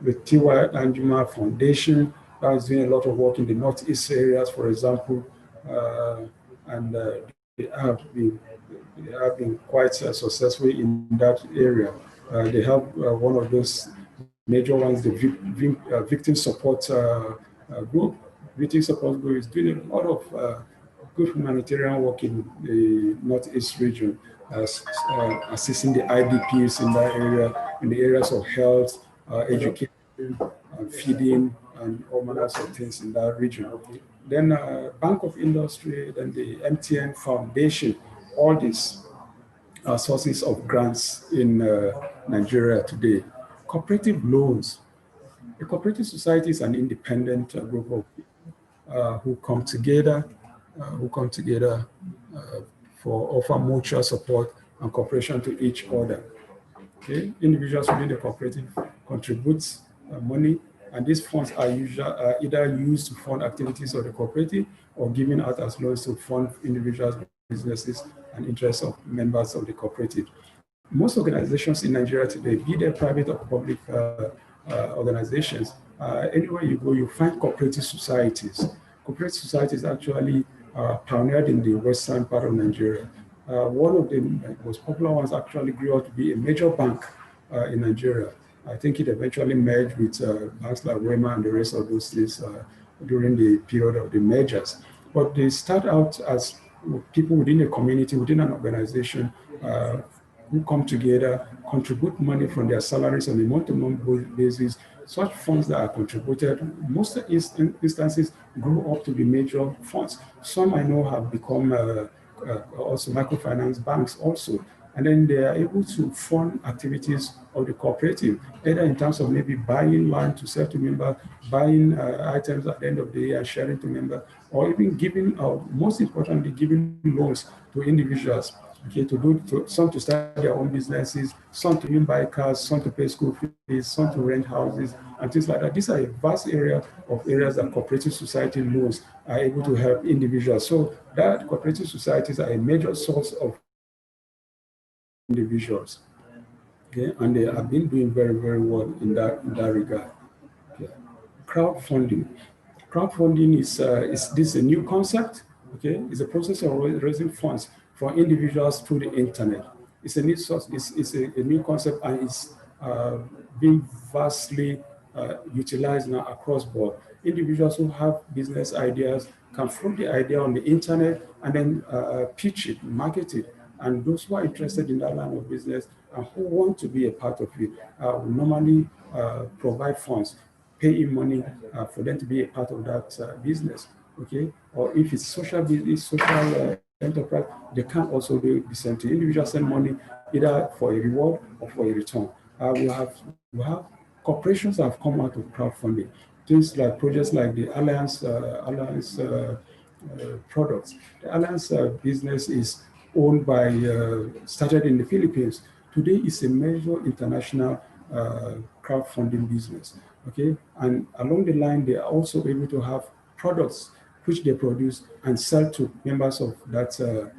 with T.Y. Anjuma Foundation that is doing a lot of work in the Northeast areas, for example, and they have been quite successful in that area. They have one of those major ones, the Victim Support Group. Victim Support Group is doing a lot of good humanitarian work in the Northeast region, assisting the IDPs in that area, in the areas of health, education, feeding, and all manners of things in that region. Then Bank of Industry, then the MTN Foundation, all these are sources of grants in Nigeria today. Cooperative loans. A cooperative society is an independent group of people who come together for offer mutual support and cooperation to each other. Okay, individuals within the cooperative contribute money, and these funds are either used to fund activities of the cooperative or given out as loans to fund individuals, businesses, and interests of members of the cooperative. Most organizations in Nigeria today, be they private or public organizations, anywhere you go, you find cooperative societies. Cooperative societies actually pioneered in the western part of Nigeria. One of the most popular ones actually grew out to be a major bank in Nigeria. I think it eventually merged with banks like Wema and the rest of those things during the period of the mergers. But they start out as people within a community, within an organization, who come together, contribute money from their salaries on a month-to-month basis. Such funds that are contributed, most instances grow up to be major funds. Some I know have become also microfinance banks also. And then they are able to fund activities of the cooperative, either in terms of maybe buying land to sell to members, buying items at the end of the year and sharing to members, or even giving, most importantly, giving loans to individuals. Okay, some to start their own businesses, some to even buy cars, some to pay school fees, some to rent houses, and things like that. These are a vast area of areas that cooperative society loans are able to help individuals. So that cooperative societies are a major source of individuals. Okay, and they have been doing very, very well in that regard. Okay. Crowdfunding. Crowdfunding is this a new concept? Okay, it's a process of raising funds for individuals through the internet. It's a new source. It's a new concept, and it's being vastly utilized now across board. Individuals who have business ideas can float the idea on the internet and then pitch it, market it. And those who are interested in that line of business and who want to be a part of it will normally provide funds, pay in money for them to be a part of that business. Okay, or if it's social business, social enterprise, they can also do the same thing. Individuals send money either for a reward or for a return. We have corporations that have come out of crowdfunding. Things like projects like the Alliance products. The Alliance business is owned by, started in the Philippines. Today it's a major international crowdfunding business. Okay, and along the line, they are also able to have products which they produce and sell to members of the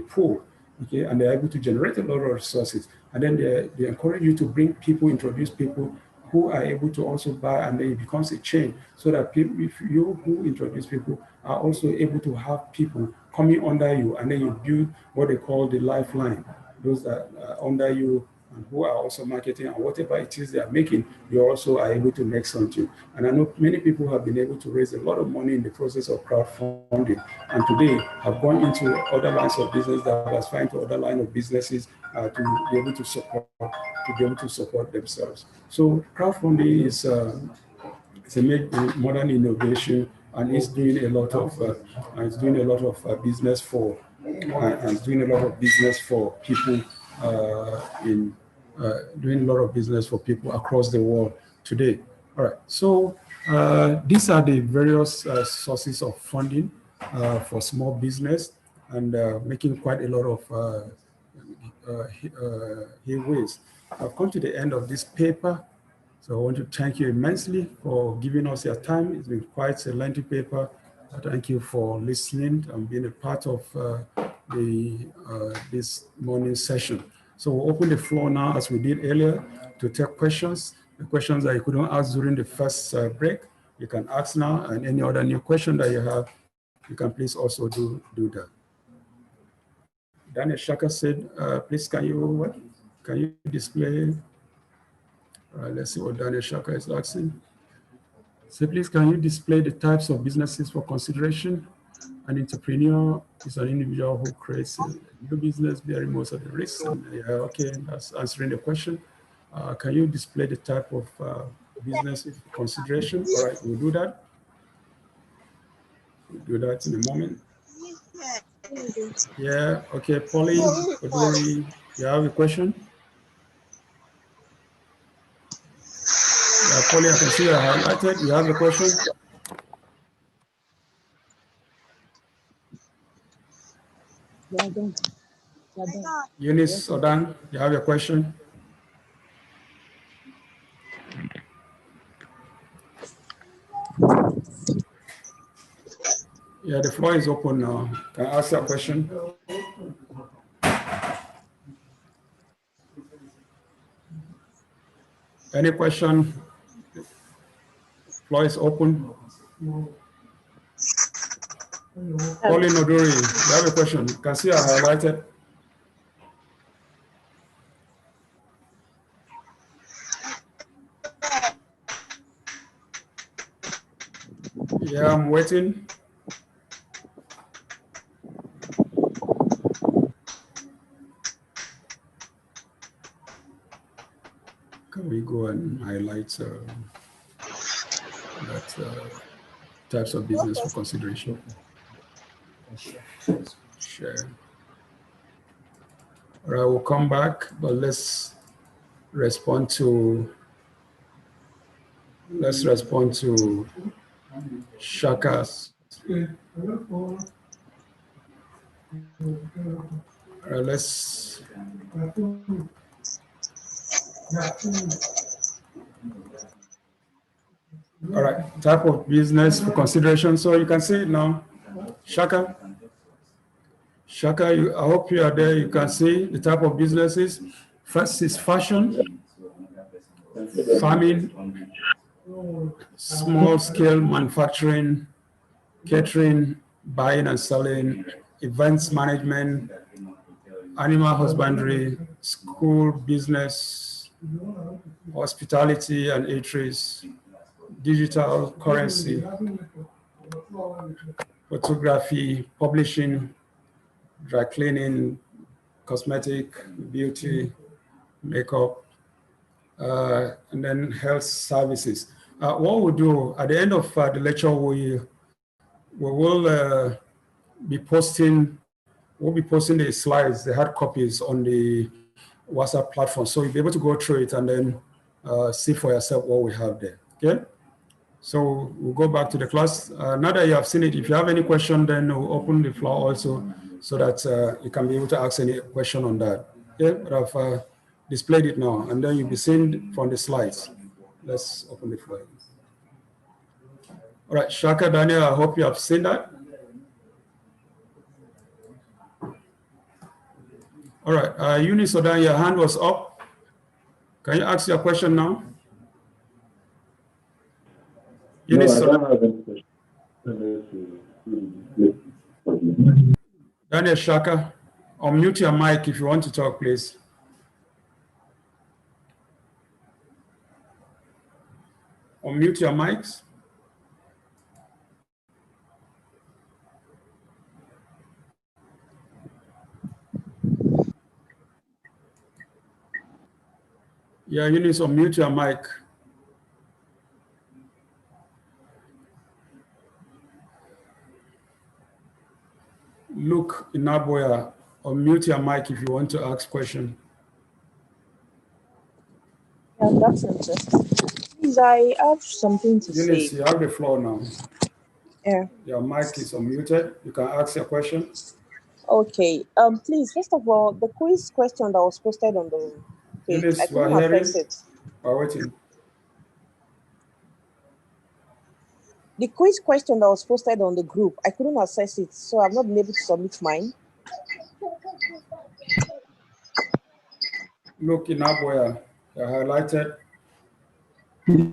pool. Okay, and they're able to generate a lot of resources. And then they encourage you to bring people, introduce people who are able to also buy, and then it becomes a chain, so that people, if you who introduce people are also able to have people coming under you, and then you build what they call the lifeline. Those that are under you and who are also marketing, and whatever it is they are making, you also are able to make something. And I know many people have been able to raise a lot of money in the process of crowdfunding, and today have gone into other lines of business, diversifying to other lines of businesses to be able to support themselves. So crowdfunding is a modern innovation, and it's doing a lot of business for people doing a lot of business for people across the world today. All right, so these are the various sources of funding for small business, and making quite a lot of headways. I've come to the end of this paper, so I want to thank you immensely for giving us your time. It's been quite a lengthy paper. Thank you for listening and being a part of this morning session. So we'll open the floor now, as we did earlier, to take questions. The questions that you couldn't ask during the first break, you can ask now, and any other new question that you have, you can please also do that. Daniel Shaka said, please, can you display? Let's see what Daniel Shaka is asking. So please, can you display the types of businesses for consideration? An entrepreneur is an individual who creates a new business bearing most of the risks. Okay, that's answering the question. Can you display the type of businesses for consideration? All right, we'll do that. We'll do that in a moment. Yeah, okay, Pauline, Odori, you have a question? Yeah, Pauline, I can see you highlighted. You have a question? Eunice Odan, you have a question? Yeah, the floor is open now. Can I ask you a question? Any question? The floor is open. Pauline Odori, you have a question? Can see I highlighted. Yeah, I'm waiting. Can we go and highlight that types of business for consideration? Share. All right, we'll come back, but let's respond to Shaka's. Let's. All right, type of business for consideration. So you can see it now. Shaka, I hope you are there. You can see the type of businesses. First is fashion, farming, small-scale manufacturing, catering, buying and selling, events management, animal husbandry, school business, hospitality and eateries, digital currency, photography, publishing, dry cleaning, cosmetic, beauty, makeup, and then health services. What we'll do at the end of the lecture, we will be posting. We'll be posting the slides, the hard copies, on the WhatsApp platform, so you'll be able to go through it and then see for yourself what we have there. Okay. So we'll go back to the class. Now that you have seen it, if you have any question, then we'll open the floor also, so that you can be able to ask any question on that. Okay. But I've displayed it now, and then you'll be seeing from the slides. Let's open the floor. All right, Shaka, Daniel, I hope you have seen that. All right, Eunice Odan, your hand was up. Can you ask your question now? Eunice Odan. Daniel Shaka, unmute your mic if you want to talk, please. Unmute your mics. Yeah, you need to unmute your mic. Luke Inaboya, unmute your mic if you want to ask question. Yeah, that's interesting. Please, I have something to Eunice, say. you have the floor now. Yeah. Your mic is unmuted. You can ask your question. Okay. Please, first of all, the quiz question that was posted on the page, Eunice, I couldn't access it. We're waiting. The quiz question that was posted on the group, I couldn't access it, so I've not been able to submit mine. Look in up where they're highlighted.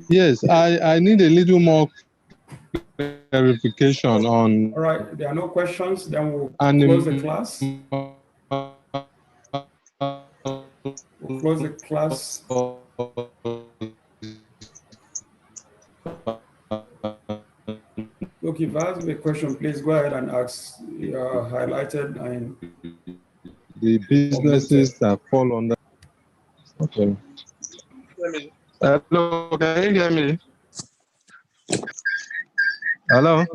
Yes, I need a little more clarification on. All right, there are no questions. Then we'll close the class. We'll close the class. Look, if I ask a question, please go ahead and ask. You are highlighted and the businesses that fall under. Okay. Hello, can you hear me? Hello?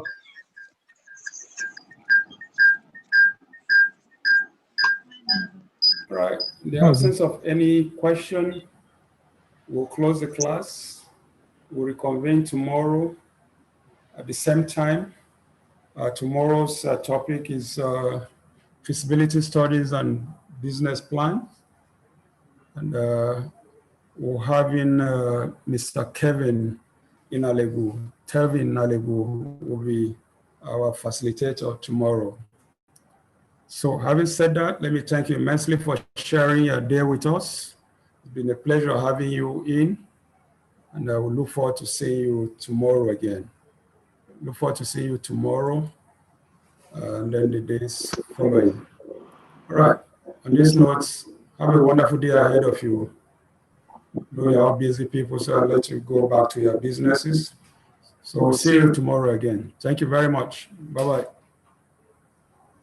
Right. In the absence of any question, we'll close the class. We'll reconvene tomorrow at the same time. Tomorrow's topic is feasibility studies and business plan. And we're having Mr. Kevin Inalegu. Telvin Inalegu will be our facilitator tomorrow. So having said that, let me thank you immensely for sharing your day with us. It's been a pleasure having you in, and I will look forward to seeing you tomorrow again. Look forward to seeing you tomorrow, and then the days following. All right, on this note, have a wonderful day ahead of you. I know you're all busy people, so I'll let you go back to your businesses. So we'll see you tomorrow again. Thank you very much. Bye-bye.